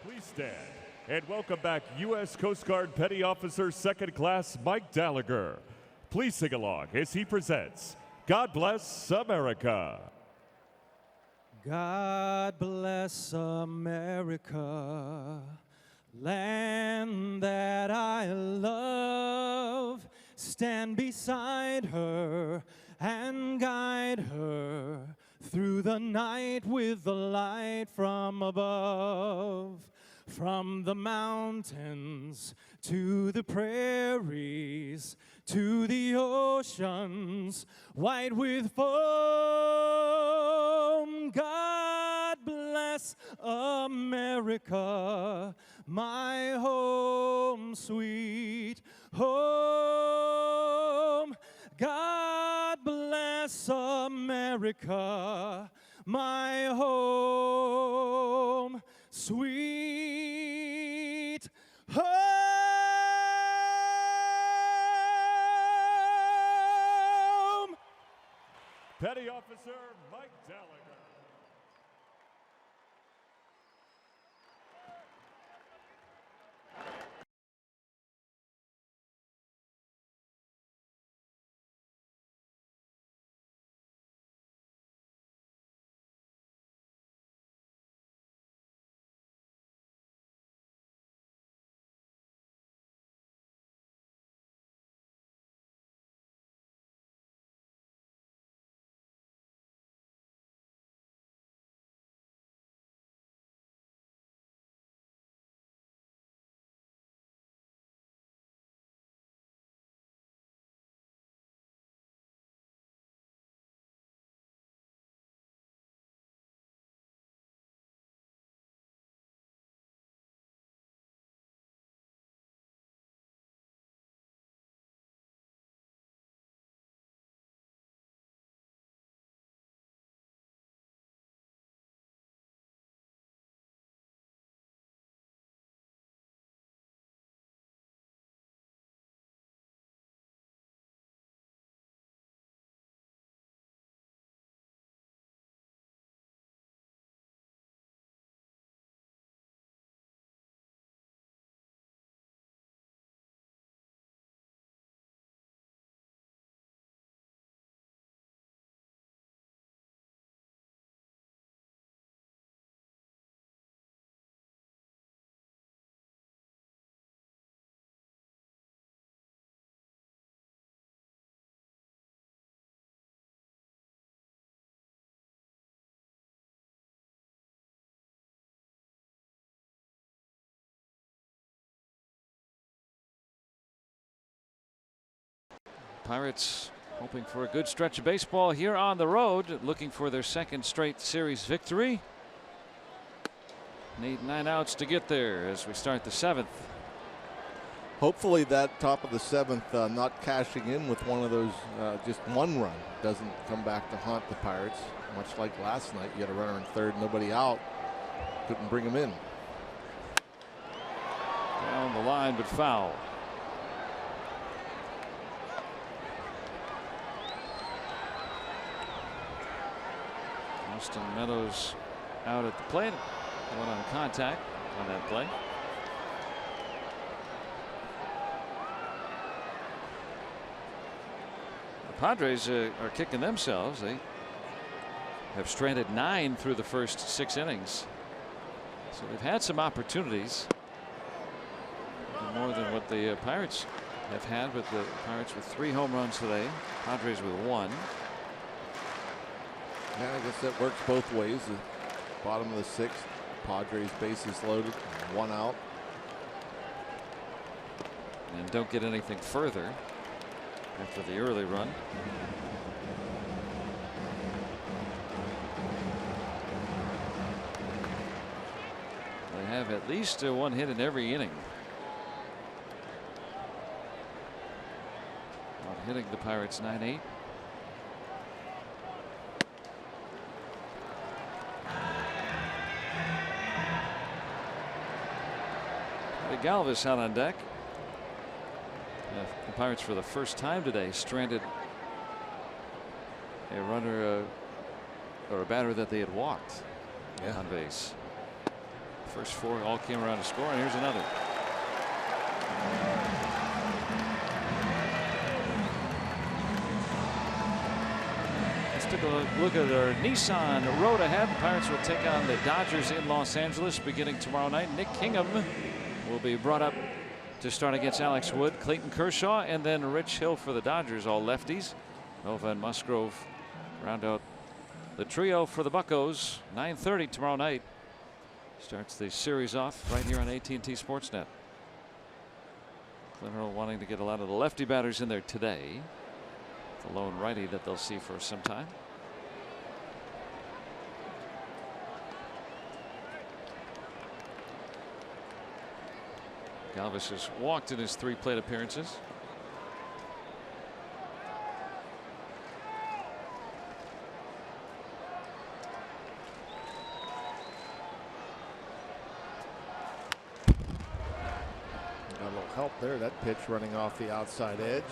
Please stand and welcome back U.S. Coast Guard Petty Officer Second Class Mike Gallagher. Please sing along as he presents God Bless America. God bless America, land that I love. Stand beside her and guide her through the night with the light from above. From the mountains to the prairies to the oceans white with foam. God bless America, my home, sweet home. God bless America, my home, sweet home. Petty Officer Mike Gallagher. Pirates hoping for a good stretch of baseball here on the road, looking for their second straight series victory. Need 9 outs to get there as we start the 7th. Hopefully that top of the 7th not cashing in with one of those just one run doesn't come back to haunt the Pirates. Much like last night, you had a runner in third, nobody out, couldn't bring him in. Down the line, but foul. Austin Meadows out at the plate. One on contact on that play. The Padres are kicking themselves. They have stranded 9 through the first 6 innings. So they've had some opportunities. More than what the Pirates have had, with the Pirates with 3 home runs today. Padres with 1. Yeah, I guess that works both ways. The bottom of the 6th, Padres bases loaded, 1 out. And don't get anything further after the early run. They have at least 1 hit in every inning. Hitting the Pirates 9-8. Galvis out on deck. The Pirates for the first time today stranded a runner or a batter that they had walked on base. First 4 all came around to score, and here's another. Let's take a look at our Nissan road ahead. The Pirates will take on the Dodgers in Los Angeles beginning tomorrow night. Nick Kingham will be brought up to start against Alex Wood, Clayton Kershaw, and then Rich Hill for the Dodgers, all lefties. Nova and Musgrove round out the trio for the Buccos. 9:30 tomorrow night starts the series off right here on AT Sportsnet. Clint Earl wanting to get a lot of the lefty batters in there today. The lone righty that they'll see for some time. Galvis has walked in his 3 plate appearances. Got a little help there. That pitch running off the outside edge.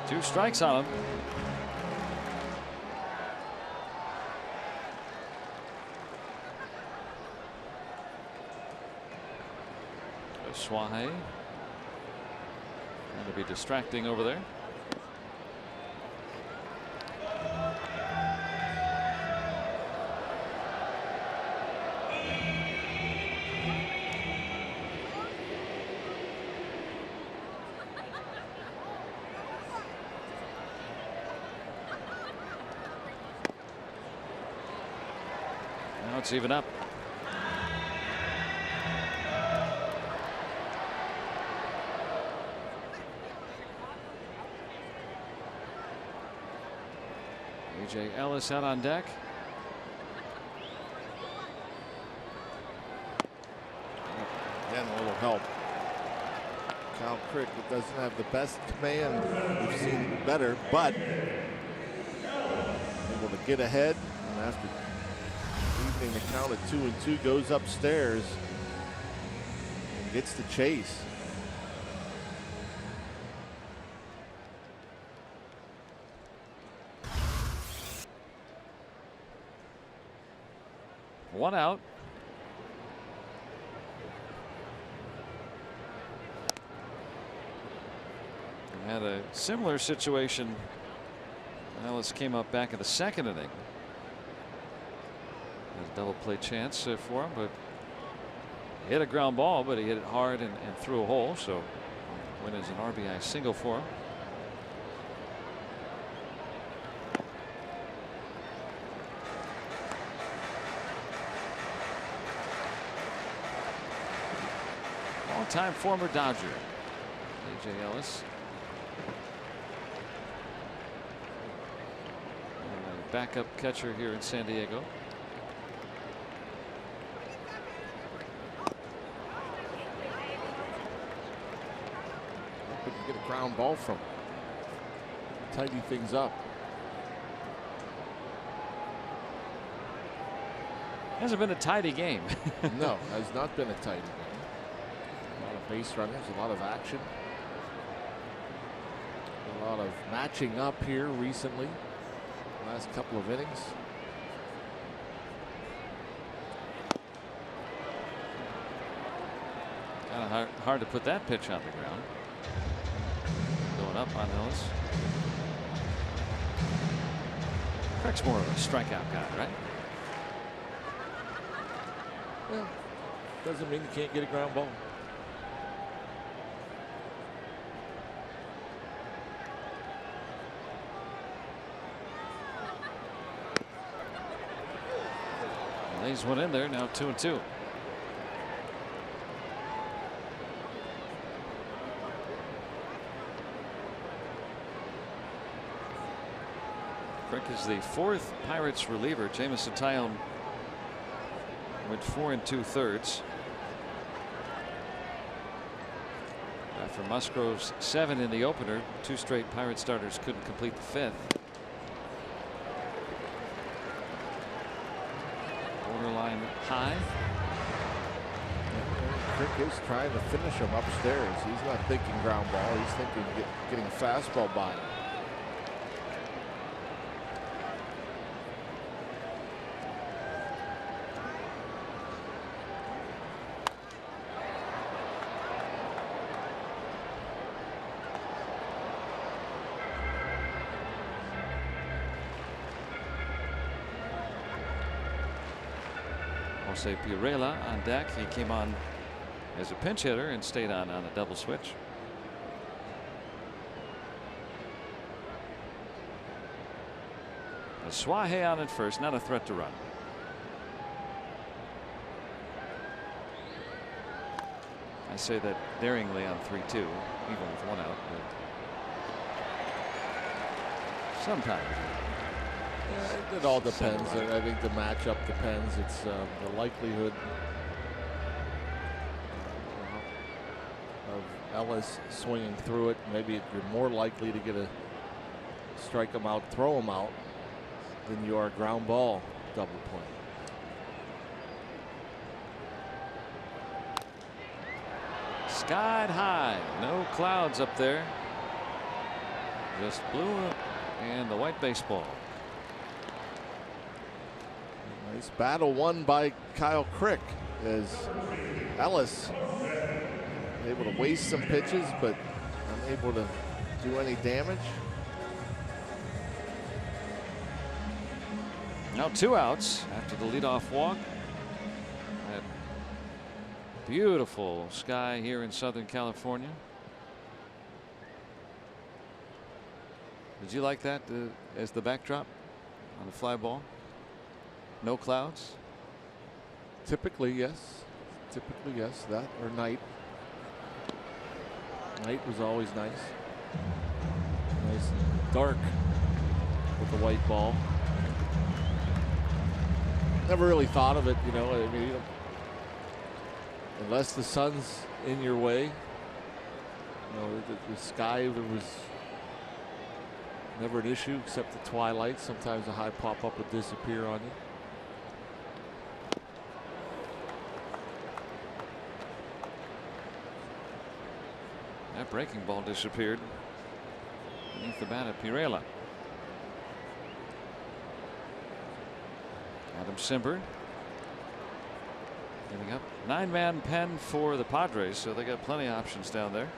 Two strikes on him. Swahe trying to be distracting over there. Now it's even up. A.J. Ellis out on deck. Again, a little help. Cal Crick doesn't have the best command. We've seen better, but able to get ahead. And after leaving the count at 2-2, goes upstairs and gets the chase. One out. We had a similar situation. Ellis came up back in the 2nd inning. Had a double play chance for him, but hit a ground ball, but he hit it hard and through a hole. So win as an RBI single for him. Time former Dodger A.J. Ellis, backup catcher here in San Diego. Couldn't get a ground ball from him. Tidy things up. Hasn't been a tidy game. No, has not been a tidy game. Base runners, a lot of action, a lot of matching up here recently. Last couple of innings. Kind of hard to put that pitch on the ground. Going up on Ellis. Crick's more of a strikeout guy, right? Well, doesn't mean you can't get a ground ball. Lays one in there, now 2-2. Crick is the 4th Pirates reliever. Jamison Tyone went 4 2/3. After Musgrove's 7 in the opener, 2 straight Pirate starters couldn't complete the 5th. Borderline high. Crick is trying to finish him upstairs. He's not thinking ground ball. He's thinking getting a fastball by him. Jose Pirela on deck. He came on as a pinch hitter and stayed on a double switch. Suaje on at first, not a threat to run. I say that daringly on 3-2, even with one out. But sometimes. It all depends. I think the matchup depends. It's the likelihood of Ellis swinging through it. Maybe you're more likely to get a strike him out, throw him out, than you are ground ball double play. Skied high, no clouds up there. Just blue and the white baseball. Nice battle won by Kyle Crick as Ellis able to waste some pitches, but unable to do any damage. Now 2 outs after the leadoff walk. That beautiful sky here in Southern California. Did you like that as the backdrop on the fly ball? No clouds? Typically, yes. Typically, yes. That or night. Night was always nice. Nice and dark with the white ball. Never really thought of it, you know. I mean, unless the sun's in your way, you know, the sky, there was never an issue except the twilight. Sometimes a high pop-up would disappear on you. That breaking ball disappeared beneath the bat of Pirela. Adam Simber giving up 9-man pen for the Padres, so they got plenty of options down there.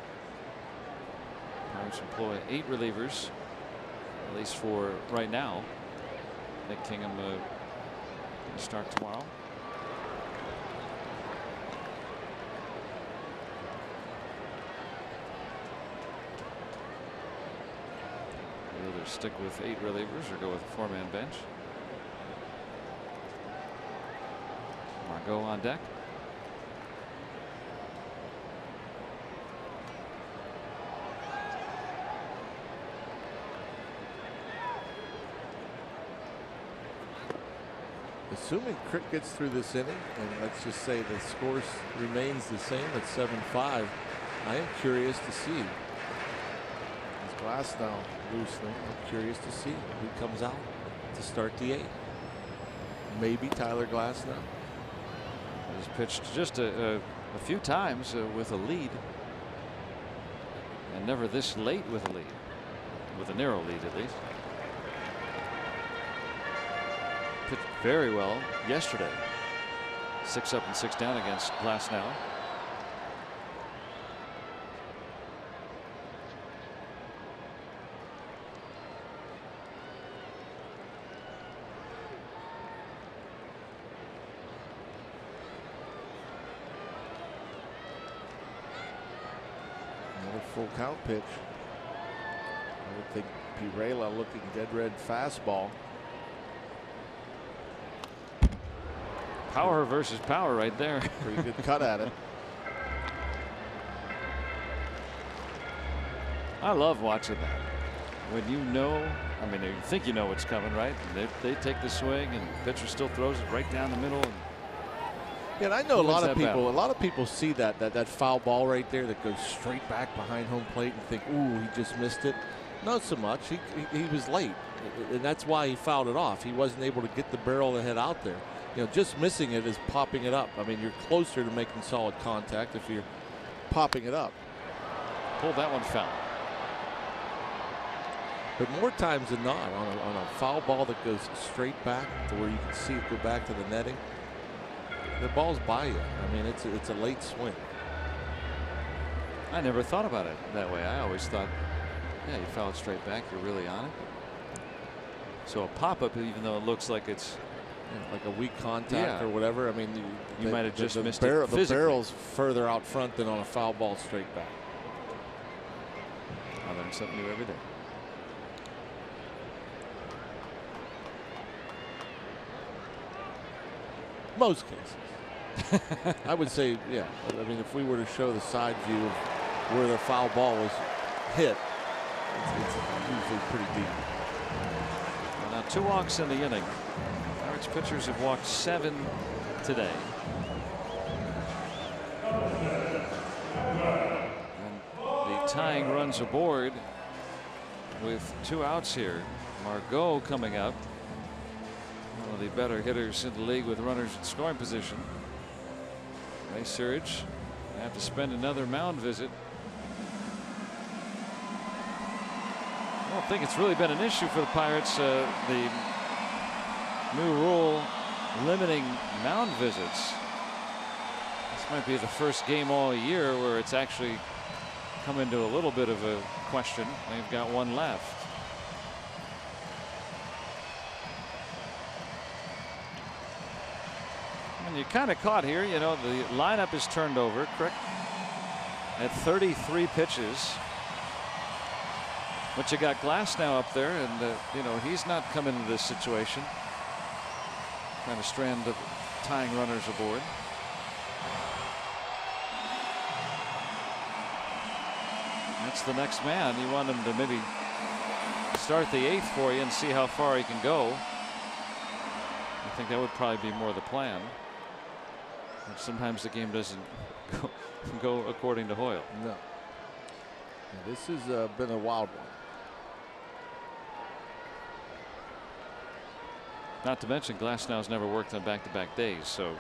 Pirates employ 8 relievers, at least for right now. Nick Kingham going to start tomorrow. Either stick with 8 relievers or go with a 4-man bench. Margot on deck. Assuming Crick gets through this inning, and let's just say the score remains the same at 7-5, I am curious to see. His Glass now loosening. I'm curious to see who comes out to start the 8th. Maybe Tyler Glass now. He's pitched just a few times with a lead, and never this late with a lead, with a narrow lead at least. Pitched very well yesterday. 6 up and 6 down against Glass now. Another full count pitch. I would think Pirela looking dead red fastball. Power versus power right there. Pretty good cut at it. I love watching that. When you know, I mean, you think you know what's coming, right? And they take the swing, and the pitcher still throws it right down the middle. And yeah, and I know a lot of people. battle. A lot of people see that foul ball right there that goes straight back behind home plate and think, "Ooh, he just missed it." Not so much. He was late, and that's why he fouled it off. He wasn't able to get the barrel of the head out there. just missing it is popping it up. I mean, you're closer to making solid contact if you're popping it up. Pulled that one foul. But more times than not, on a foul ball that goes straight back to where you can see it go back to the netting, the ball's by you. I mean, it's a late swing. I never thought about it that way. I always thought, yeah, you foul it straight back, you're really on it. So a pop-up, even though it looks like it's like a weak contact or whatever. I mean, you might have just missed it. The barrel's further out front than on a foul ball straight back. I learn something new every day. Most cases. I would say, yeah. I mean, if we were to show the side view of where the foul ball was hit, it's usually pretty deep. Well, now 2 walks in the inning. Pirates pitchers have walked 7 today. And the tying runs aboard with 2 outs here. Margot coming up. One of the better hitters in the league with runners in scoring position. Ray Surge have to spend another mound visit. I don't think it's really been an issue for the Pirates. The new rule limiting mound visits. This might be the first game all year where it's actually come into a little bit of a question. They've got 1 left. And you're kind of caught here. You know, the lineup is turned over. Crick at 33 pitches. But you got Glass now up there, and you know, he's not come into this situation. Trying to strand the tying runners aboard. That's the next man. You want him to maybe start the 8th for you and see how far he can go. I think that would probably be more the plan. Sometimes the game doesn't go according to Hoyle. No. This has been a wild one. Not to mention Glasnow's never worked on back-to-back days, so.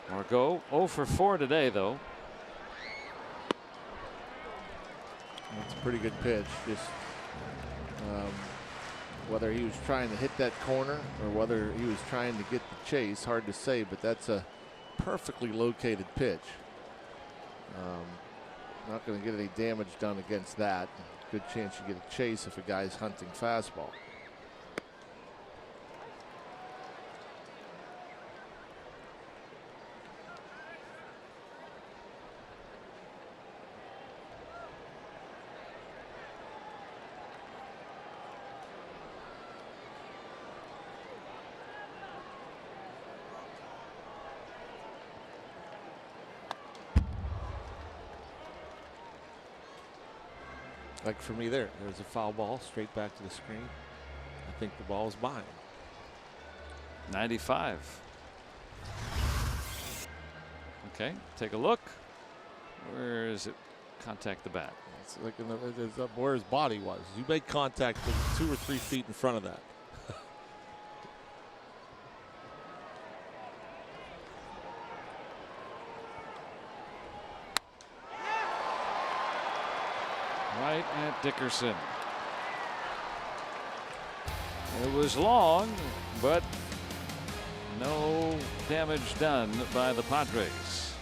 Margot 0 for 4 today, though. That's a pretty good pitch. Just whether he was trying to hit that corner or whether he was trying to get the chase, hard to say, but that's a perfectly located pitch. Not going to get any damage done against that. Good chance you get a chase if a guy's hunting fastball. Like for me there's a foul ball straight back to the screen. I think the ball is mine. 95. Okay, take a look. Where is it? Contact the bat. It's like it's up where his body was. You make contact 2 or 3 feet in front of that. Right at Dickerson. It was long, but no damage done by the Padres.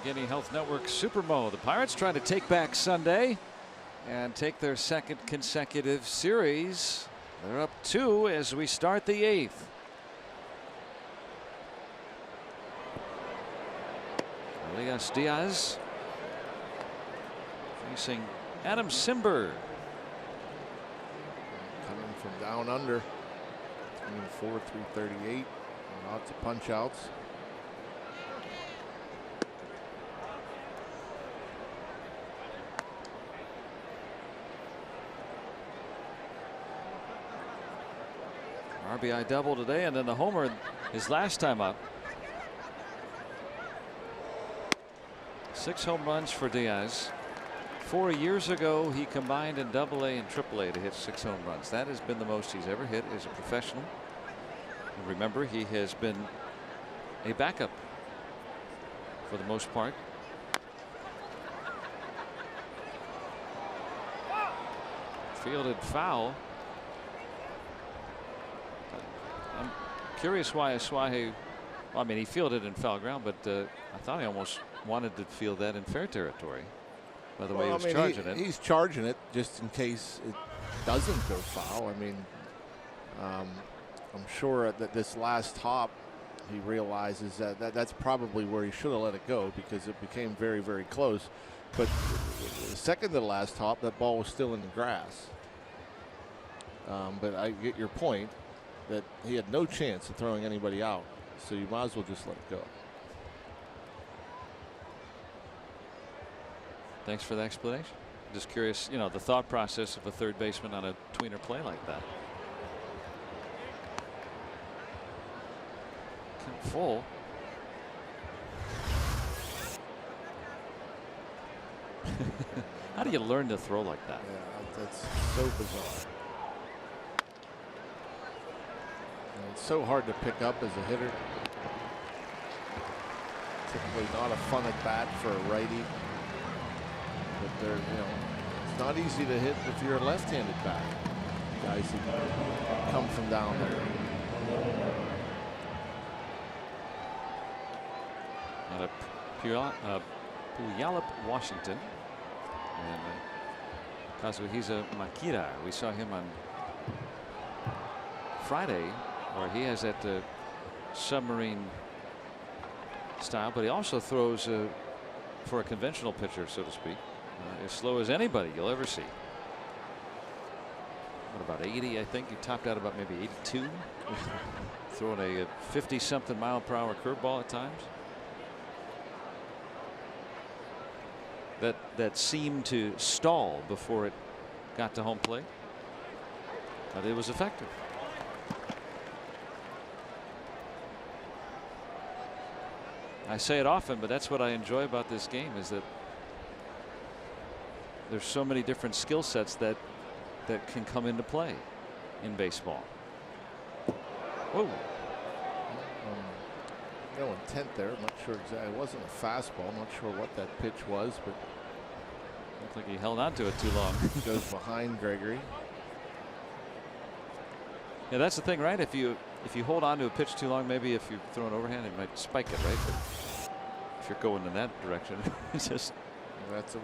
Allegheny Health Network Supermo. The Pirates trying to take back Sunday and take their second consecutive series. They're up 2 as we start the 8th. Elias Diaz facing Adam Simber. Coming from down under. 24, 338. Lots of punch outs. RBI double today, and then the homer his last time up. 6 home runs for Diaz. 4 years ago, he combined in AA and AAA to hit 6 home runs. That has been the most he's ever hit as a professional. And remember, he has been a backup for the most part. Fielded foul. I'm curious why Asuaje, well, I mean, he fielded in foul ground, but I thought he almost wanted to field that in fair territory. By the way, he was charging it. He's charging it just in case it doesn't go foul. I mean, I'm sure that this last hop, he realizes that that's probably where he should have let it go because it became very, very close. But the second to the last hop, that ball was still in the grass. But I get your point that he had no chance of throwing anybody out. So you might as well just let it go. Thanks for the explanation. Just curious, you know, the thought process of a third baseman on a tweener play like that. Full. How do you learn to throw like that? Yeah, that's so bizarre. And it's so hard to pick up as a hitter. Typically not a fun at bat for a righty. But they're, you know, it's not easy to hit if you're a left-handed bat. Guys who come from down there. Out of Puyallup, Washington. And Kazuhisa Makira, we saw him on Friday, where he has that submarine style, but he also throws for a conventional pitcher, so to speak, as slow as anybody you'll ever see. What, about 80, I think? He topped out about maybe 82. Throwing a 50-something mile-per-hour curveball at times. That seemed to stall before it got to home plate, but it was effective. I say it often, but that's what I enjoy about this game, is that there's so many different skill sets that can come into play in baseball. Whoa. No intent there. I'm not sure exactly. It wasn't a fastball. I'm not sure what that pitch was, but looked like he held on to it too long. Goes behind Gregory. Yeah, that's the thing, right? If you hold on to a pitch too long, maybe if you throw an overhand, it might spike it, right? But if you're going in that direction, it's just that's a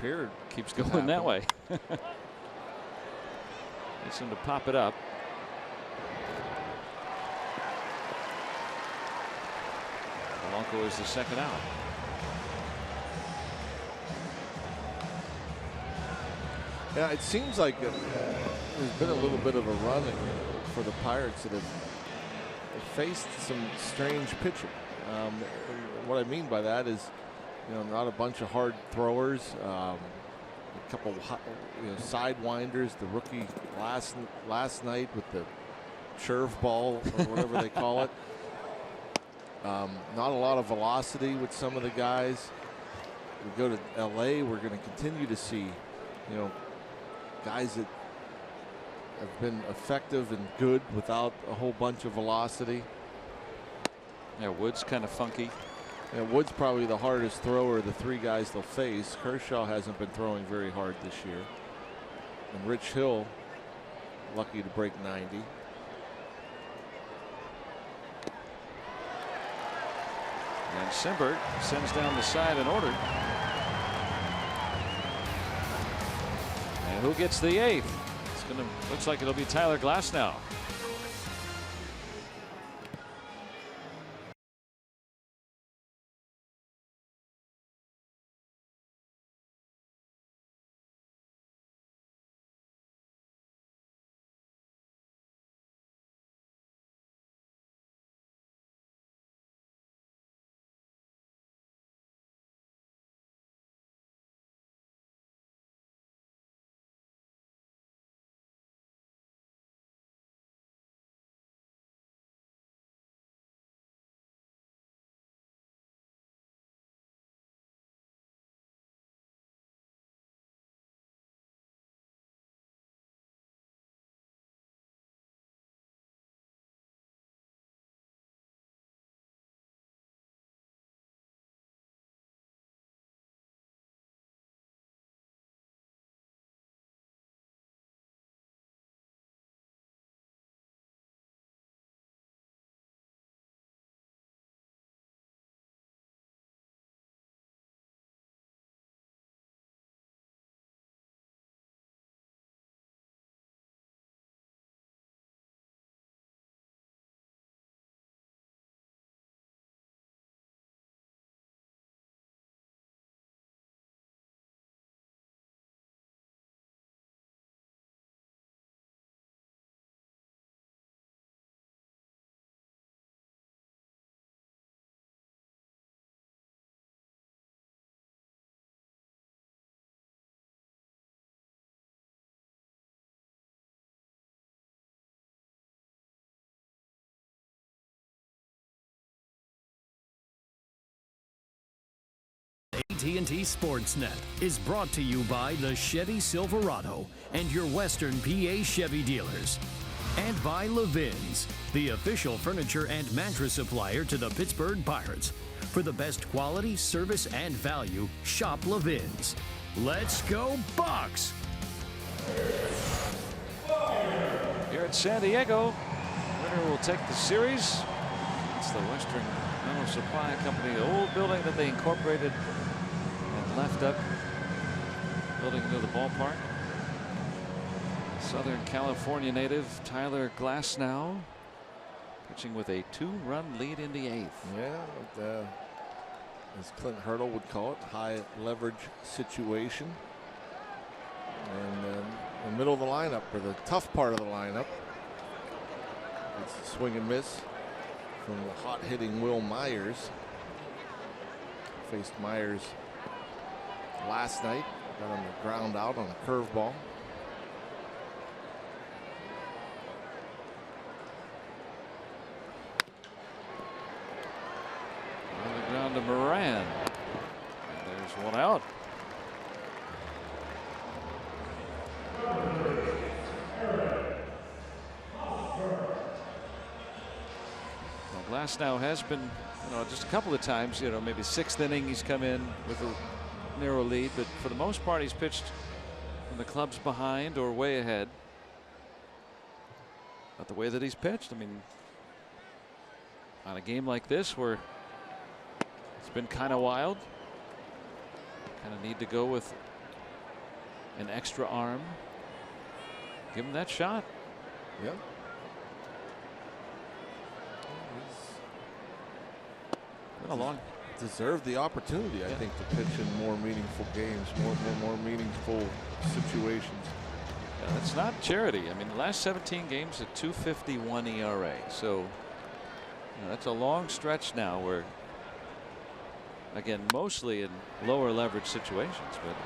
period keeps going that way. Gets him to pop it up. Polanco is the second out. Yeah, it seems like there's been a little bit of a run for the Pirates that have faced some strange pitching. What I mean by that is, you know, not a bunch of hard throwers, a couple sidewinders. The rookie last night with the curve ball or whatever they call it. Not a lot of velocity with some of the guys. We go to LA, we're going to continue to see, you know, guys that have been effective and good without a whole bunch of velocity. Yeah, Wood's kind of funky. Yeah, Wood's probably the hardest thrower of the three guys they'll face. Kershaw hasn't been throwing very hard this year. And Rich Hill, lucky to break 90. And Simbert sends down the side in order. And who gets the 8th? Looks like it'll be Tyler Glasnow. AT&T Sportsnet is brought to you by the Chevy Silverado and your Western PA Chevy dealers. And by Levin's, the official furniture and mattress supplier to the Pittsburgh Pirates. For the best quality, service, and value, shop Levin's. Let's go Bucks! Here at San Diego, winner will take the series. It's the Western Metal Supply Company, the old building that they incorporated and left up, building into the ballpark. Southern California native Tyler Glasnow pitching with a 2-run lead in the 8th. Yeah, as Clint Hurdle would call it, high leverage situation. And the middle of the lineup, or the tough part of the lineup, it's a swing and miss from the hot hitting Will Myers. Faced Myers last night, got him to ground out on a curveball. On the ground to Moran. And there's one out. Glasnow has been, just a couple of times, maybe 6th inning he's come in with a narrow lead, but for the most part he's pitched when the club's behind or way ahead. Not the way that he's pitched. I mean, on a game like this where it's been kind of wild, kind of need to go with an extra arm. Give him that shot. Yep. Deserved the opportunity, I think, to pitch in more meaningful games, more meaningful situations. Yeah, it's not charity. I mean, the last 17 games at 2.51 ERA. So that's a long stretch now where, again, mostly in lower leverage situations, but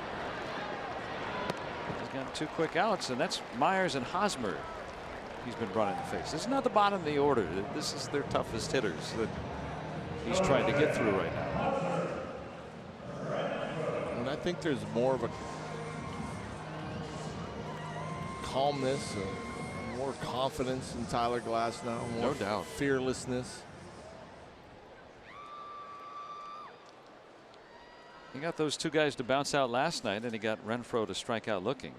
he's got 2 quick outs, and that's Myers and Hosmer. He's been brought in the face. This is not the bottom of the order. This is their toughest hitters that he's trying to get through right now. And I think there's more of a calmness, more confidence in Tyler Glasnow, more no doubt, fearlessness. He got those 2 guys to bounce out last night, and he got Renfroe to strike out looking.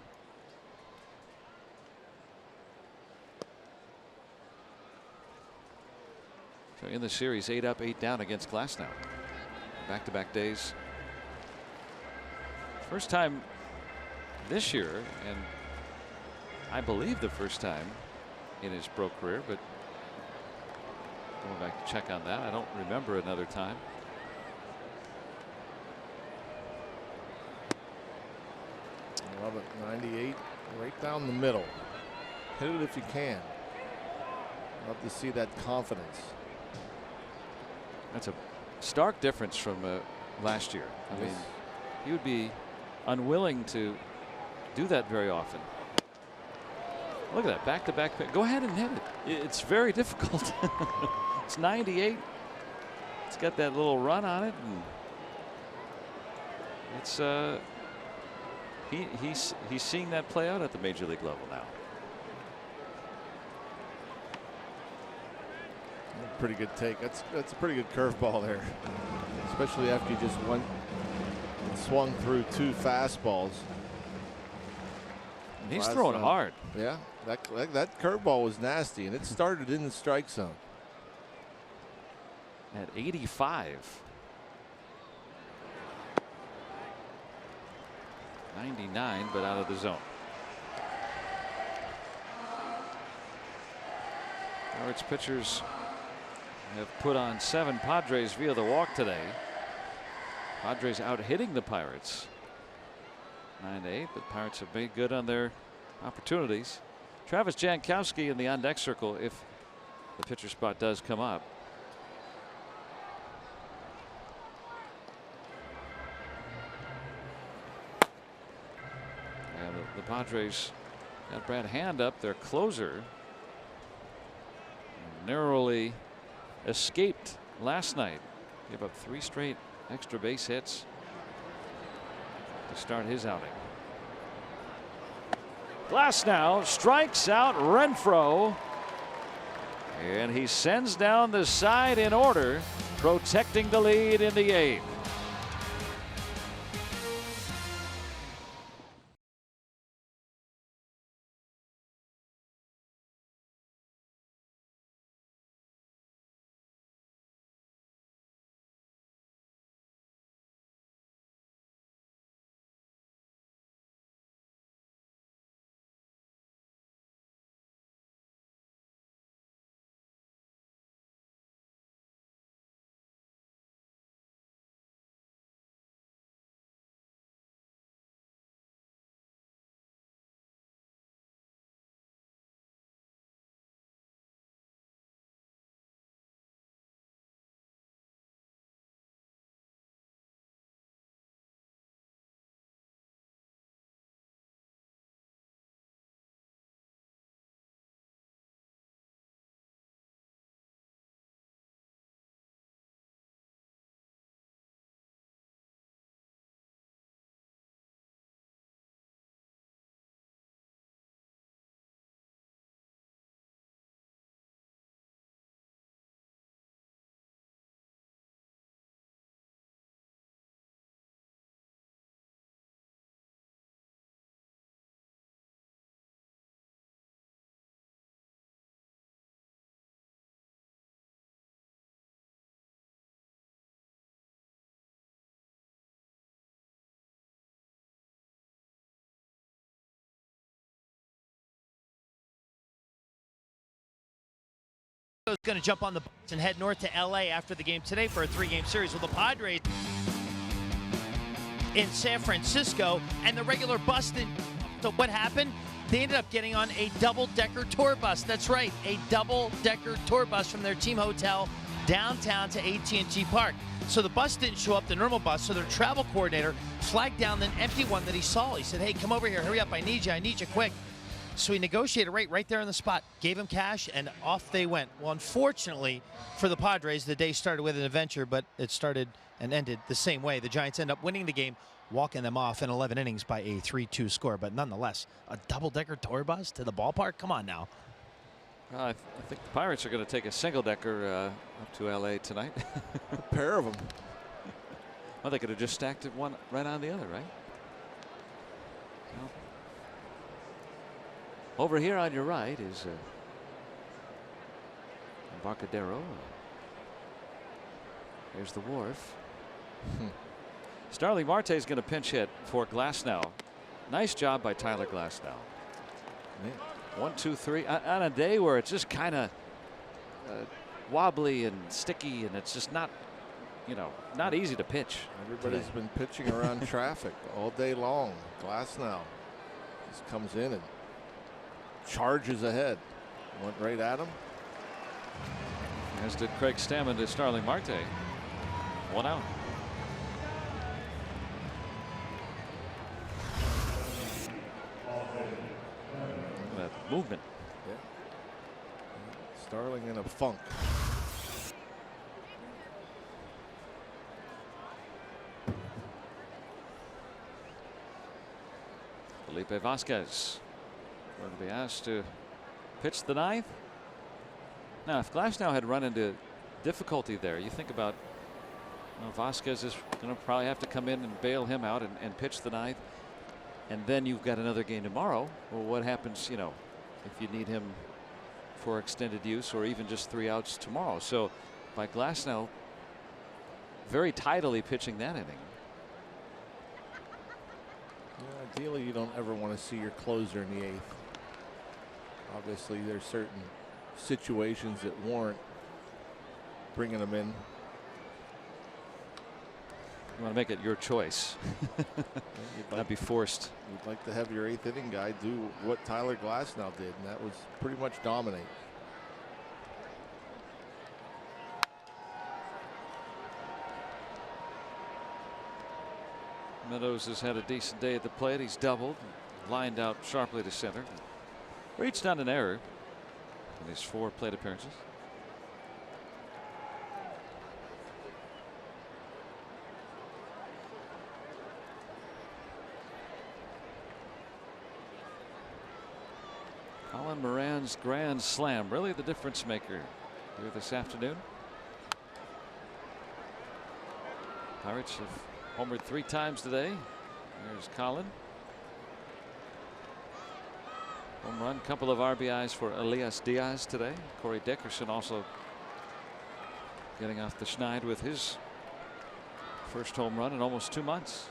So in the series, 8 up, 8 down against Glasnow. back-to-back days. First time this year, and I believe the first time in his pro career, but going back to check on that, I don't remember another time. I love it. 98 right down the middle. Hit it if you can. Love to see that confidence. That's a stark difference from last year. I mean, he would be unwilling to do that very often. Look at that back-to-back pick. Go ahead and hit it. It's very difficult. It's 98. It's got that little run on it, and it's he's seeing that play out at the major league level now. Pretty good take. That's a pretty good curveball there, especially after you just swung through 2 fastballs. He's throwing hard. Yeah, that curveball was nasty, and it started in the strike zone. At 85. 99, but out of the zone. Pirates pitchers have put on 7 Padres via the walk today. Padres out hitting the Pirates 9-8, but Pirates have made good on their opportunities. Travis Jankowski in the on deck circle if the pitcher spot does come up. And the Padres got Brad Hand up, their closer. Narrowly escaped last night. Gave up 3 straight extra base hits to start his outing. Glasnow strikes out Renfroe, and he sends down the side in order, protecting the lead in the 8th. Is going to jump on the bus and head north to LA after the game today for a 3-game series with the Padres in San Francisco, and the regular bus didn't. So what happened? They ended up getting on a double-decker tour bus. That's right, a double-decker tour bus from their team hotel downtown to AT Park. So the bus didn't show up, the normal bus, so their travel coordinator flagged down an empty one that he saw. He said, hey, come over here, hurry up, I need you quick. So he negotiated a rate right there on the spot, gave him cash, and off they went. Well, unfortunately for the Padres, the day started with an adventure, but it started and ended the same way. The Giants end up winning the game, walking them off in 11 innings by a 3-2 score. But nonetheless, a double-decker tour bus to the ballpark? Come on now. I think the Pirates are going to take a single-decker up to LA tonight. A pair of them. Well, they could have just stacked it one right on the other, right? Well, over here on your right is Embarcadero. There's the wharf. Starling Marte is going to pinch hit for Glasnow. Nice job by Tyler Glasnow. 1, 2, 3 on a day where it's just kind of wobbly and sticky, and it's just not, not easy to pitch. Everybody's been pitching around traffic all day long. Glasnow just comes in and charges ahead. Went right at him. As did Craig Stammen to Starling Marte. 1 out. That movement. Yeah. Starling in a funk. Felipe Vasquez going to be asked to pitch the 9th. Now, if Glasnow had run into difficulty there, you think about Vasquez is going to probably have to come in and bail him out and pitch the 9th. And then you've got another game tomorrow. Well, what happens, if you need him for extended use or even just 3 outs tomorrow? So by Glasnow very tidily pitching that inning. Yeah, ideally, you don't ever want to see your closer in the 8th. Obviously, there's certain situations that warrant bringing them in. You want to make it your choice. Not be forced. You'd like to have your 8th inning guy do what Tyler Glasnow did, and that was pretty much dominate. Meadows has had a decent day at the plate. He's doubled, lined out sharply to center, reached on an error in his 4 plate appearances. Colin Moran's grand slam, really the difference maker here this afternoon. Pirates have homered 3 times today. There's Colin. Home run, couple of RBIs for Elias Diaz today. Corey Dickerson also getting off the schneid with his first home run in almost 2 months.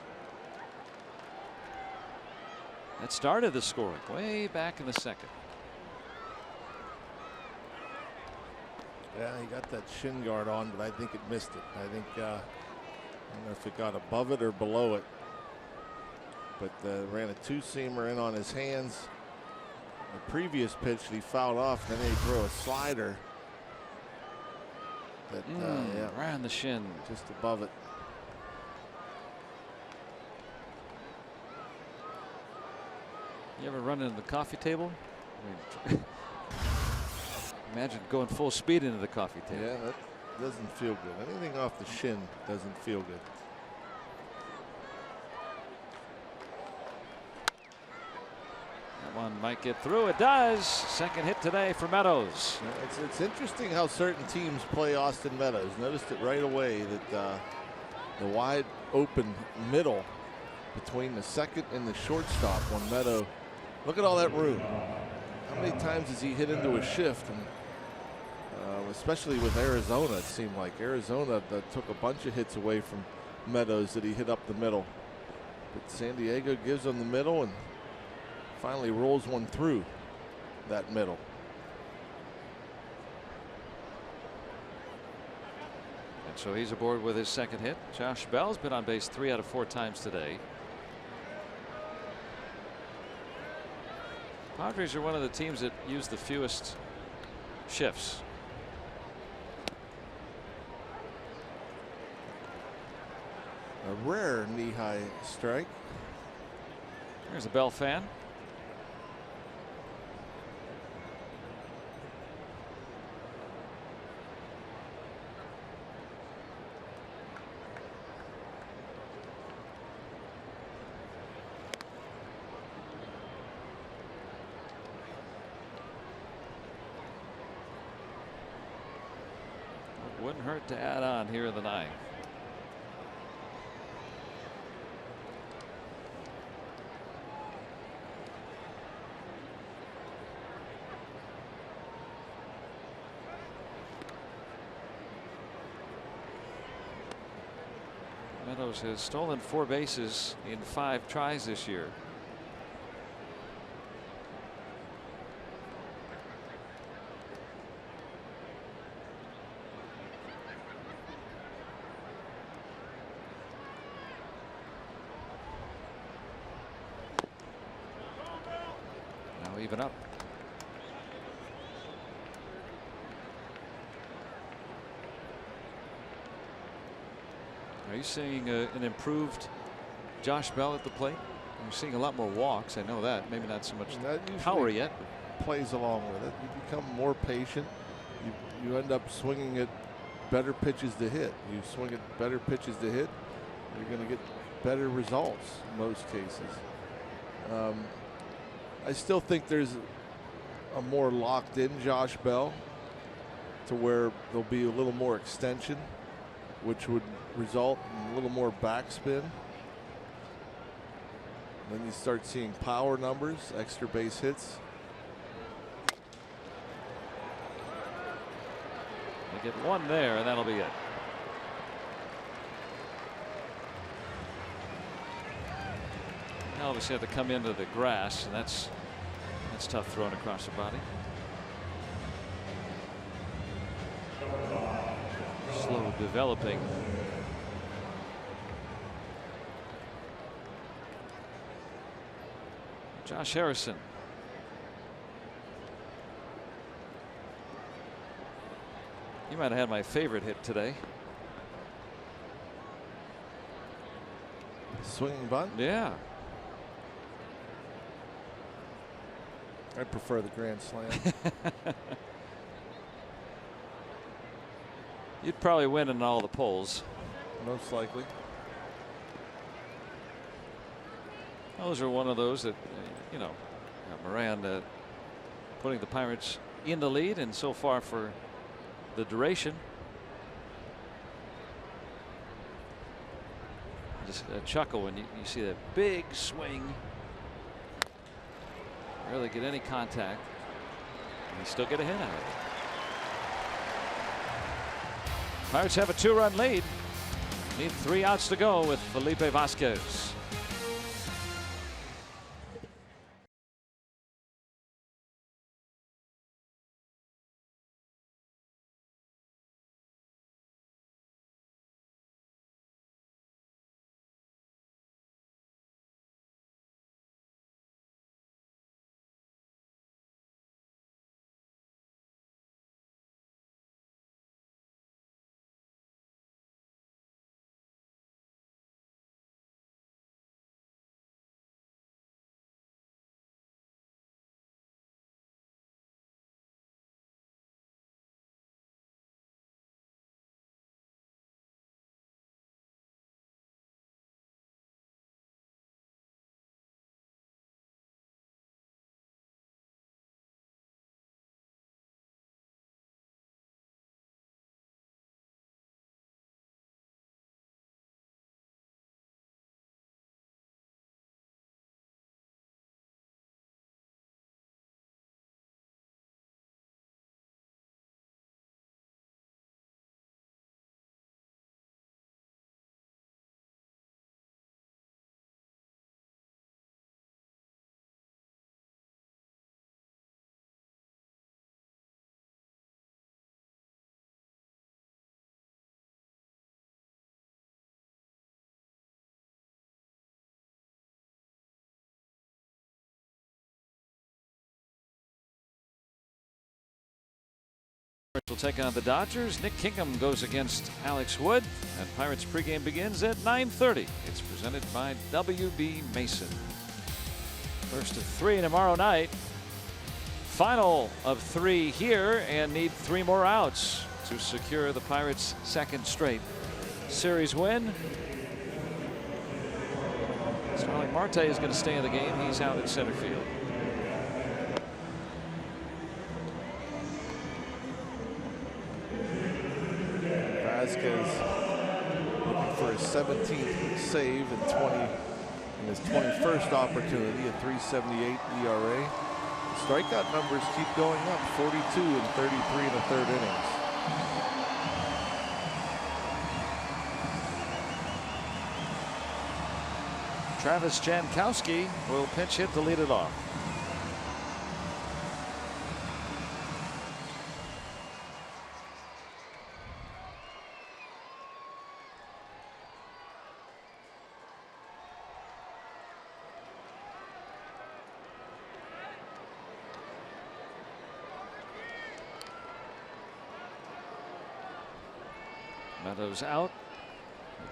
That started the scoring way back in the 2nd. Yeah, he got that shin guard on, but I think it missed it. I think I don't know if it got above it or below it, but ran a 2-seamer in on his hands. The previous pitch he fouled off, then he threw a slider that yeah, right on the shin, just above it. You ever run into the coffee table? I mean, imagine going full speed into the coffee table. Yeah, that doesn't feel good. Anything off the shin doesn't feel good. That one might get through. It does. 2nd hit today for Meadows. It's interesting how certain teams play Austin Meadows. Noticed it right away that the wide open middle between the 2nd and the shortstop on Meadow. Look at all that room. How many times has he hit into a shift? And especially with Arizona, it seemed like Arizona took a bunch of hits away from Meadows that he hit up the middle. But San Diego gives him the middle and finally rolls one through that middle. And so he's aboard with his 2nd hit. Josh Bell's been on base 3 out of 4 times today. Padres are one of the teams that use the fewest shifts. A rare knee-high strike. There's a Bell fan. Wouldn't hurt to add on here in the 9th. Meadows has stolen 4 bases in 5 tries this year. Now even up. Are you seeing an improved Josh Bell at the plate? You're seeing a lot more walks. I know that. Maybe not so much power yet. Plays along with it. You become more patient. You end up swinging at better pitches to hit. You swing at better pitches to hit, you're going to get better results in most cases. I still think there's a more locked in Josh Bell to where there'll be a little more extension, which would result in a little more backspin. Then you start seeing power numbers, extra base hits. They get 1 there, and that'll be it. Now obviously have to come into the grass, and that's tough throwing across the body. Slow developing. Josh Harrison. He might have had my favorite hit today. Swinging bunt? Yeah. I prefer the grand slam. You'd probably win in all the polls. Most likely. Those are one of those that, you know, Moran putting the Pirates in the lead, and so far for the duration. Just a chuckle when you see that big swing. Really get any contact, and you still get a hit out of it. Pirates have a 2-run lead. Need 3 outs to go with Felipe Vasquez. Will take on the Dodgers. Nick Kingham goes against Alex Wood, and Pirates pregame begins at 9:30. It's presented by WB Mason. First of 3 tomorrow night. Final of 3 here, and need 3 more outs to secure the Pirates' 2nd straight series win. Starling Marte is going to stay in the game. He's out in center field. Vasquez looking for his 17th save in his 21st opportunity, a 3.78 ERA. The strikeout numbers keep going up, 42 and 33 in the 3rd innings. Travis Jankowski will pinch hit to lead it off. Meadows out.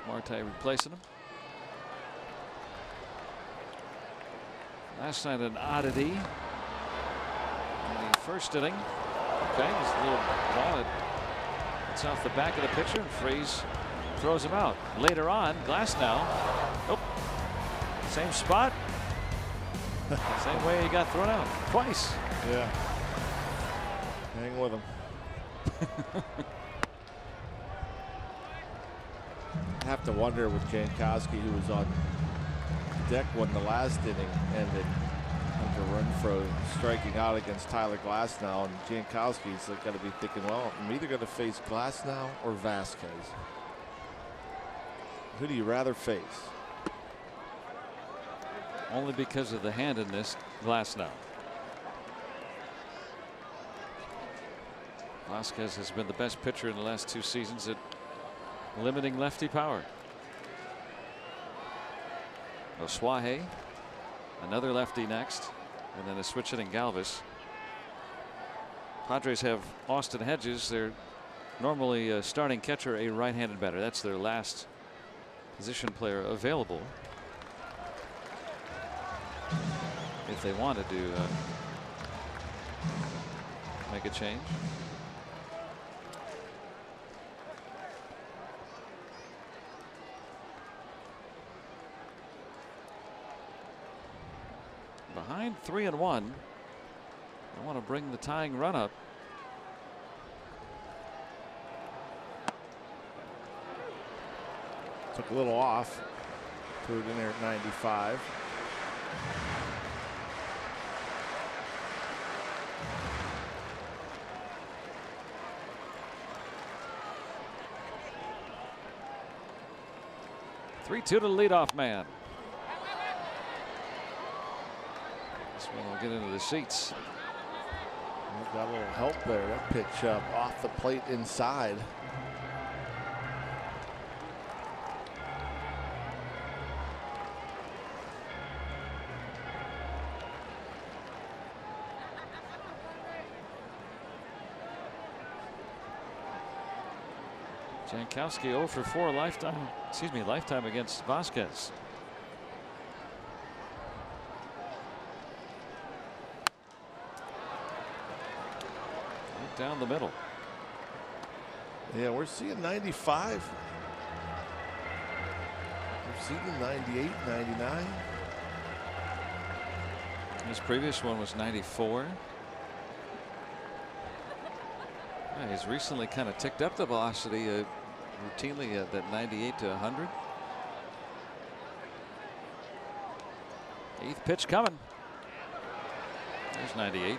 Marte replacing him. Last night an oddity in the first inning. Okay, this little ball, it's off the back of the pitcher, and Freese throws him out. Later on, Glasnow, oh, same spot, same way he got thrown out twice. Yeah, hang with him. I have to wonder with Jankowski, who was on deck when the last inning ended after Renfroe striking out against Tyler Glasnow, and Jankowski's got to be thinking, well, I'm either going to face Glasnow or Vasquez. Who do you rather face? Only because of the hand in this, Glasnow. Vasquez has been the best pitcher in the last 2 seasons at limiting lefty power. Oswahe, another lefty next, and then a switch hitting Galvis. Padres have Austin Hedges. They're normally a starting catcher, a right-handed batter. That's their last position player available if they wanted to make a change. Behind 3-1. I want to bring the tying run up. Took a little off. Threw it in there at 95. To the leadoff man. This one will get into the seats. We've got a little help there. That pitch off the plate inside. Jankowski 0 for 4 lifetime against Vasquez. Right down the middle. Yeah, we're seeing 95. We're seeing 98, 99. His previous one was 94. Yeah, he's recently kind of ticked up the velocity routinely at that 98 to 100. 8th pitch coming. There's 98.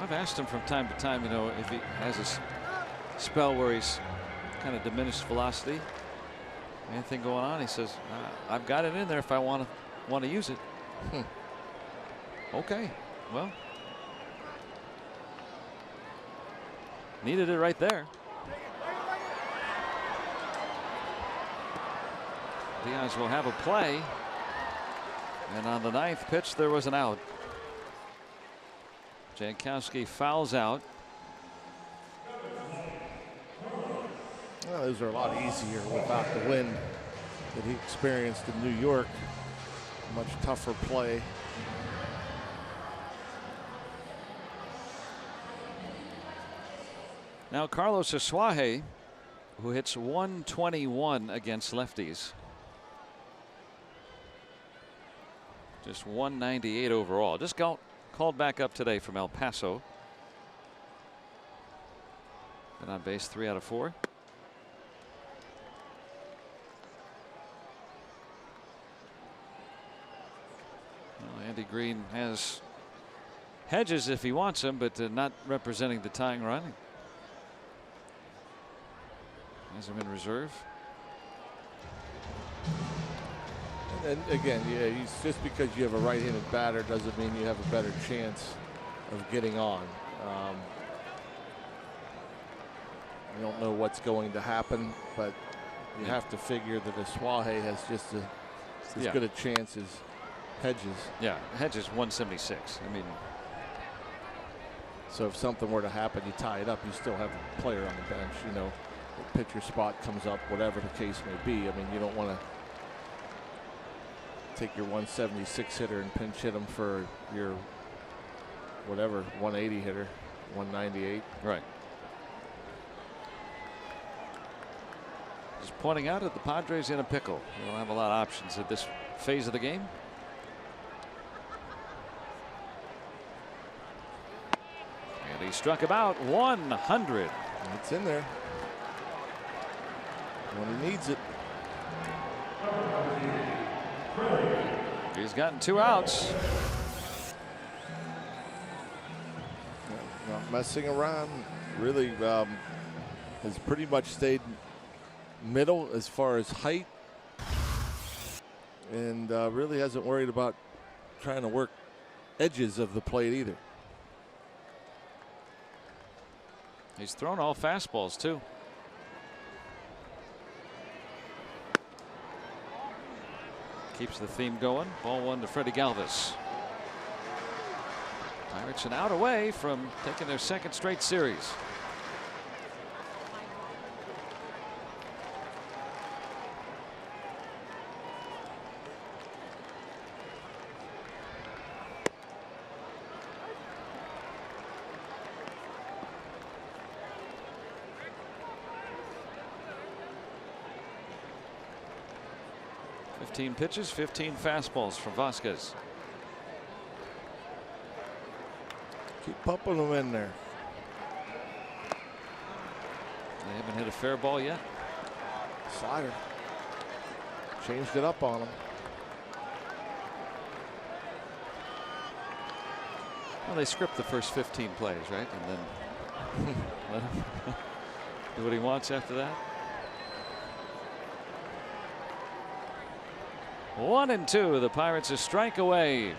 I've asked him from time to time, you know, if he has a spell where he's kind of diminished velocity, anything going on. He says, I've got it in there if I want to use it. Okay, well, needed it right there. Diaz will have a play, and on the 9th pitch there was an out. Jankowski fouls out. Well, those are a lot easier without the wind that he experienced in New York. Much tougher play. Now Carlos Oswahe, who hits 121 against lefties. Just 198 overall. Just called back up today from El Paso. Been on base 3 out of 4. Well, Andy Green has Hedges if he wants him, but not representing the tying run. Has him in reserve. And again, yeah, he's just because you have a right-handed batter doesn't mean you have a better chance of getting on. You don't know what's going to happen, but you have to figure that Aswahe has just as good a chance as Hedges. Yeah, Hedges 176. I mean, so if something were to happen, you tie it up, you still have a player on the bench. You know, the pitcher spot comes up, whatever the case may be. I mean, you don't want to take your 176 hitter and pinch hit him for your whatever 180 hitter, 198. Right. Just pointing out that the Padres in a pickle. They don't have a lot of options at this phase of the game. And he struck about 100. It's in there when he needs it. He's gotten 2 outs. Not messing around. Really has pretty much stayed middle as far as height, and really hasn't worried about trying to work edges of the plate either. He's thrown all fastballs too. Keeps the theme going. Ball 1 to Freddie Galvis. Pirates an out away from taking their 2nd straight series. Fifteen pitches, 15 fastballs for Vasquez. Keep pumping them in there. They haven't hit a fair ball yet. Slider. Changed it up on him. Well, they script the first 15 plays, right? And then let him do what he wants after that. 1-2. The Pirates a strike away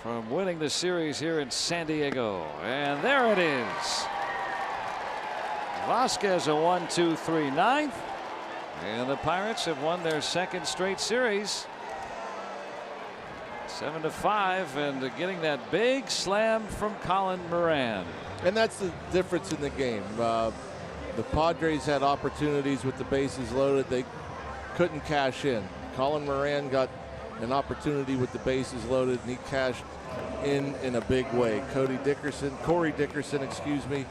from winning the series here in San Diego. And there it is. Vasquez a 1-2-3 ninth. And the Pirates have won their 2nd straight series. 7-5, and getting that big slam from Colin Moran. And that's the difference in the game. The Padres had opportunities with the bases loaded. They couldn't cash in. Colin Moran got an opportunity with the bases loaded, and he cashed in a big way. Corey Dickerson, excuse me,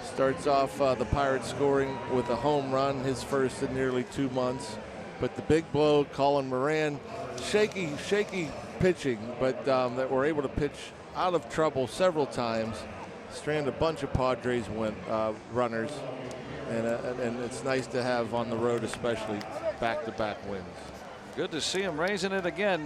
starts off the Pirates scoring with a home run, his first in nearly 2 months. But the big blow, Colin Moran, shaky pitching, but that were able to pitch out of trouble several times, strand a bunch of Padres runners, and it's nice to have on the road, especially back-to-back wins. Good to see him raising it again.